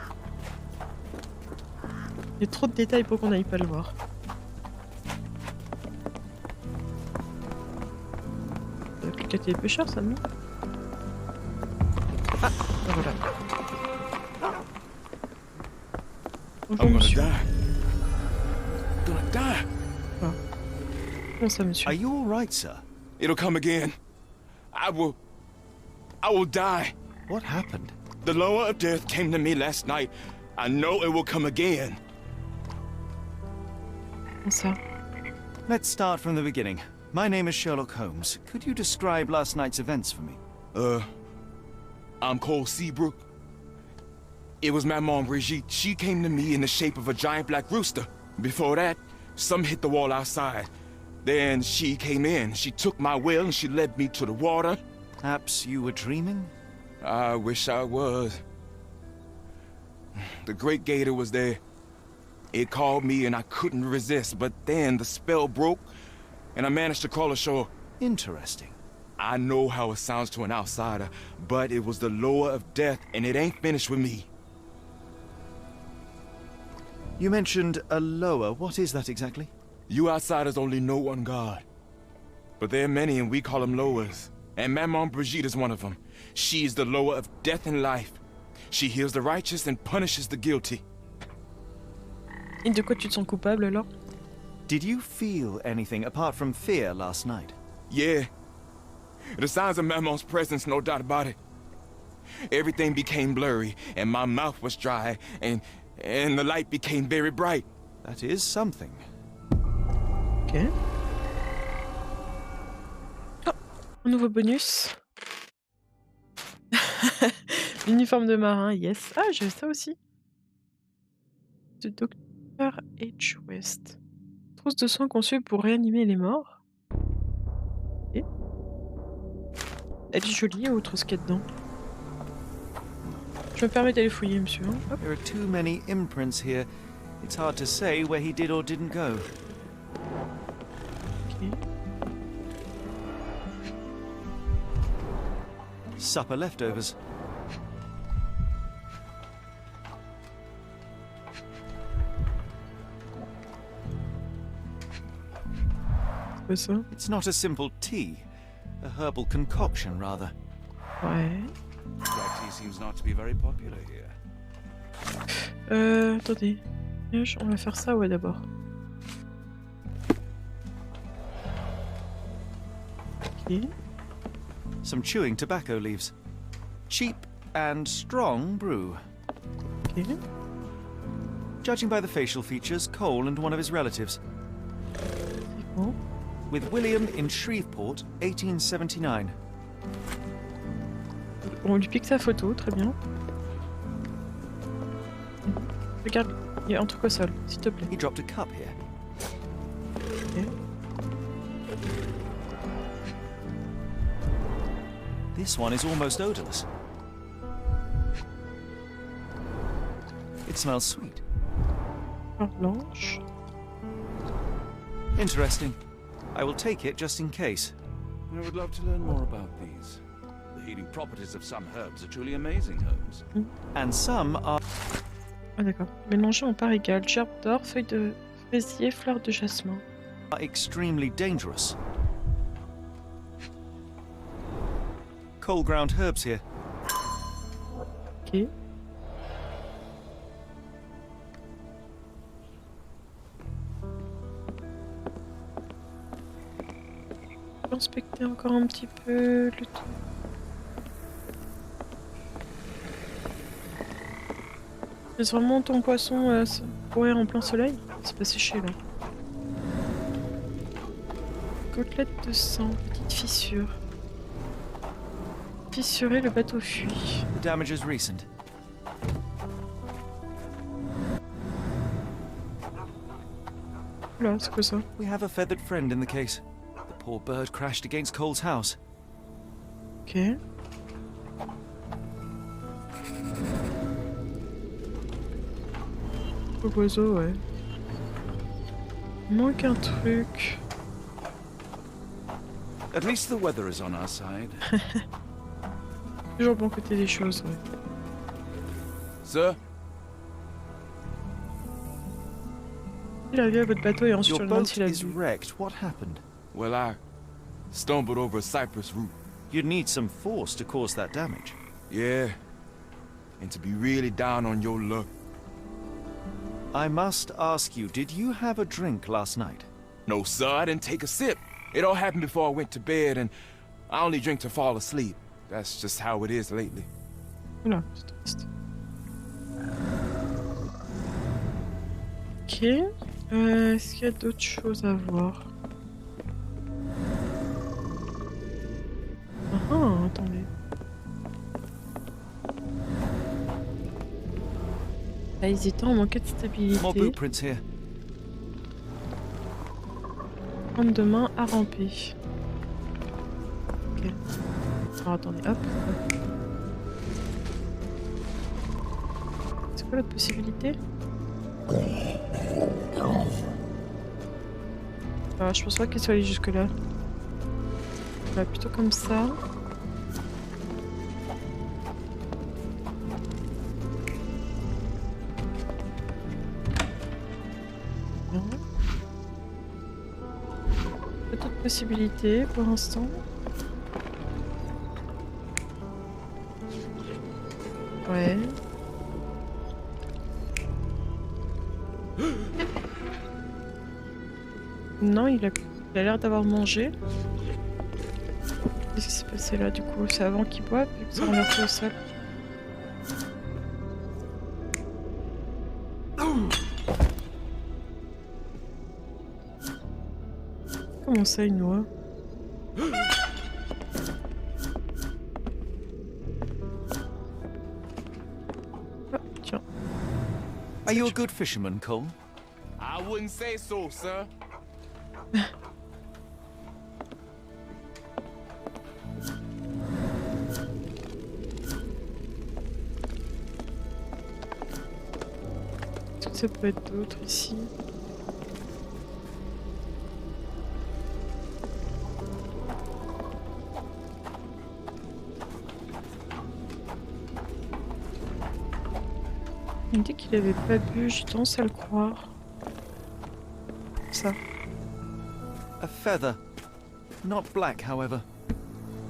Il y a trop de détails pour qu'on n'aille pas le voir. Le quartier des pêcheurs, ça, non? Ah, voilà. Bonjour, monsieur. Gonna die. Ah. Comment ça, monsieur? Are you all right, sir? It'll come again. I will die. What happened? The lower of death came to me last night. I know it will come again. Comment ça? Let's start from the beginning. My name is Sherlock Holmes. Could you describe last night's events for me? I'm Cole Seabrook. It was my mom, Brigitte. She came to me in the shape of a giant black rooster. Before that, some hit the wall outside. Then she came in. She took my will and she led me to the water. Perhaps you were dreaming? I wish I was. The Great Gator was there. It called me and I couldn't resist, but then the spell broke and I managed to crawl ashore. Interesting. I know how it sounds to an outsider, but it was the lower of death and it ain't finished with me. You mentioned a lower. What is that exactly? You outsiders only know one God. But there are many and we call them lowers. And Maman Brigitte is one of them. She is the lower of death and life. She heals the righteous and punishes the guilty. Et de quoi tu te sens coupable alors? Did you feel anything apart from fear last night? Yeah. The signs of Maman's presence, no doubt about it. Everything became blurry and my mouth was dry and the light became very bright. That is something. Ok. Oh, un nouveau bonus. L'uniforme de marin, yes. Ah, j'ai ça aussi. De Dr. H. West. Trousse de soins conçue pour réanimer les morts. Et elle est jolie, autre ce qu'il y a dedans. Je me permets d'aller fouiller, monsieur. Hop. There are too many imprints here. It's hard to say where he did or didn't go. Okay. Supper leftovers. C'est ça? It's not a simple tea. A herbal concoction, rather. Ouais. Black tea seems not to be very popular here. Attendez. On va faire ça, ouais, d'abord. Ok. Some chewing tobacco leaves. Cheap and strong brew. Ok. Judging by the facial features, Cole and one of his relatives. C'est bon. With William in Shreveport, 1879. On lui pique sa photo, très bien. Regarde, il y a un truc au sol, s'il te plaît. He dropped a cup here. Okay. This one is almost odorless. It smells sweet. Fleur blanche. Interesting. I will take it just in case. I would love to learn more about these. The healing properties of some herbs are truly amazing, Holmes. And some are... Ah d'accord. Mélangé en part égale. Gerbe d'or, feuilles de fraisier, fleurs de jasmin. ...are extremely dangerous. Cold ground herbs here. Ok. Inspecter encore un petit peu le tout. Laisse vraiment ton poisson courir en plein soleil? C'est pas séché là. Côtelette de sang, petite fissure. Fissuré, le bateau fuit. The damage is recent. Là, c'est quoi ça? We have a feathered friend in the case. The poor bird crashed against Cole's house. Ok. Le oiseau, ouais. Il manque un truc. At least the weather is on our side. Toujours bon côté des choses, ouais. Sir? Il a vu à votre bateau et ensuite Your je demande boat s'il a is vu. wrecked. What happened? Well, I stumbled over a cypress root. You'd need some force to cause that damage. Yeah. And to be really down on your luck. I must ask you, did you have a drink last night? No, sir, I didn't take a sip. It all happened before I went to bed, and I only drink to fall asleep. That's just how it is lately. Oula, c'est triste. Ok. Est-ce qu'il y a d'autres choses à voir? Ah, attendez. Là, hésitant, on manquait de stabilité. More blueprints here. Prendre de main à ramper. Ok. Alors attendez, hop. C'est quoi l'autre possibilité? Je pense pas qu'elle soit allée jusque là. Bah, plutôt comme ça. Non. Pas d'autres possibilités pour l'instant. Ouais. Non, il a l'air d'avoir mangé. Qu'est-ce qui s'est passé là du coup? C'est avant qu'il boive vu que ça renversé au sol. Comment ça, une noix? Ah, tiens. Are you a good fisherman, Cole? I wouldn't say so, sir. Ça peut être d'autres ici. Il me dit qu'il avait pas bu, j'ai tendance à le croire. Ça. A feather. Not black, however.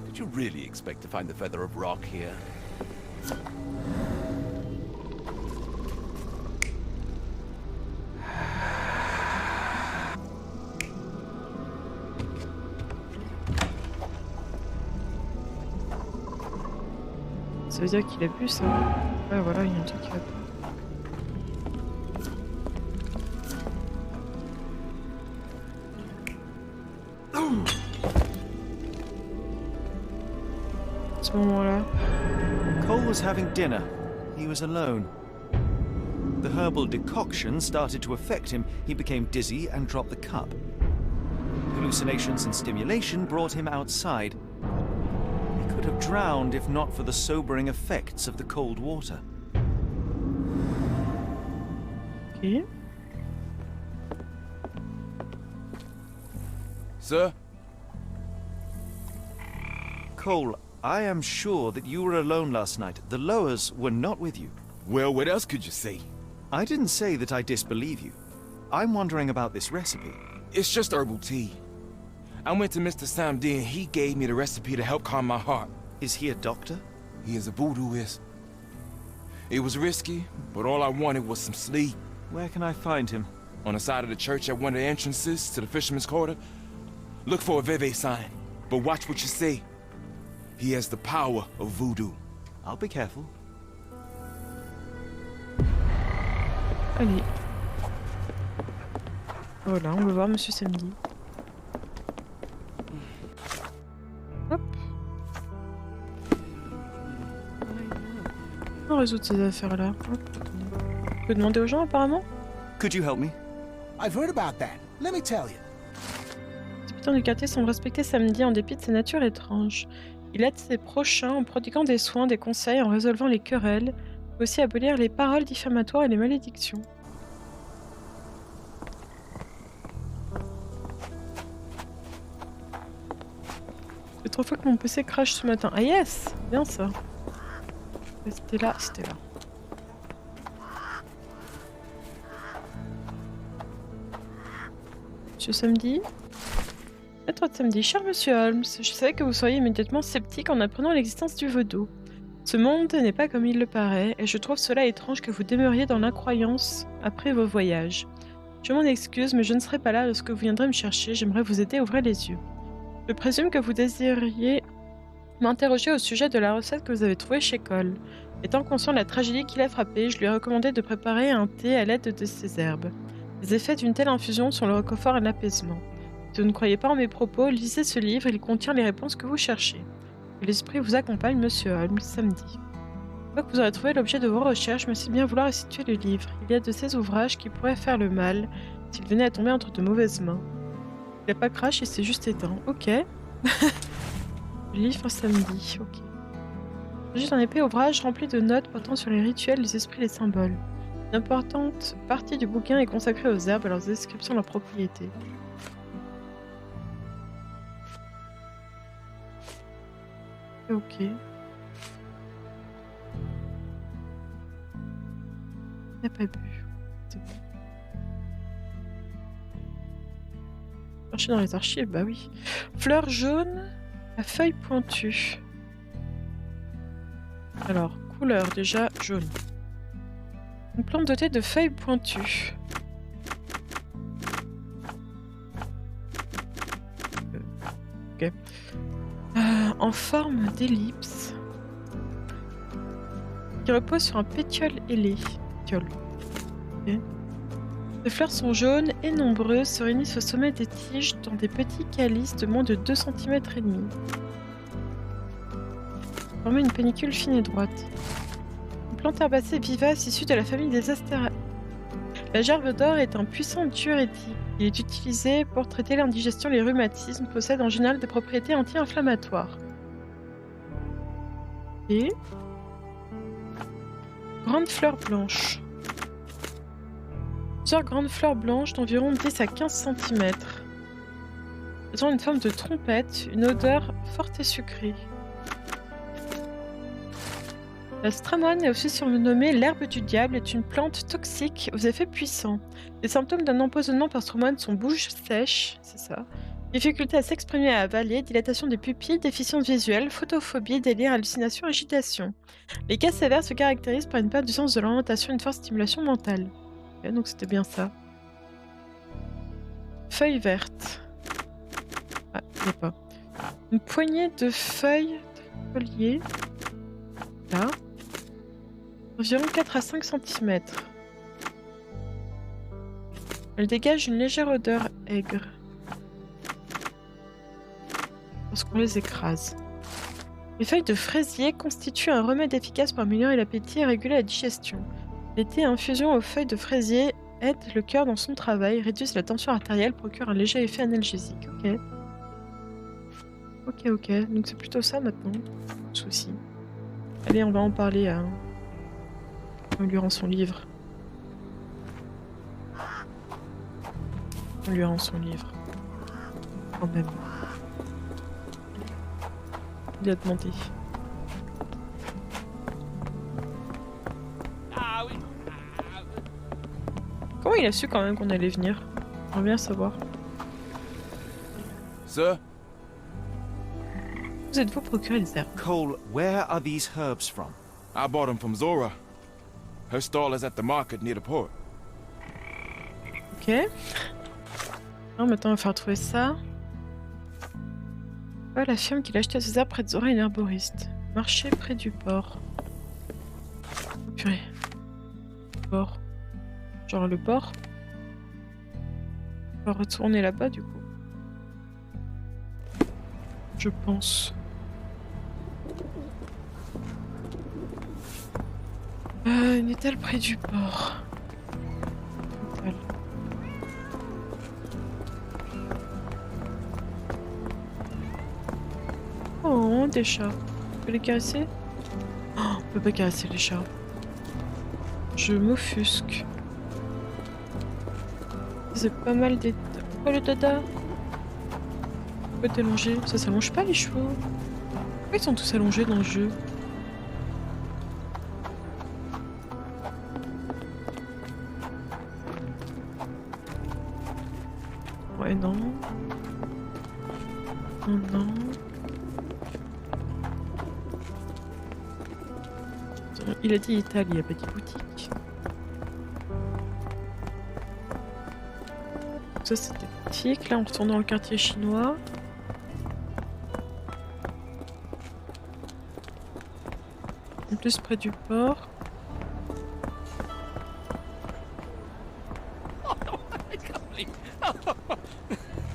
Did you really expect to find the feather of rock here? Ça veut dire qu'il a bu ça. Ouais, voilà, il y a un truc qui va pas. À ce moment-là. Cole was having dinner. He was alone. The herbal decoction started to affect him. He became dizzy and dropped the cup. Hallucinations and stimulation brought him outside. He could have drowned if not for the sobering effects of the cold water. Ok. Sir? Cole, I am sure that you were alone last night. The Lowers were not with you. Well, what else could you say? I didn't say that I disbelieve you. I'm wondering about this recipe. It's just herbal tea. I went to Mr. Samdi and he gave me the recipe to help calm my heart. Is he a doctor? He is a voodooist. It was risky, but all I wanted was some sleep. Where can I find him? On the side of the church at one of the entrances to the Fisherman's Quarter. Look for a Veve sign, but watch what you say. He has the power of voodoo. I'll be careful. Allez. Voilà, on va voir Monsieur Samedi. Hop. On va résoudre ces affaires-là. On peut demander aux gens apparemment. Could you help me? I've heard about that. Let me tell you. Les habitants du quartier semblent respecter Samedi en dépit de sa nature étrange. Il aide ses prochains en prodiguant des soins, des conseils, en résolvant les querelles, mais aussi abolir les paroles diffamatoires et les malédictions. C'est 3 fois que mon PC crash ce matin. Ah yes, bien ça. C'était là, c'était là. Monsieur Samedi. À toi de Samedi. Cher Monsieur Holmes, je savais que vous seriez immédiatement sceptique en apprenant l'existence du vaudou. Ce monde n'est pas comme il le paraît, et je trouve cela étrange que vous demeuriez dans l'incroyance après vos voyages. Je m'en excuse, mais je ne serai pas là lorsque vous viendrez me chercher, j'aimerais vous aider à ouvrir les yeux. Je présume que vous désiriez m'interroger au sujet de la recette que vous avez trouvée chez Cole. Étant conscient de la tragédie qui l'a frappé, je lui ai recommandé de préparer un thé à l'aide de ces herbes. Les effets d'une telle infusion sont le réconfort et l'apaisement. Si vous ne croyez pas en mes propos, lisez ce livre, il contient les réponses que vous cherchez. Que l'esprit vous accompagne, Monsieur Holmes, Samedi. Une fois que vous aurez trouvé l'objet de vos recherches, mais si bien vouloir restituer le livre. Il y a de ces ouvrages qui pourraient faire le mal s'il venait à tomber entre de mauvaises mains. Il n'a pas crash, il s'est juste éteint. Ok. Le livre Samedi, ok. Il s'agit d'un épais ouvrage rempli de notes portant sur les rituels, les esprits et les symboles. Une importante partie du bouquin est consacrée aux herbes et à leurs descriptions de leurs propriétés. Ok. Il n'a pas bu. C'est bon. Chercher dans les archives, bah oui. Fleur jaune à feuilles pointues. Alors, couleur déjà jaune. Une plante dotée de feuilles pointues. Ok. En forme d'ellipse. Qui repose sur un pétiole ailé. Pétiole. Ok. Les fleurs sont jaunes et nombreuses, se réunissent au sommet des tiges dans des petits calices de moins de 2 cm et demi. Former une pénicule fine et droite. Une plante herbacée vivace issue de la famille des astéraceae. La gerbe d'or est un puissant diurétique. Il est utilisé pour traiter l'indigestion et les rhumatismes, possède en général des propriétés anti-inflammatoires. Et grande fleur blanche. Plusieurs grandes fleurs blanches d'environ 10 à 15 cm. Elles ont une forme de trompette, une odeur forte et sucrée. La stramone est aussi surnommée l'herbe du diable, est une plante toxique aux effets puissants. Les symptômes d'un empoisonnement par stramone sont bouche sèche, c'est ça, difficulté à s'exprimer et à avaler, dilatation des pupilles, déficience visuelle, photophobie, délire, hallucination, agitation. Les cas sévères se caractérisent par une perte du sens de l'orientation et une forte stimulation mentale. Okay, donc c'était bien ça. Feuilles vertes. Ah, il n'y a pas. Une poignée de feuilles de folier. Là. Environ 4 à 5 cm. Elle dégage une légère odeur aigre lorsqu'on les écrase. Les feuilles de fraisier constituent un remède efficace pour améliorer l'appétit et réguler la digestion. Les thés à infusion aux feuilles de fraisier aident le cœur dans son travail, réduisent la tension artérielle, procurent un léger effet analgésique. Ok, donc c'est plutôt ça maintenant. Souci. Allez, on va en parler à... On lui rend son livre. On lui rend son livre. Quand même. Il a demandé. Comment il a su quand même qu'on allait venir? J'aimerais bien savoir. Sir? Vous êtes-vous procuré des herbes? Cole, where are these herbs from? I bought them from Zora. Her stall is at the market near the port. Ok. Non, maintenant, il va falloir trouver ça. Oh, la firme qui l'a acheté à ses herbes près de Zora est une herboriste. Marché près du port. Oh, purée. Port. Genre le port. On va retourner là-bas du coup. Je pense. Une étale près du port. Étale. Oh, des chats. On peut les caresser? Oh, on peut pas caresser les chats. Je m'offusque. C'est pas mal des... Oh le dada! Pourquoi t'es allongé? Ça s'allonge pas les chevaux? Pourquoi ils sont tous allongés dans le jeu? Ouais, non. Non, non. Il a dit Italie, il n'y a pas dit boutique. Ça c'était boutique. Là on retourne dans le quartier chinois. En plus près du port.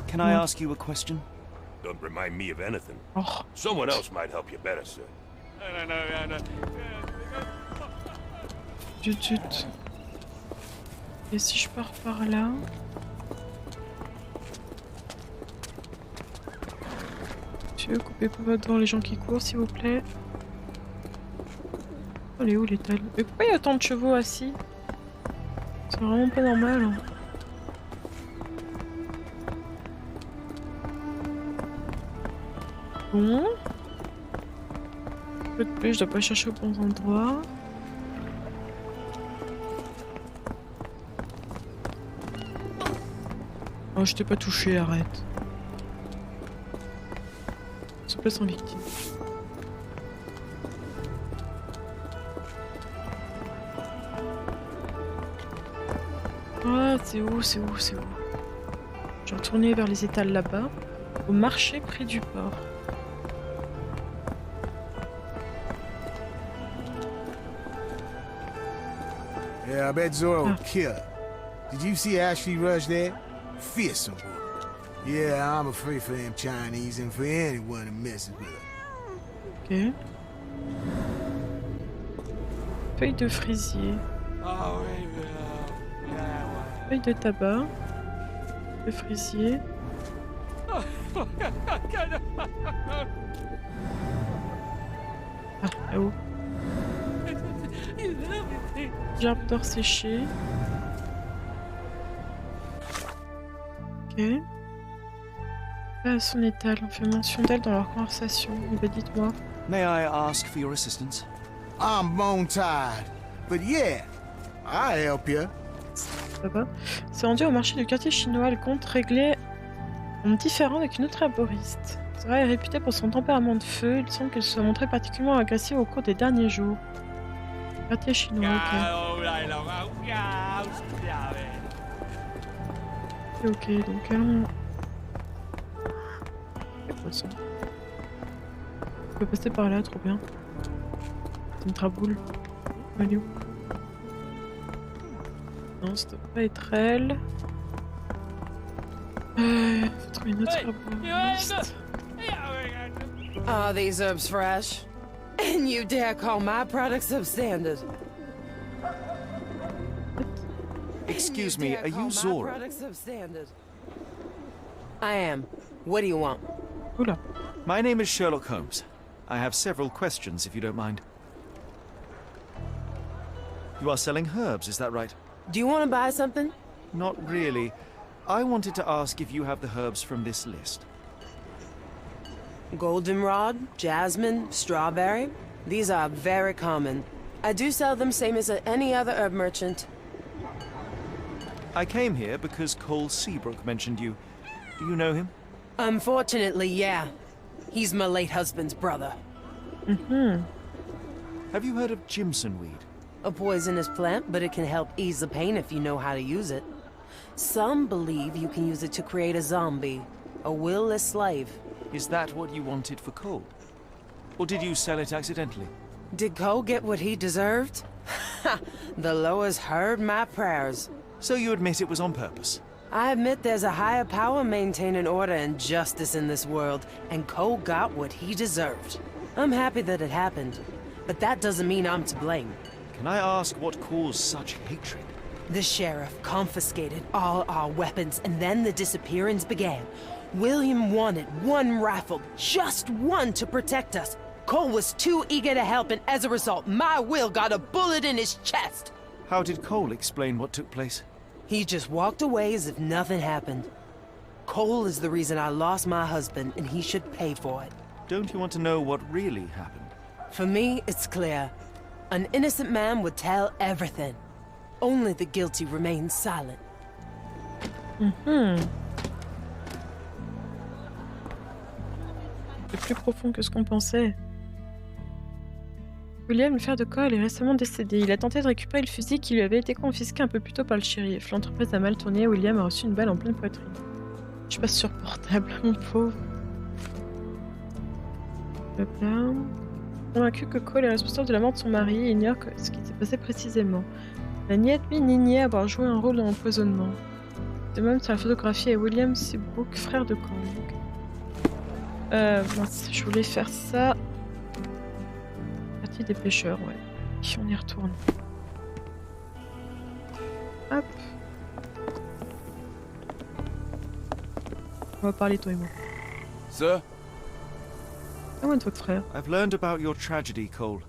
Can I ask you a question? Don't remind me of anything. Oh. Someone else might help you better, sir. Zut. Et si je pars par là? Monsieur, coupez pas devant les gens qui courent, s'il vous plaît. Oh, elle est où l'étale? Mais pourquoi il y a autant de chevaux assis? C'est vraiment pas normal. Hein. Bon. Un peu de plus, je dois pas chercher au bon endroit. Oh, je t'ai pas touché, arrête. Se place en victime. Ah, c'est où? Je vais retourner vers les étals là-bas, au marché près du port. Yeah, I bet Zora will kill her. Did you see Ashley Rush there? Fearsome woman. Yeah, I'm afraid for them Chinese and for anyone who messes with her. Ok. Feuille de fraisier. Feuille de tabac. De fraisier. Ah, là-haut. Gerbe d'or séché. Ok. Là, son étal, on fait mention d'elle dans leur conversation. Eh ben, dites-moi. May I ask for your assistance? I'm bone tired, but yeah, I'll help you. Ça va. C'est rendu au marché du quartier chinois. Elle compte régler un différend avec une autre arboriste. Zora est réputée pour son tempérament de feu. Il semble qu'elle se soit montrée particulièrement agressive au cours des derniers jours. Quartier chinois, ok. Ok, donc allons... C'est quoi ça? Je peux passer par là, trop bien. C'est une traboule. Elle est où? Non, ça doit pas être elle. Faut trouver une autre arboriste. Are these herbs fresh? And you dare call my products substandard? Excuse me, are you Zora? I am. What do you want? Oula. My name is Sherlock Holmes. I have several questions, if you don't mind. You are selling herbs, is that right? Do you want to buy something? Not really. I wanted to ask if you have the herbs from this list. Goldenrod, jasmine, strawberry. These are very common. I do sell them same as any other herb merchant. I came here because Cole Seabrook mentioned you. Do you know him? Unfortunately, yeah. He's my late husband's brother. Mm-hmm. Have you heard of Jimson weed? A poisonous plant, but it can help ease the pain if you know how to use it. Some believe you can use it to create a zombie, a will-less slave. Is that what you wanted for Cole? Or did you sell it accidentally? Did Cole get what he deserved? Ha! The Loas heard my prayers. So you admit it was on purpose? I admit there's a higher power maintaining order and justice in this world, and Cole got what he deserved. I'm happy that it happened, but that doesn't mean I'm to blame. Can I ask what caused such hatred? The sheriff confiscated all our weapons, and then the disappearance began. William wanted one rifle, just one to protect us. Cole was too eager to help, and as a result, my Will got a bullet in his chest. How did Cole explain what took place? He just walked away as if nothing happened. Cole is the reason I lost my husband, and he should pay for it. Don't you want to know what really happened? For me, it's clear. An innocent man would tell everything. Only the guilty remain silent. C'est plus profond que ce qu'on pensait. William, le frère de Cole, est récemment décédé. Il a tenté de récupérer le fusil qui lui avait été confisqué un peu plus tôt par le shérif. L'entreprise a mal tourné et William a reçu une balle en pleine poitrine. Je suis pas supportable, mon pauvre. Hop là. Convaincu que Cole est responsable de la mort de son mari et ignore ce qui s'est passé précisément. Il n'a ni admis ni nié avoir joué un rôle dans l'empoisonnement. De même sur la photographie est William Seabrook, frère de Kang. Mince, je voulais faire ça. Partie des pêcheurs, ouais. Puis on y retourne. Hop. On va parler toi et moi. Sir? Ah ouais, votre frère. I've learned about your tragedy, Cole.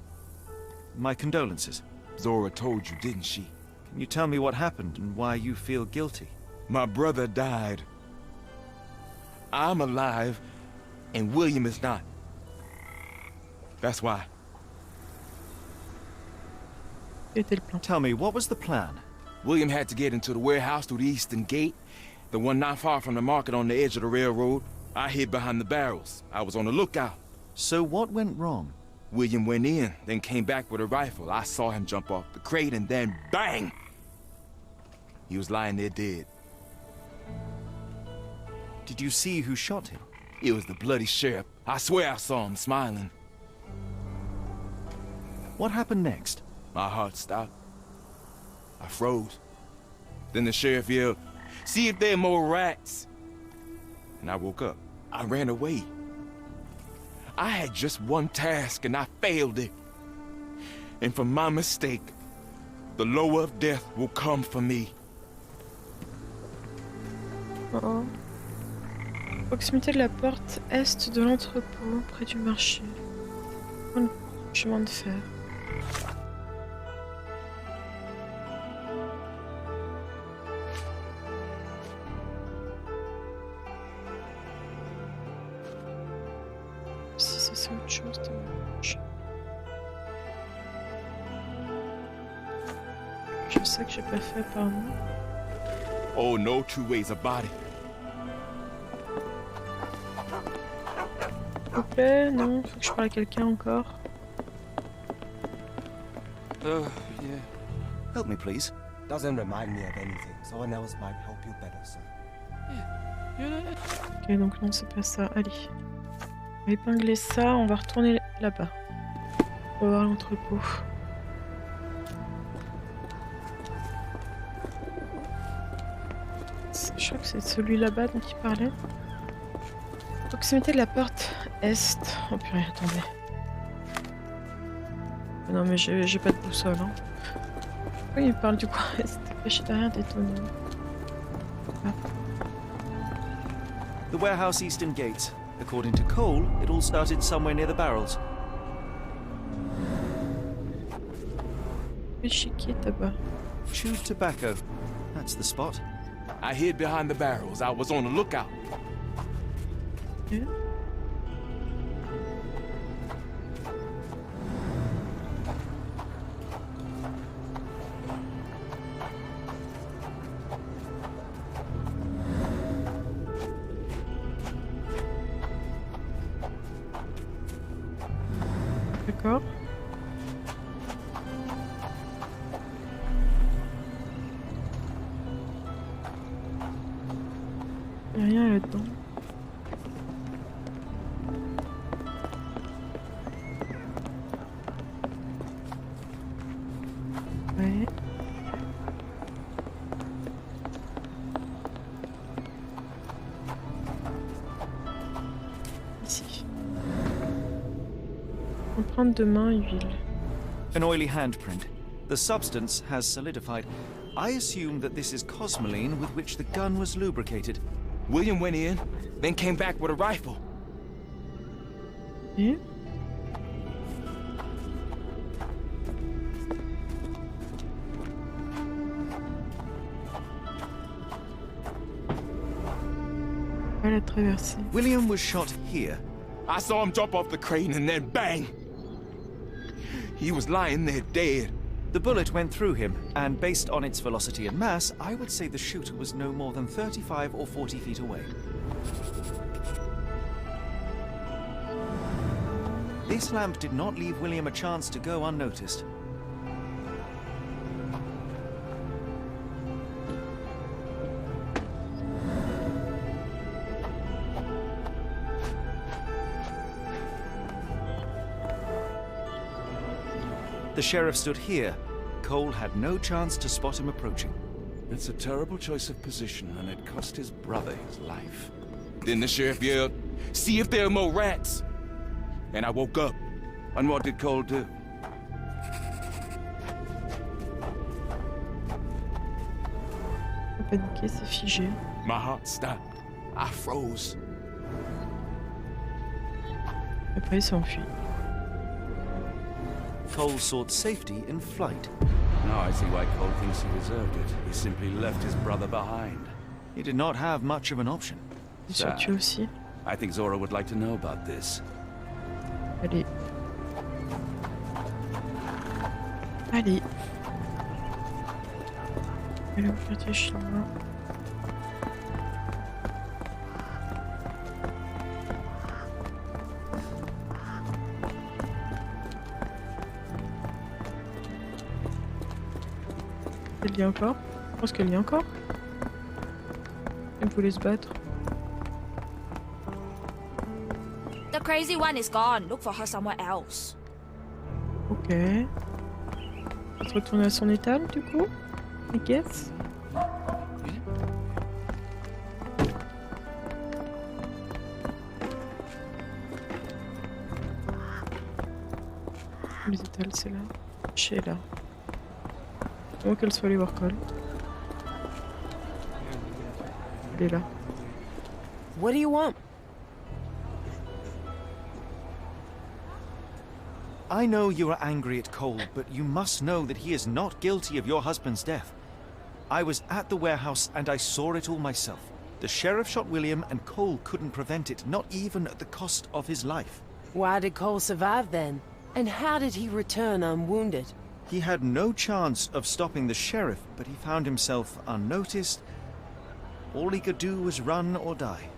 My condolences. Zora told you, didn't she? Can you tell me what happened and why you feel guilty? My brother died. I'm alive, and William is not. That's why. Tell me, what was the plan? William had to get into the warehouse through the eastern gate, the one not far from the market on the edge of the railroad. I hid behind the barrels. I was on the lookout. So what went wrong? William went in, then came back with a rifle. I saw him jump off the crate, and then bang! He was lying there dead. Did you see who shot him? It was the bloody sheriff. I swear I saw him smiling. What happened next? My heart stopped. I froze. Then the sheriff yelled, "See if there are more rats." And I woke up. I ran away. I had just one task and I failed it. And for my mistake, the lower of death will come for me. Oh. Proximité de la porte est de l'entrepôt, près du marché. Chemin de fer. Si ça c'est autre chose, dommage. Je sais que j'ai pas fait apparemment. Oh, no two ways about it. S'il vous plaît, non, faut que je parle à quelqu'un encore. Yeah. Help me, please. Doesn't remind me of anything. Someone else might help you better, sir. Ok, donc non, c'est pas ça. Allez. On va épingler ça, on va retourner là-bas. On va voir l'entrepôt. Je crois que c'est celui là-bas dont il parlait. Proximité de la porte est. Oh purée, attendez. Non mais j'ai pas de boussole. Hein. Pourquoi il parle du coin est? Caché derrière des tonneaux. Ah. The warehouse eastern gate. According to Cole, it all started somewhere near the barrels. Échiquier tabac. Chewed tobacco. That's the spot. I hid behind the barrels. I was on the lookout. Yeah. D'accord. Il n'y a rien là-dedans. Ouais. Empreinte de main, huile. An oily handprint. The substance has solidified. I assume that this is cosmoline with which the gun was lubricated. William went in, then came back with a rifle. Et? La traversée. William was shot here. I saw him drop off the crane and then bang! He was lying there dead. The bullet went through him, and based on its velocity and mass, I would say the shooter was no more than 35 or 40 feet away. This lamp did not leave William a chance to go unnoticed. The sheriff stood here. Cole had no chance to spot him approaching. It's a terrible choice of position, and it cost his brother his life. Then the sheriff yelled, "See if there are more rats!" And I woke up. And what did Cole do? Paniqué, c'est figé. My heart stopped. I froze. Après, il s'est enfui. Cole sought safety in flight. Now I see why Cole thinks he deserved it. He simply left his brother behind. He did not have much of an option. Il s'est tué aussi. I think Zora would like to know about this. Allez. Allez. Allez, au quartier chinois. Il y a encore? Je pense qu'il y a encore. Il voulait se battre. The crazy one is gone. Look for her somewhere else. Ok. Il va se retourner à son étal du coup, I guess. Les étals, c'est là. Chez là. Avant qu'elle soit allée voir Cole. Elle est là. What do you want? I know you are angry at Cole, but you must know that he is not guilty of your husband's death. I was at the warehouse and I saw it all myself. The sheriff shot William and Cole couldn't prevent it, not even at the cost of his life. Why did Cole survive then? And how did he return unwounded? He had no chance of stopping the sheriff, but he found himself unnoticed. All he could do was run or die.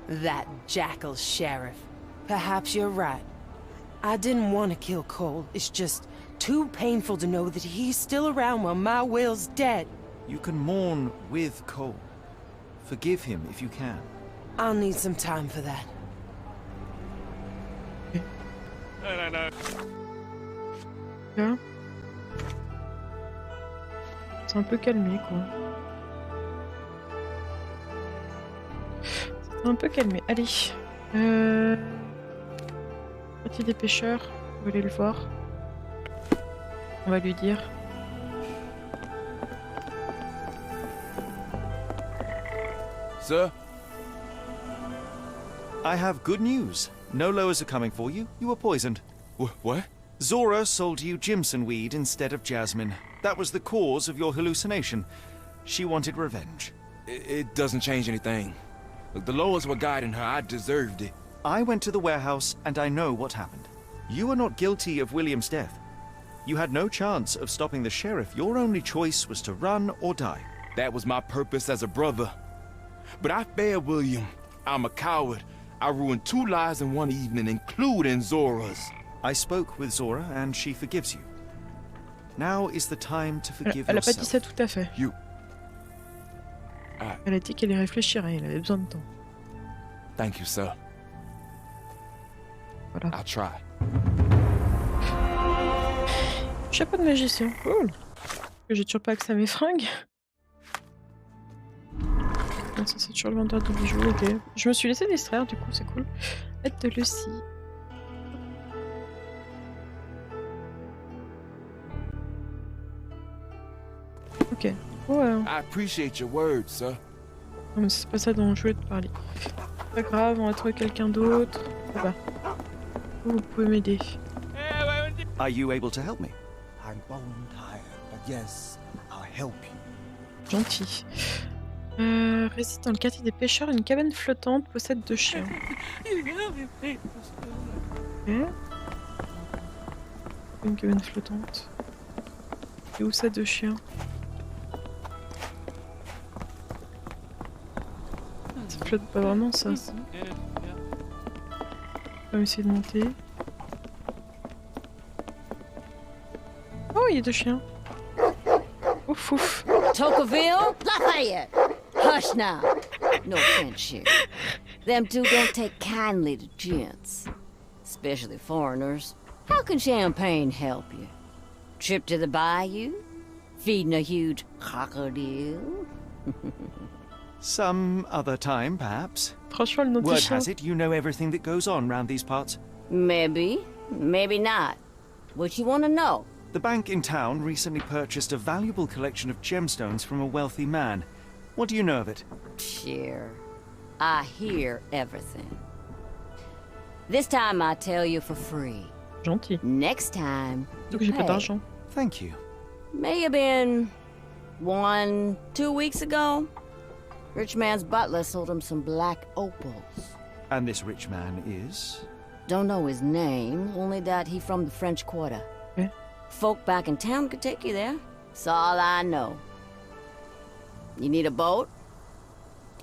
That jackal sheriff. Perhaps you're right. I didn't want to kill Cole. It's just too painful to know that he's still around while my Will's dead. You can mourn with Cole. Forgive him if you can. I'll need some time for that. Là. C'est un peu calmé quoi. C'est un peu calmé. Allez. Partie des pêcheurs. On va aller le voir. On va lui dire. Sir? I have good news. No lowers are coming for you. You were poisoned. What? Zora sold you Jimson weed instead of jasmine. That was the cause of your hallucination. She wanted revenge. It doesn't change anything. Look, the lowers were guiding her. I deserved it. I went to the warehouse and I know what happened. You are not guilty of William's death. You had no chance of stopping the sheriff. Your only choice was to run or die. That was my purpose as a brother. But I failed William. I'm a coward. I ruined 2 lives in one evening, including Zora's. I spoke with Zora and she forgives you. Now is the time to forgive Elle a pas yourself. dit ça tout à fait. You. Elle a dit qu'elle y réfléchirait, elle avait besoin de temps. Thank you, sir. Voilà. I'll try. Chapeau de magicien, cool. J'ai toujours pas accès à mes fringues. Non, ça c'est toujours le vendeur de bijoux, ok. Je me suis laissé distraire, du coup c'est cool. Aide de Lucie. Ok. Ouais. I appreciate your words, sir. Non, mais c'est pas ça dont je voulais te parler. Pas grave, on va trouver quelqu'un d'autre. Ah bah. Vous pouvez m'aider. Are you able to help me? I'm bone tired, but yes, I'll help you. Gentil. Réside dans le quartier des pêcheurs, une cabane flottante, possède 2 chiens. Ok. Une cabane flottante. Et où ça, 2 chiens? Ça flotte pas vraiment, ça. On va essayer de monter. Oh, il y a 2 chiens. Ouf, ouf. Tocqueville? Lafayette! Hush now. No French here. Them two don't take kindly to gents. Especially foreigners. How can champagne help you? Trip to the bayou? Feeding a huge crocodile? Some other time, perhaps. Franchement, le nom du Word chien. has it you know everything that goes on round these parts. Maybe. Maybe not. What you want to know? The bank in town recently purchased a valuable collection of gemstones from a wealthy man. What do you know of it? Sure. I hear everything. This time I tell you for free. Gentil. Next time, Donc j'ai pas d'argent. Thank you. May have been 1, 2 weeks ago. Rich man's butler sold him some black opals. And this rich man is? Don't know his name, only that he from the French Quarter. Okay. Folk back in town could take you there. That's all I know. You need a boat?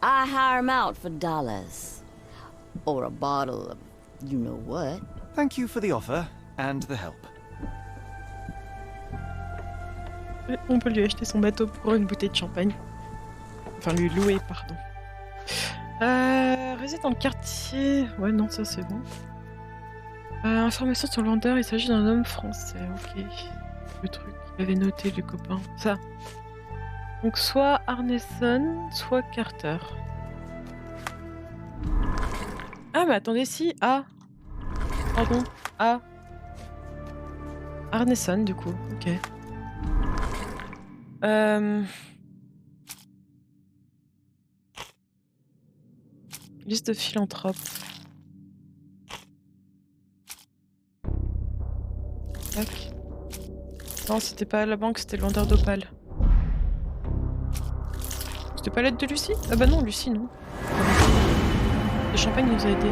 I hire him out for dollars. Or a bottle of you know what. Thank you for the offer and the help. On peut lui acheter son bateau pour une bouteille de champagne. Enfin, lui louer, pardon. Réside dans le quartier... Ouais, non, ça c'est bon. Information sur le vendeur, il s'agit d'un homme français, ok. Le truc qu'il avait noté, le copain. Ça. Donc soit Arneson, soit Carter. Ah, mais attendez, si... Ah. Pardon. Ah. Arneson, du coup, ok. Liste de philanthropes. Tac. Non, c'était pas la banque, c'était le vendeur d'opale. C'était pas l'aide de Lucie? Ah bah non, Lucie, non. Le champagne nous a aidés.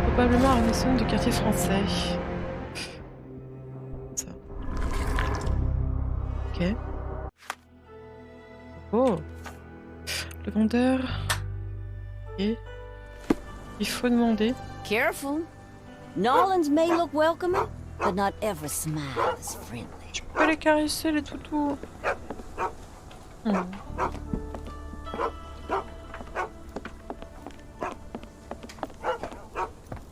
Probablement Arneson du quartier français. Ça. Ok. Oh. Le vendeur. Ok. Il faut demander. Careful. Nolans may look welcoming, but not every smile is friendly. Je peux pas les caresser, les toutous. Je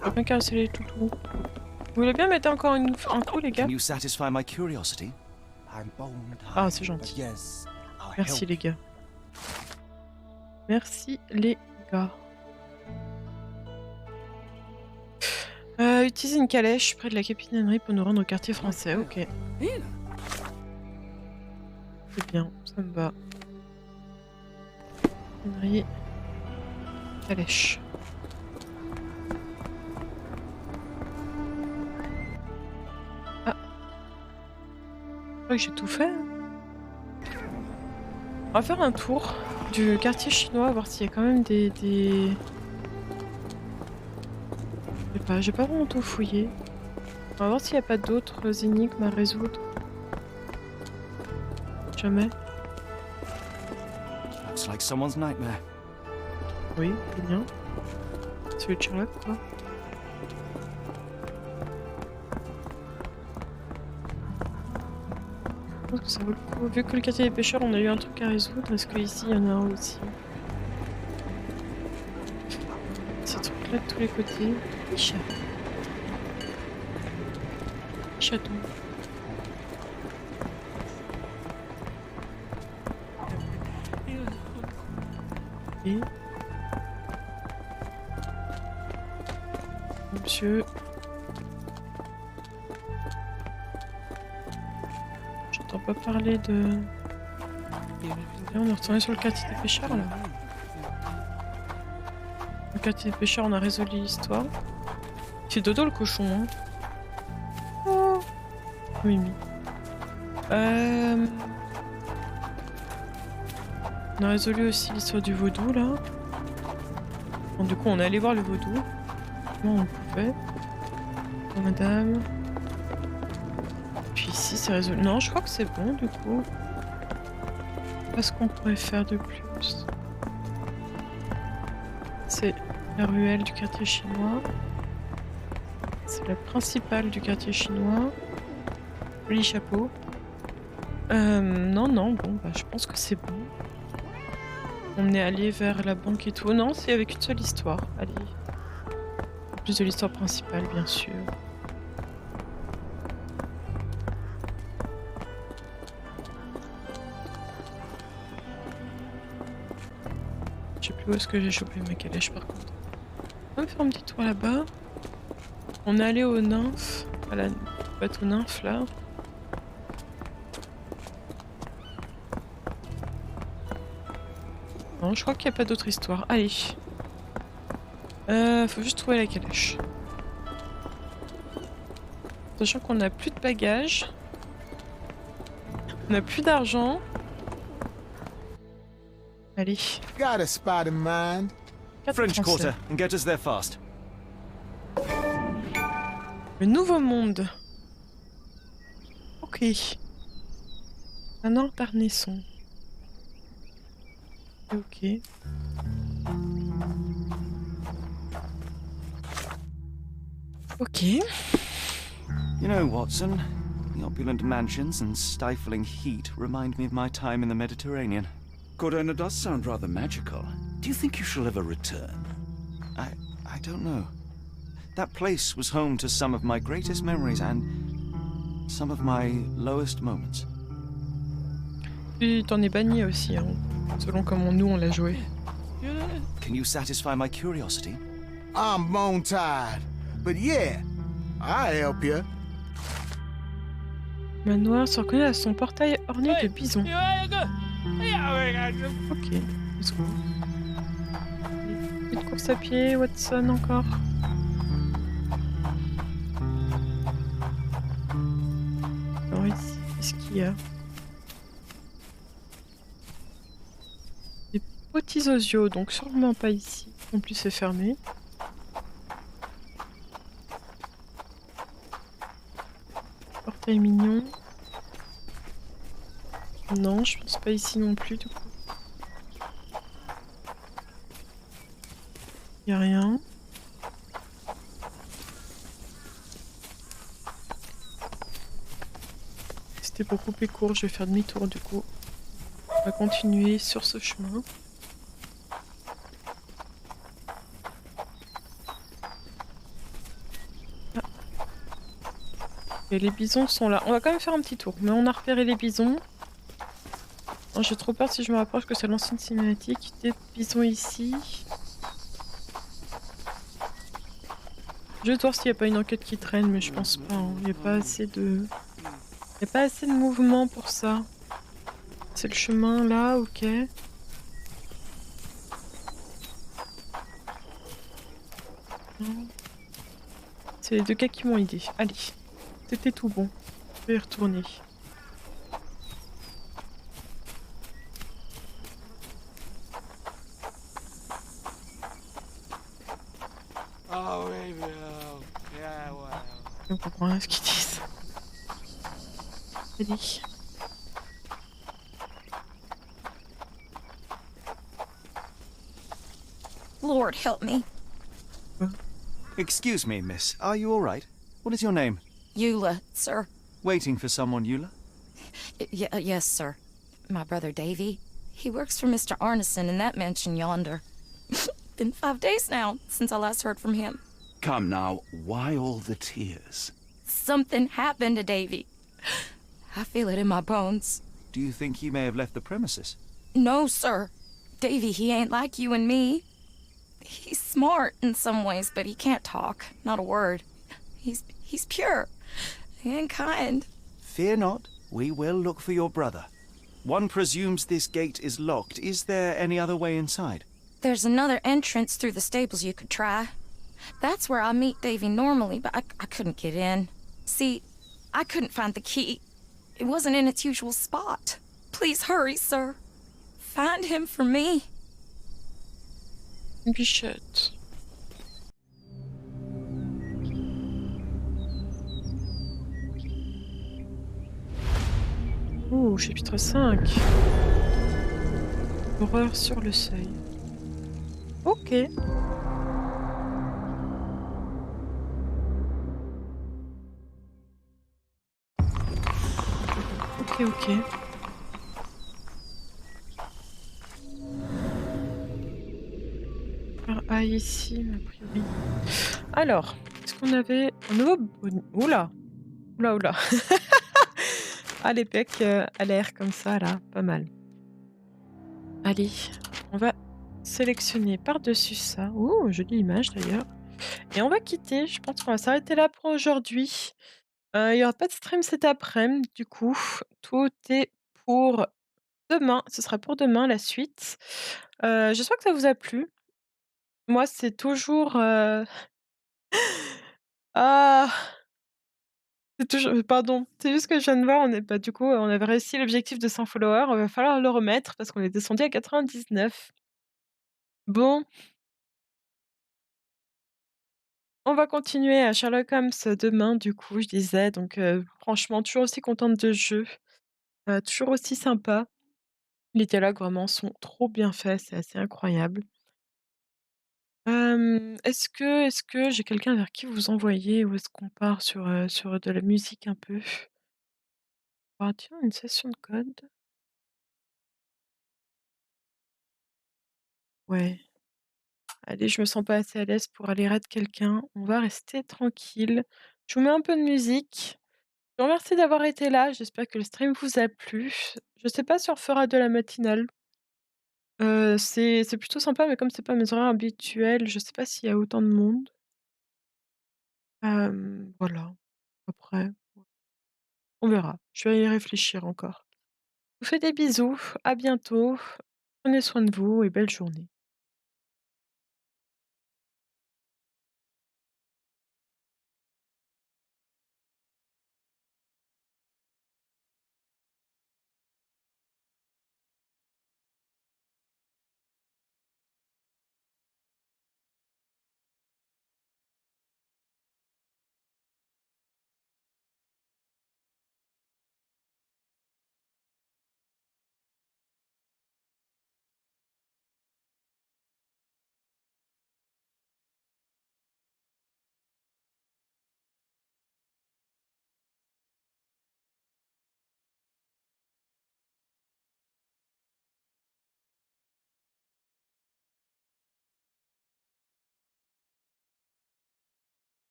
peux pas caresser les toutous. Vous voulez bien mettre encore un coup, les gars? Can you satisfy my curiosity? Ah, c'est gentil. Merci, les gars. Merci, les gars. Utiliser une calèche près de la capitainerie pour nous rendre au quartier français, ok. C'est bien, ça me va. Capitainerie. Calèche. Ah. Je crois que j'ai tout fait. On va faire un tour du quartier chinois, voir s'il y a quand même des... J'ai pas vraiment tout fouillé. On va voir s'il n'y a pas d'autres énigmes à résoudre. Jamais. Looks like someone's nightmare. Oui, c'est bien. Celui de Sherlock, quoi. Je pense que ça vaut le coup. Vu que le quartier des pêcheurs, on a eu un truc à résoudre, est-ce qu'ici, il y en a un aussi? Ces trucs-là de tous les côtés. Chat. Chaton. Et... Monsieur... J'entends pas parler de... Là, on est retourné sur le quartier des pêcheurs, là. Le quartier des pêcheurs, on a résolu l'histoire. Il fait dodo, le cochon, hein. Oh. Mimi. On a résolu aussi l'histoire du vaudou, là. Bon, du coup, on est allé voir le vaudou. Comment on pouvait. Oh, madame. Puis ici, c'est résolu. Non, je crois que c'est bon, du coup. Qu'est-ce qu'on pourrait faire de plus? C'est la ruelle du quartier chinois. C'est la principale du quartier chinois. Joli chapeau. Non, bon, bah, je pense que c'est bon. On est allé vers la banque et tout. Non, c'est avec une seule histoire. Allez. En plus de l'histoire principale, bien sûr. Je sais plus où est-ce que j'ai chopé ma calèche par contre. On va faire un petit tour là-bas. On est allé au nymphe, à la bateau nymphe là. Non, je crois qu'il n'y a pas d'autre histoire. Allez. Faut juste trouver la calèche. Sachant qu'on n'a plus de bagages. On n'a plus d'argent. Allez. Got a spot in mind. French Quarter, and get us there fast. Le nouveau monde. Ok. Un ordre d'Arnesson. Ok. Ok. You know, Watson, the opulent mansions and stifling heat remind me of my time in the Mediterranean. Corona does sound rather magical. Do you think you shall ever return? I don't know. That place was home to some of my greatest memories and some of my lowest moments. Puis t'en es banni aussi, hein, selon comment nous on l'a joué. Can you satisfy my curiosity? I'm bone tired, but yeah, I'll help you. Manoir se reconnaît à son portail orné de bisons. Ok, let's go. Petite course à pied, Watson encore. Alors ici, qu'est-ce qu'il y a? Des petits osios, donc sûrement pas ici. En plus c'est fermé. Portail mignon. Non, je pense pas ici non plus du coup. Y a rien. C'était pour couper court, je vais faire demi-tour du coup. On va continuer sur ce chemin. Ah. Et les bisons sont là. On va quand même faire un petit tour, mais on a repéré les bisons. Oh, j'ai trop peur si je me rapproche que ça lance une cinématique. Des bisons ici. Je vais voir s'il n'y a pas une enquête qui traîne, mais je pense pas. Hein. Il n'y a pas assez de... Il n'y a pas assez de mouvement pour ça. C'est le chemin là, ok. C'est les deux gars qui m'ont aidé. Allez, c'était tout bon. Je vais y retourner. Je comprends rien ce qu'ils disent. Allez. Lord help me. Excuse me, miss. Are you all right? What is your name? Eula, sir. Waiting for someone, Eula? Yes, sir. My brother Davy. He works for Mr. Arneson in that mansion yonder. Been 5 days now since I last heard from him. Come now, why all the tears? Something happened to Davy. I feel it in my bones. Do you think he may have left the premises? No, sir. Davy, he ain't like you and me. He's smart in some ways, but he can't talk. Not a word. He's pure and kind. Fear not. We will look for your brother. One presumes this gate is locked. Is there any other way inside? There's another entrance through the stables you could try. That's where I meet Davy normally, but I couldn't get in. See, I couldn't find the key. It wasn't in its usual spot. Please hurry, sir. Find him for me. Bichette. Ouh, chapitre 5. Horreur sur le seuil. Ok. Ok. Faire A ici, a priori. Alors, est-ce qu'on avait un nouveau oula! Oula. Ah, les pecs à l'air comme ça, là, pas mal. Allez, on va sélectionner par-dessus ça. Oh, jolie image d'ailleurs. Et on va quitter. Je pense qu'on va s'arrêter là pour aujourd'hui. Il y aura pas de stream cet après-midi, du coup. Tout est pour demain. Ce sera pour demain la suite. J'espère que ça vous a plu. Moi, c'est toujours, ah! C'est toujours pardon, c'est juste que je viens de voir, on est bah, du coup, on avait réussi l'objectif de 100 followers, il va falloir le remettre parce qu'on est descendu à 99. Bon, on va continuer à Sherlock Holmes demain, du coup, je disais, donc franchement, toujours aussi contente de ce jeu, toujours aussi sympa. Les dialogues vraiment sont trop bien faits, c'est assez incroyable. Est-ce que j'ai quelqu'un vers qui vous envoyer ou est-ce qu'on part sur de la musique un peu? Ah tiens, une session de code. Ouais. Allez, je me sens pas assez à l'aise pour aller raid quelqu'un. On va rester tranquille. Je vous mets un peu de musique. Je vous remercie d'avoir été là. J'espère que le stream vous a plu. Je sais pas si on refera de la matinale. C'est plutôt sympa, mais comme c'est pas mes horaires habituels, je sais pas s'il y a autant de monde. Voilà. Après, on verra. Je vais y réfléchir encore. Je vous fais des bisous. À bientôt. Prenez soin de vous et belle journée.